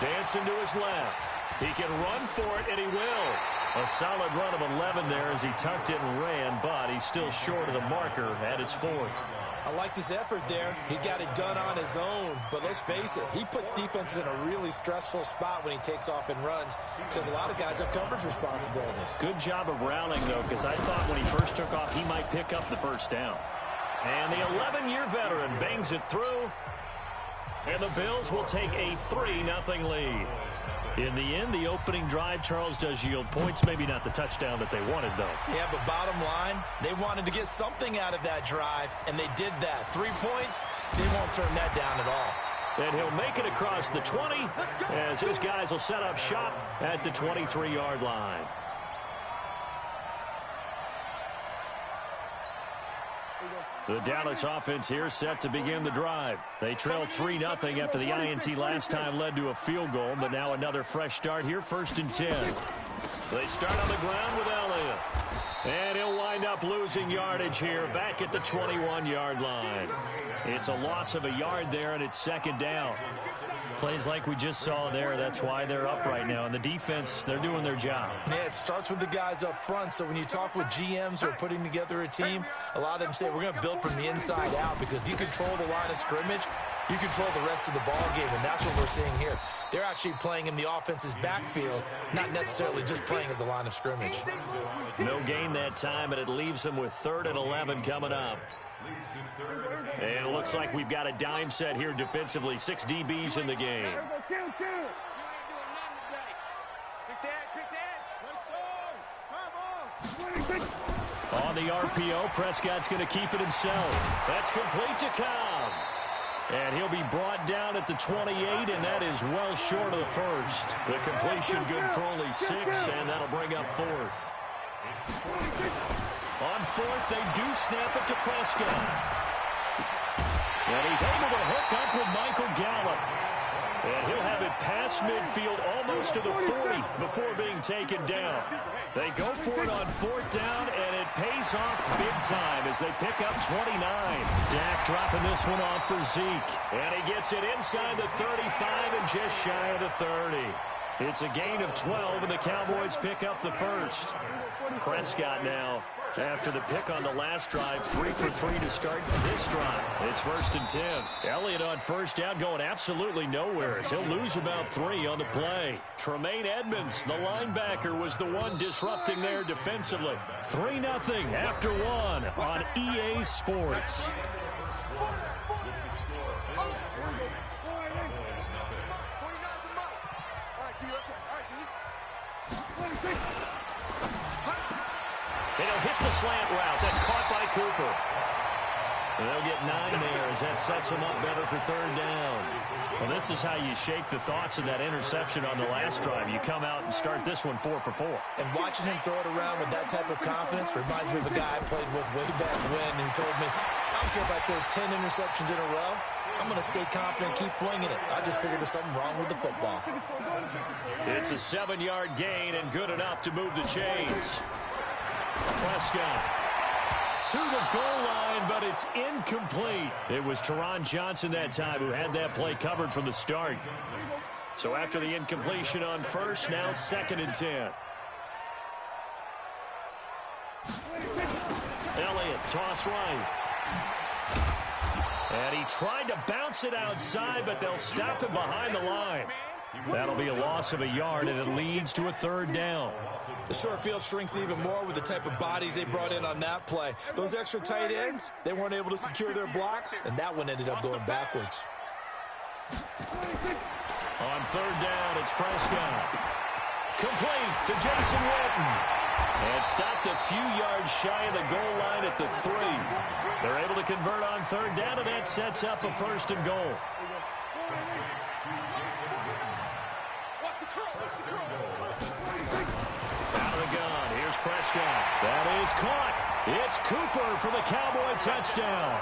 Dancing to his left. He can run for it, and he will. A solid run of 11 there as he tucked it and ran, but he's still short of the marker at its 4th. I liked his effort there. He got it done on his own. But let's face it, he puts defenses in a really stressful spot when he takes off and runs because a lot of guys have coverage responsibilities. Good job of rallying, though, because I thought when he first took off, he might pick up the first down. And the 11-year veteran bangs it through. And the Bills will take a 3-0 lead. In the end, the opening drive, Charles, does yield points. Maybe not the touchdown that they wanted, though. Yeah, but bottom line, they wanted to get something out of that drive, and they did that. 3 points, they won't turn that down at all. And he'll make it across the 20 as his guys will set up shop at the 23-yard line. The Dallas offense here set to begin the drive. They trailed 3-0 after the INT last time led to a field goal, but now another fresh start here, 1st and 10. They start on the ground with Elliott. And he'll wind up losing yardage here back at the 21-yard line. It's a loss of a yard there, and it's 2nd down. Plays like we just saw there, that's why they're up right now. And the defense, they're doing their job. Yeah, it starts with the guys up front. So when you talk with GMs who are putting together a team, a lot of them say we're going to build from the inside out because if you control the line of scrimmage, you control the rest of the ball game, and that's what we're seeing here. They're actually playing in the offense's backfield, not necessarily just playing at the line of scrimmage. No gain that time, and it leaves them with 3rd and 11 coming up. And it looks like we've got a dime set here defensively. 6 DBs in the game. On the RPO, Prescott's going to keep it himself. That's complete to Cobb. And he'll be brought down at the 28, and that is well short of the first. The completion good for only 6, and that'll bring up 4th. On 4th, they do snap it to Prescott. And he's able to hook up with Michael Gallup. And he'll have it past midfield almost to the 40 before being taken down. They go for it on 4th down, and it pays off big time as they pick up 29. Dak dropping this one off for Zeke. And he gets it inside the 35 and just shy of the 30. It's a gain of 12, and the Cowboys pick up the first. Prescott now, after the pick on the last drive, 3 for 3 to start this drive. It's 1st and 10. Elliott on 1st down going absolutely nowhere as he'll lose about 3 on the play. Tremaine Edmonds, the linebacker, was the one disrupting there defensively. 3-0 after 1 on EA Sports. And he'll hit the slant route. That's caught by Cooper. And they'll get 9 there as that sets him up better for 3rd down. Well, this is how you shake the thoughts of that interception on the last drive. You come out and start this one 4 for 4. And watching him throw it around with that type of confidence reminds me of a guy I played with way back when who told me, I don't care if I throw 10 interceptions in a row. I'm going to stay confident and keep flinging it. I just figured there's something wrong with the football. It's a 7-yard gain and good enough to move the chains. Prescott to the goal line, but it's incomplete. It was Teron Johnson that time who had that play covered from the start. So after the incompletion on 1st, now 2nd and 10. Elliott, toss right. And he tried to bounce it outside, but they'll stop him behind the line. That'll be a loss of a yard, and it leads to a 3rd down. The short field shrinks even more with the type of bodies they brought in on that play. Those extra tight ends, they weren't able to secure their blocks, and that one ended up going backwards. On 3rd down, it's Prescott. Complete to Jason Witten. And stopped a few yards shy of the goal line at the 3. They're able to convert on 3rd down, and that sets up a 1st and goal. Out of the gun, here's Prescott. That is caught. It's Cooper for the Cowboy touchdown.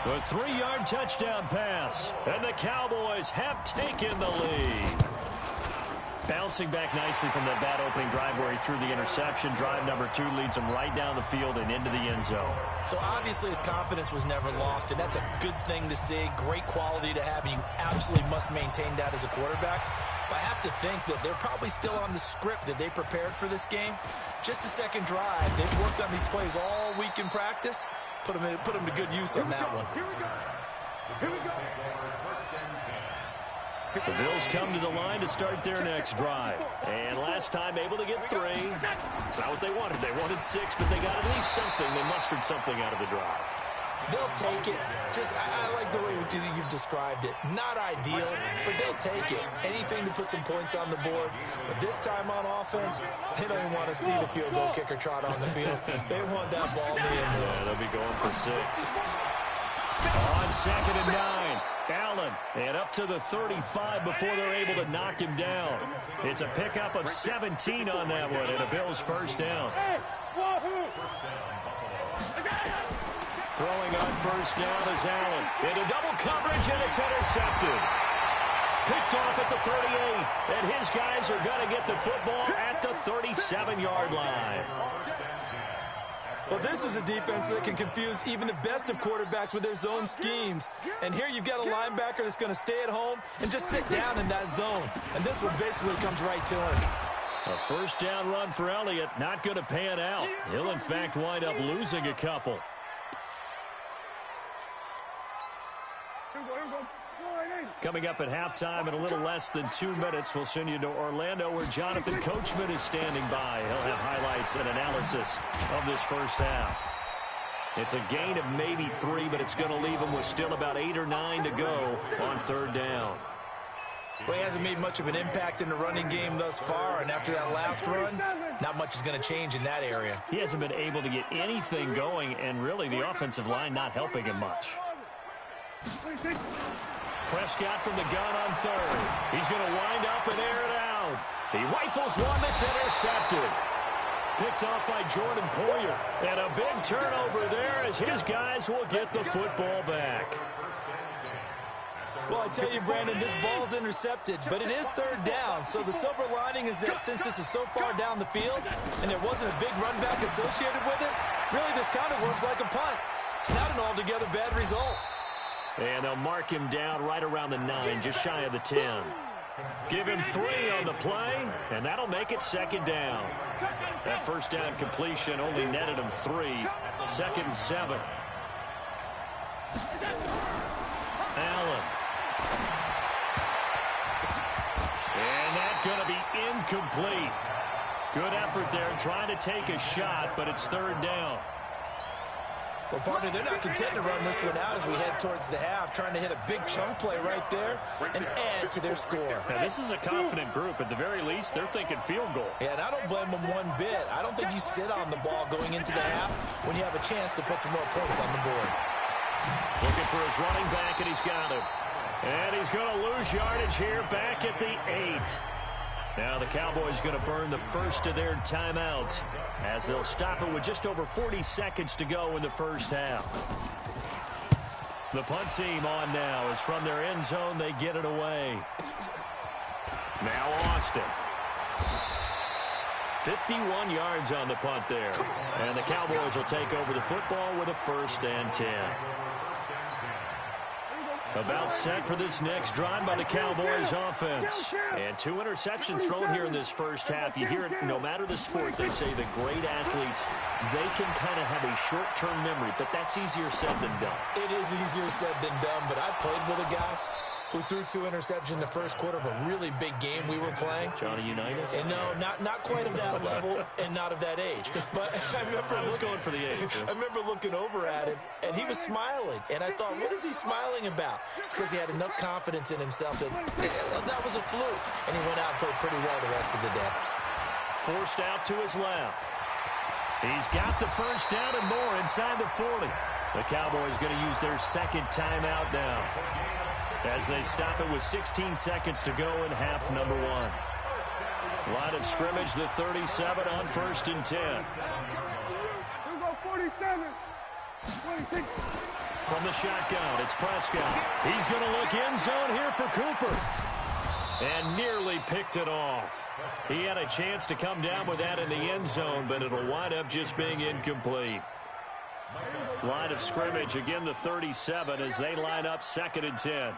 The 3-yard touchdown pass, and the Cowboys have taken the lead. Bouncing back nicely from that bad opening drive where he threw the interception. Drive number 2 leads him right down the field and into the end zone. So obviously his confidence was never lost, and that's a good thing to see. Great quality to have, and you absolutely must maintain that as a quarterback. But I have to think that they're probably still on the script that they prepared for this game. Just the 2nd drive. They've worked on these plays all week in practice. Put them to good use on that one. Here we go. The Bills come to the line to start their next drive. And last time able to get 3. It's not what they wanted. They wanted 6, but they got at least something. They mustered something out of the drive. They'll take it. I like the way you've described it. Not ideal, but they'll take it. Anything to put some points on the board. But this time on offense, they don't even want to see the field goal kicker trot on the field. They want that ball in the end zone. Yeah, they'll be going for 6. On 2nd and 9. Allen, and up to the 35 before they're able to knock him down. It's a pickup of 17 on that one, and a Bills 1st down. Throwing on 1st down is Allen. Into double coverage, and it's intercepted. Picked off at the 38, and his guys are going to get the football at the 37-yard line. Well, this is a defense that can confuse even the best of quarterbacks with their zone schemes. And here you've got a linebacker that's going to stay at home and just sit down in that zone. And this one basically comes right to him. A 1st down run for Elliott, not going to pan out. He'll, in fact, wind up losing a couple. Coming up at halftime in a little less than 2 minutes, we'll send you to Orlando where Jonathan Coachman is standing by. He'll have highlights and analysis of this 1st half. It's a gain of maybe 3, but it's going to leave him with still about 8 or 9 to go on 3rd down. Well, he hasn't made much of an impact in the running game thus far, and after that last run, not much is going to change in that area. He hasn't been able to get anything going, and really the offensive line not helping him much. Prescott from the gun on 3rd. He's going to wind up and air it out. He rifles one that's intercepted. Picked off by Jordan Poyer. And a big turnover there as his guys will get the football back. Well, I tell you, Brandon, this ball's intercepted, but it is third down. So the silver lining is that since this is so far down the field and there wasn't a big run back associated with it, really this kind of works like a punt. It's not an altogether bad result. And they'll mark him down right around the 9, just shy of the 10. Give him 3 on the play, and that'll make it second down. That first down completion only netted him 3. Second and 7. Allen. And that's going to be incomplete. Good effort there trying to take a shot, but it's third down. Well, partner, they're not content to run this one out as we head towards the half, trying to hit a big chunk play right there and add to their score. Now, this is a confident group. At the very least, they're thinking field goal. Yeah, and I don't blame them one bit. I don't think you sit on the ball going into the half when you have a chance to put some more points on the board. Looking for his running back, and he's got him. And he's going to lose yardage here back at the 8. Now the Cowboys going to burn the first of their timeouts as they'll stop it with just over 40 seconds to go in the first half. The punt team on now as from their end zone they get it away. Now Austin. 51 yards on the punt there. And the Cowboys will take over the football with a 1st and 10. About set for this next drive by the Cowboys offense. And 2 interceptions thrown here in this first half. You hear it no matter the sport. They say the great athletes, they can kind of have a short-term memory, but that's easier said than done. It is easier said than done, but I played with a guy who threw 2 interceptions in the first quarter of a really big game we were playing. Johnny Unitas? And no, not quite of that level and not of that age. But I remember going for the age. I remember looking over at him, and he was smiling. And I thought, what is he smiling about? It's because he had enough confidence in himself that that was a fluke. And he went out and played pretty well the rest of the day. Forced out to his left. He's got the first down and more inside the 40. The Cowboys going to use their second timeout now, as they stop it with 16 seconds to go in half number 1. Line of scrimmage, the 37 on 1st and 10. Here we go, 47. 26. From the shotgun, it's Prescott. He's going to look end zone here for Cooper. And nearly picked it off. He had a chance to come down with that in the end zone, but it'll wind up just being incomplete. Line of scrimmage, again the 37 as they line up 2nd and 10.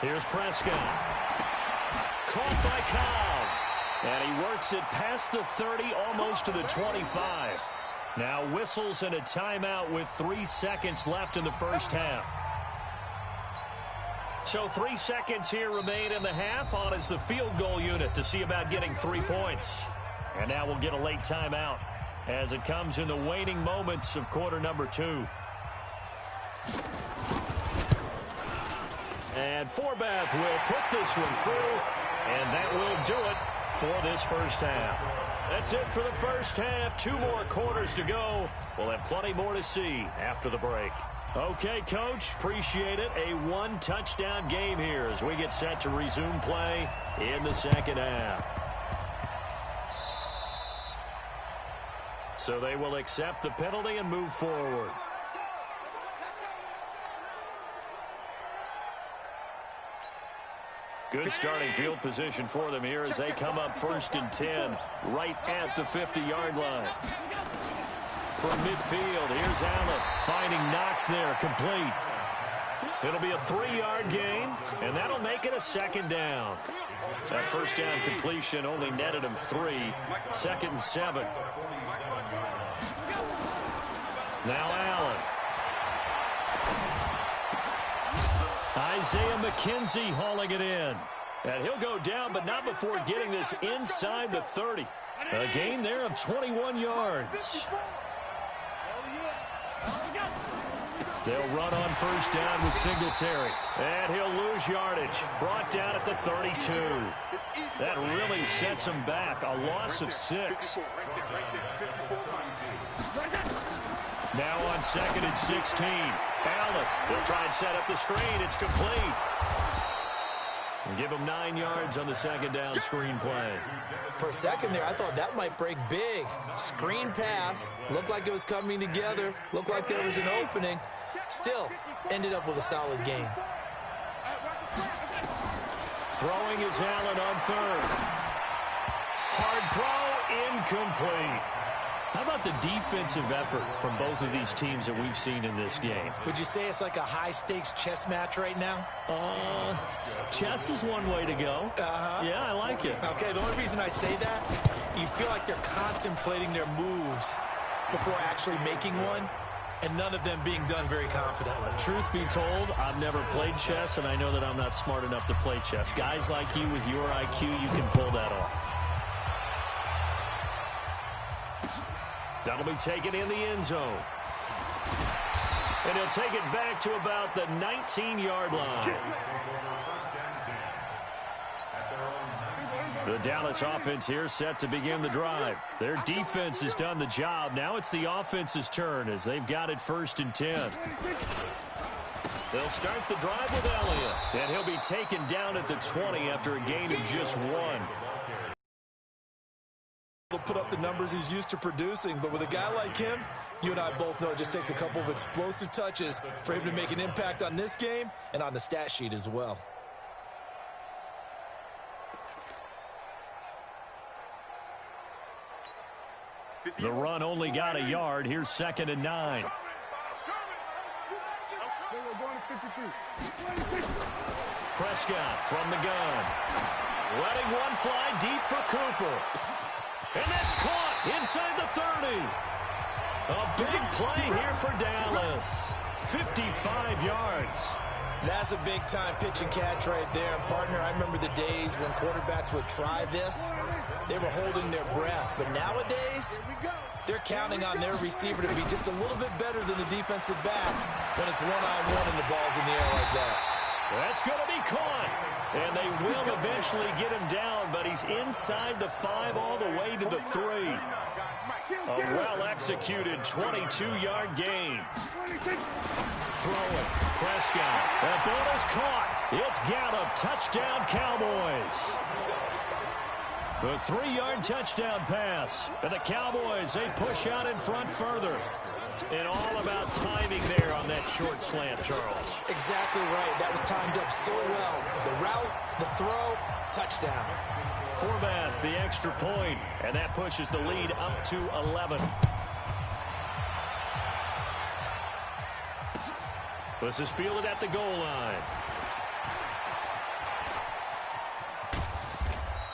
Here's Prescott. Caught by Cobb. And he works it past the 30, almost to the 25. Now whistles and a timeout with 3 seconds left in the first half. So 3 seconds here remain in the half. On is the field goal unit to see about getting 3 points. And now we'll get a late timeout as it comes in the waning moments of quarter number 2. And Forbath will put this one through, and that will do it for this first half. That's it for the first half. 2 more quarters to go. We'll have plenty more to see after the break. Okay, Coach, appreciate it. A 1-touchdown game here as we get set to resume play in the second half. So they will accept the penalty and move forward. Good starting field position for them here as they come up 1st and 10 right at the 50-yard line. From midfield, here's Allen finding Knox there, complete. It'll be a 3-yard gain, and that'll make it a 2nd down. That first down completion only netted him 3. 2nd and 7. Now Allen. Isaiah McKenzie hauling it in. And he'll go down, but not before getting this inside the 30. A gain there of 21 yards. They'll run on first down with Singletary. And he'll lose yardage. Brought down at the 32. That really sets him back. A loss of 6. Now on 2nd and 16. Allen will try and set up the screen. It's complete. And give him 9 yards on the 2nd down screen play. For a second there, I thought that might break big. Screen pass. Looked like it was coming together. Looked like there was an opening. Still, ended up with a solid game. Throwing is Allen on third. Hard throw, incomplete. How about the defensive effort from both of these teams that we've seen in this game? Would you say it's like a high-stakes chess match right now? Chess is one way to go. Yeah, I like it. Okay, the only reason I say that, you feel like they're contemplating their moves before actually making one, and none of them being done very confidently. Truth be told, I've never played chess, and I know that I'm not smart enough to play chess. Guys like you with your IQ, you can pull that off. That'll be taken in the end zone. And he'll take it back to about the 19-yard line. The Dallas offense here set to begin the drive. Their defense has done the job. Now it's the offense's turn as they've got it 1st and 10. They'll start the drive with Elliott. And he'll be taken down at the 20 after a gain of just 1. He'll put up the numbers he's used to producing, but with a guy like him, you and I both know it just takes a couple of explosive touches for him to make an impact on this game and on the stat sheet as well. The run only got a yard. Here's 2nd and 9. Prescott from the gun. Letting one fly deep for Cooper. And that's caught inside the 30. A big play here for Dallas. 55 yards. That's a big-time pitch and catch right there. And, partner, I remember the days when quarterbacks would try this. They were holding their breath. But nowadays, they're counting on their receiver to be just a little bit better than the defensive back when it's one-on-one and the ball's in the air like that. That's going to be caught. And they will eventually get him down, but he's inside the 5 all the way to the 3. A well-executed 22-yard gain. Throwing. Prescott. That ball is caught. It's Gallup. Touchdown, Cowboys. The 3-yard touchdown pass. And the Cowboys, they push out in front further. And all about timing there on that short slant, Charles. Exactly right. That was timed up so well. The route, the throw, touchdown. Forbath, the extra point, and that pushes the lead up to 11. This is fielded at the goal line.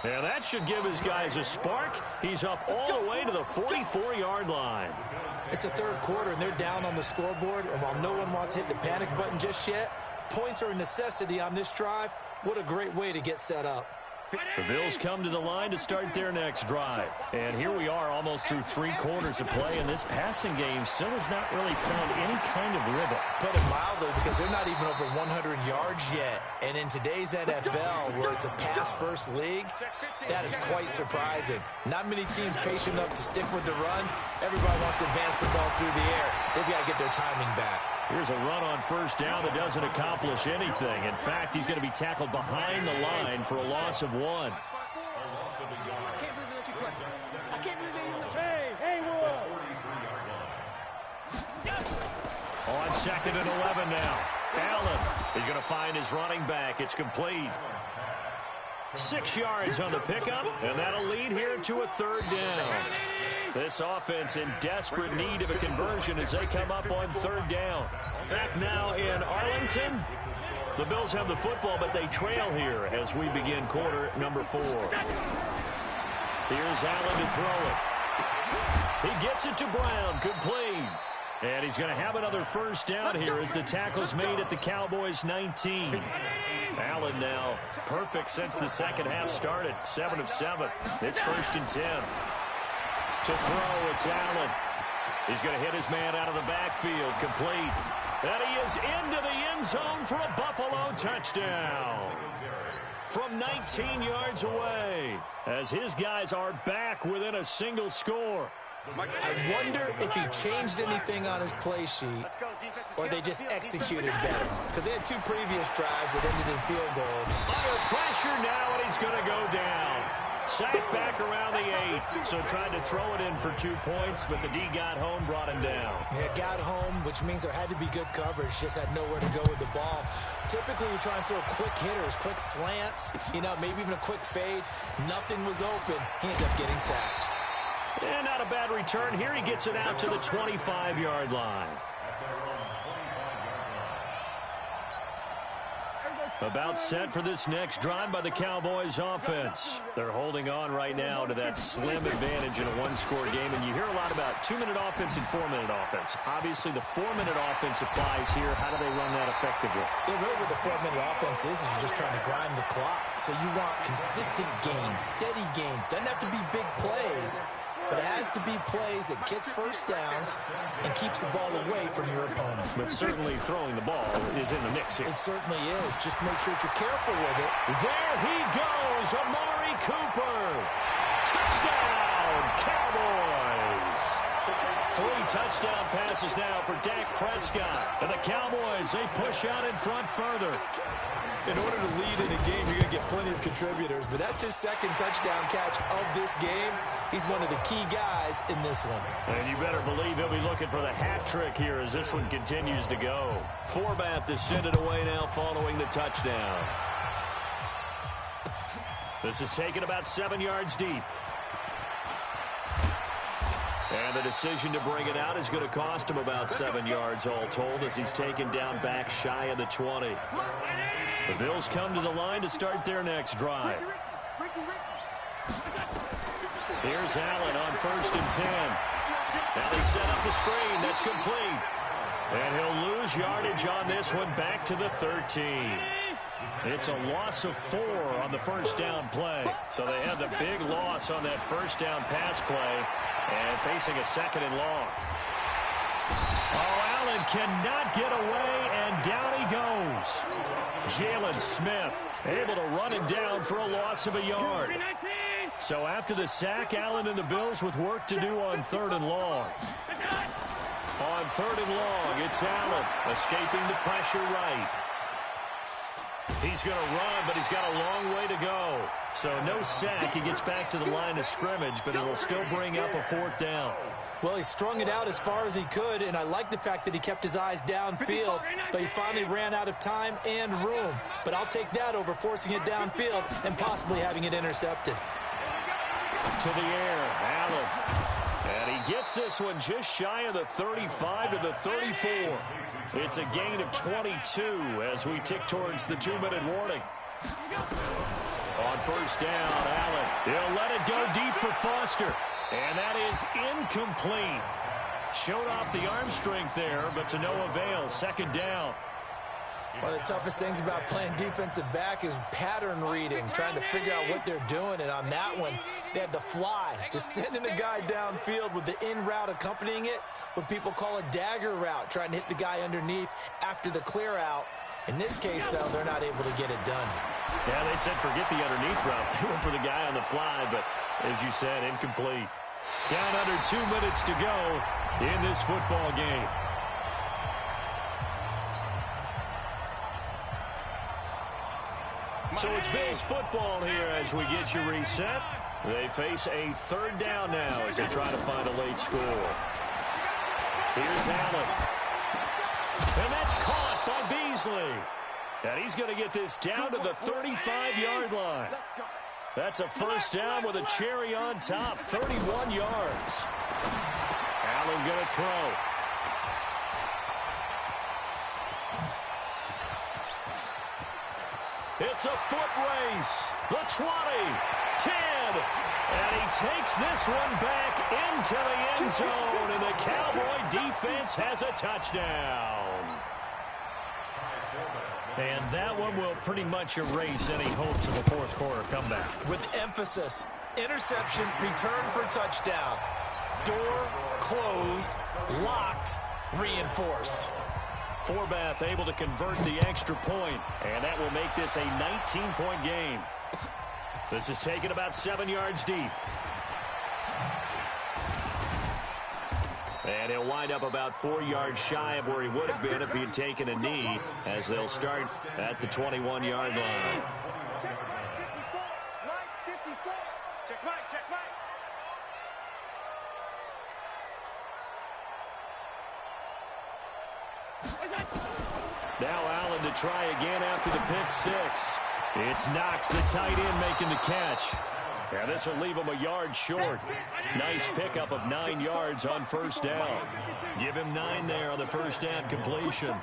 And that should give his guys a spark. He's up all the way to the 44-yard line. It's the 3rd quarter, and they're down on the scoreboard. And while no one wants to hit the panic button just yet, points are a necessity on this drive. What a great way to get set up. The Bills come to the line to start their next drive. And here we are almost through 3 quarters of play, and this passing game still has not really found any kind of rhythm. Put it mildly, because they're not even over 100 yards yet. And in today's NFL, where it's a pass-first league, that is quite surprising. Not many teams patient enough to stick with the run. Everybody wants to advance the ball through the air. They've got to get their timing back. Here's a run on 1st down that doesn't accomplish anything. In fact, he's going to be tackled behind the line for a loss of 1. I can't believe they let you play. I can't believe they even let you. Hey, On 2nd and 11 now. Allen is going to find his running back. It's complete. 6 yards on the pickup, and that'll lead here to a 3rd down. This offense in desperate need of a conversion as they come up on 3rd down. Back now in Arlington. The Bills have the football, but they trail here as we begin quarter number 4. Here's Allen to throw it. He gets it to Brown, complete. And he's going to have another 1st down here as the tackle's made at the Cowboys' 19. Allen now perfect since the second half started. 7 of 7. It's 1st and 10. To throw, it's Allen. He's going to hit his man out of the backfield, complete. And he is into the end zone for a Buffalo touchdown. From 19 yards away, as his guys are back within a single score. I wonder if he changed anything on his play sheet or they just executed better. Because they had 2 previous drives that ended in field goals. Under pressure now, and he's going to go down. Sacked back around the 8. So tried to throw it in for 2 points, but the D got home, brought him down. Yeah, got home, which means there had to be good coverage. Just had nowhere to go with the ball. Typically, you try and throw quick hitters, quick slants, maybe even a quick fade. Nothing was open. He ended up getting sacked. And not a bad return here. He gets it out to the 25-yard line. About set for this next drive by the Cowboys offense. They're holding on right now to that slim advantage in a one-score game, and you hear a lot about 2-minute offense and 4-minute offense. Obviously, the 4-minute offense applies here. How do they run that effectively? Yeah, really what the 4-minute offense is you're just trying to grind the clock. So you want consistent gains, steady gains. Doesn't have to be big plays, but it has to be plays that gets first downs and keeps the ball away from your opponent. But certainly throwing the ball is in the mix here. It certainly is. Just make sure that you're careful with it. There he goes, Amari Cooper. Touchdown, Cowboys. 3 touchdown passes now for Dak Prescott. And the Cowboys, they push out in front further. In order to lead in a game, you're going to get plenty of contributors, but that's his second touchdown catch of this game. He's one of the key guys in this one. And you better believe he'll be looking for the hat trick here as this one continues to go. Forbath to send it away now following the touchdown. This is taken about 7 yards deep. And the decision to bring it out is going to cost him about 7 yards all told as he's taken down back shy of the 20. The Bills come to the line to start their next drive. Here's Allen on 1st and 10. Now they set up the screen. That's complete. And he'll lose yardage on this one back to the 13. It's a loss of 4 on the first down play. So they have the big loss on that first down pass play and facing a 2nd and long. Oh, Allen cannot get away, and down he goes. Jalen Smith able to run him down for a loss of a yard. So after the sack, Allen and the Bills with work to do on 3rd and long. On 3rd and long, it's Allen escaping the pressure right. He's going to run, but he's got a long way to go. So no sack. He gets back to the line of scrimmage, but it'll still bring up a 4th down. Well, he strung it out as far as he could, and I like the fact that he kept his eyes downfield, but he finally ran out of time and room. But I'll take that over forcing it downfield and possibly having it intercepted. To the air, Allen. And he gets this one just shy of the 35 to the 34. It's a gain of 22 as we tick towards the 2-minute warning. On 1st down, Allen. He'll let it go deep for Foster. And that is incomplete. Showed off the arm strength there, but to no avail. 2nd down. One of the toughest things about playing defensive back is pattern reading, trying to figure out what they're doing. And on that one, they had the fly, just sending a guy downfield with the in route accompanying it, what people call a dagger route, trying to hit the guy underneath after the clear out. In this case, though, they're not able to get it done. Yeah, they said forget the underneath route. They went for the guy on the fly, but as you said, incomplete. Down under 2 minutes to go in this football game. So it's Bills football here as we get you reset. They face a 3rd down now as they try to find a late score. Here's Allen. And that's caught by Beasley. And he's going to get this down to the 35-yard line. That's a 1st down with a cherry on top, 31 yards. Allen going to throw. It's a foot race. The 20, 10, and he takes this one back into the end zone, and the Cowboy defense has a touchdown. And that one will pretty much erase any hopes of a 4th quarter comeback. With emphasis, interception, return for touchdown. Door closed, locked, reinforced. Forbath able to convert the extra point, and that will make this a 19-point game. This is taken about 7 yards deep. And he'll wind up about 4 yards shy of where he would have been if he had taken a knee, as they'll start at the 21-yard line. Now Allen to try again after the pick six. It's Knox, the tight end, making the catch. Yeah, this will leave him a yard short. Nice pickup of 9 yards on first down. Give him 9 there on the first down completion.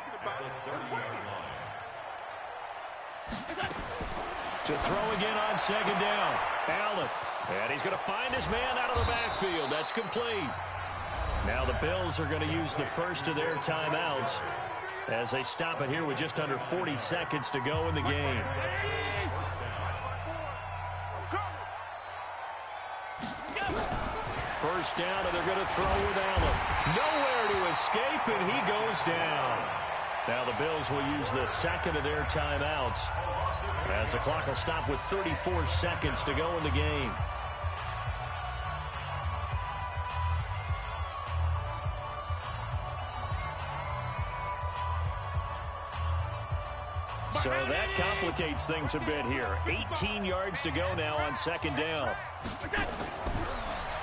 To throw again on second down. Allen. And he's going to find his man out of the backfield. That's complete. Now the Bills are going to use the first of their timeouts as they stop it here with just under 40 seconds to go in the game. First down, and they're going to throw with Allen. Nowhere to escape, and he goes down. Now the Bills will use the second of their timeouts as the clock will stop with 34 seconds to go in the game. So that complicates things a bit here. 18 yards to go now on second down.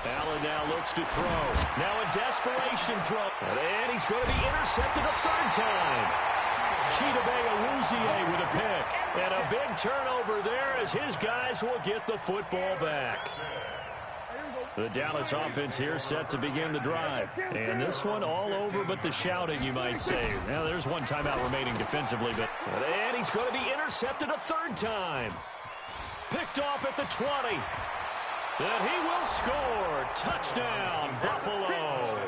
Allen now looks to throw. Now a desperation throw. And he's going to be intercepted a third time. Chidobe with a pick. And a big turnover there as his guys will get the football back. The Dallas offense here set to begin the drive. And this one all over but the shouting, you might say. Now there's one timeout remaining defensively. And he's going to be intercepted a third time. Picked off at the 20. And he will score. Touchdown, Buffalo.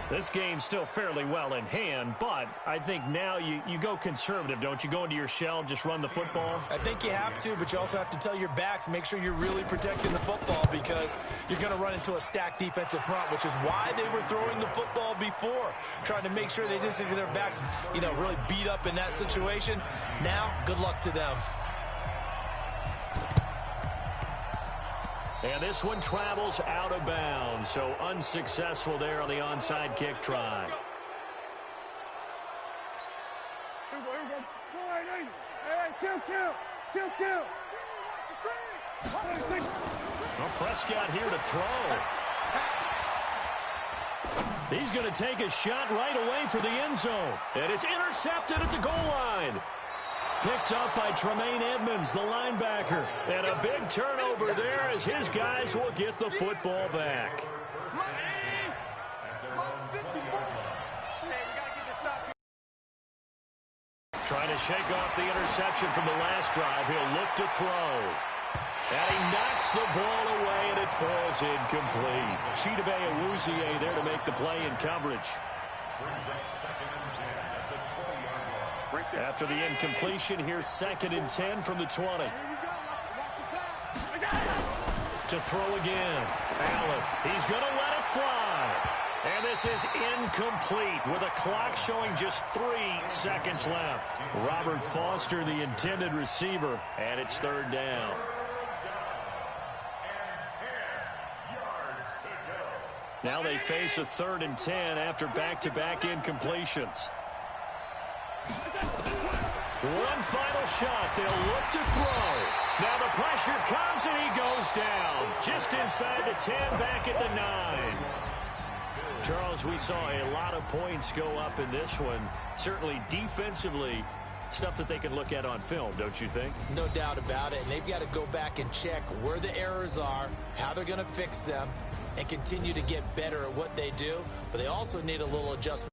This game's still fairly well in hand, but I think now you go conservative, don't you? Go into your shell, just run the football? I think you have to, but you also have to tell your backs, make sure you're really protecting the football because you're going to run into a stacked defensive front, which is why they were throwing the football before, trying to make sure they didn't get their backs, really beat up in that situation. Now, good luck to them. And this one travels out of bounds, so unsuccessful there on the onside kick try. Well, Prescott here to throw. He's going to take a shot right away for the end zone. And it's intercepted at the goal line. Picked up by Tremaine Edmonds, the linebacker. And a big turnover there as his guys will get the football back. Trying to shake off the interception from the last drive. He'll look to throw. And he knocks the ball away, and it falls incomplete. Chidobe there to make the play in coverage. After the incompletion, here's 2nd and 10 from the 20. To throw again. Allen, he's going to let it fly. And this is incomplete with a clock showing just 3 seconds left. Robert Foster, the intended receiver, and it's 3rd down. Now they face a 3rd and 10 after back-to-back incompletions. One final shot. They'll look to throw. Now the pressure comes and he goes down. Just inside the 10, back at the 9. Charles, we saw a lot of points go up in this one. Certainly defensively, stuff that they can look at on film, don't you think? No doubt about it. And they've got to go back and check where the errors are, how they're going to fix them, and continue to get better at what they do. But they also need a little adjustment.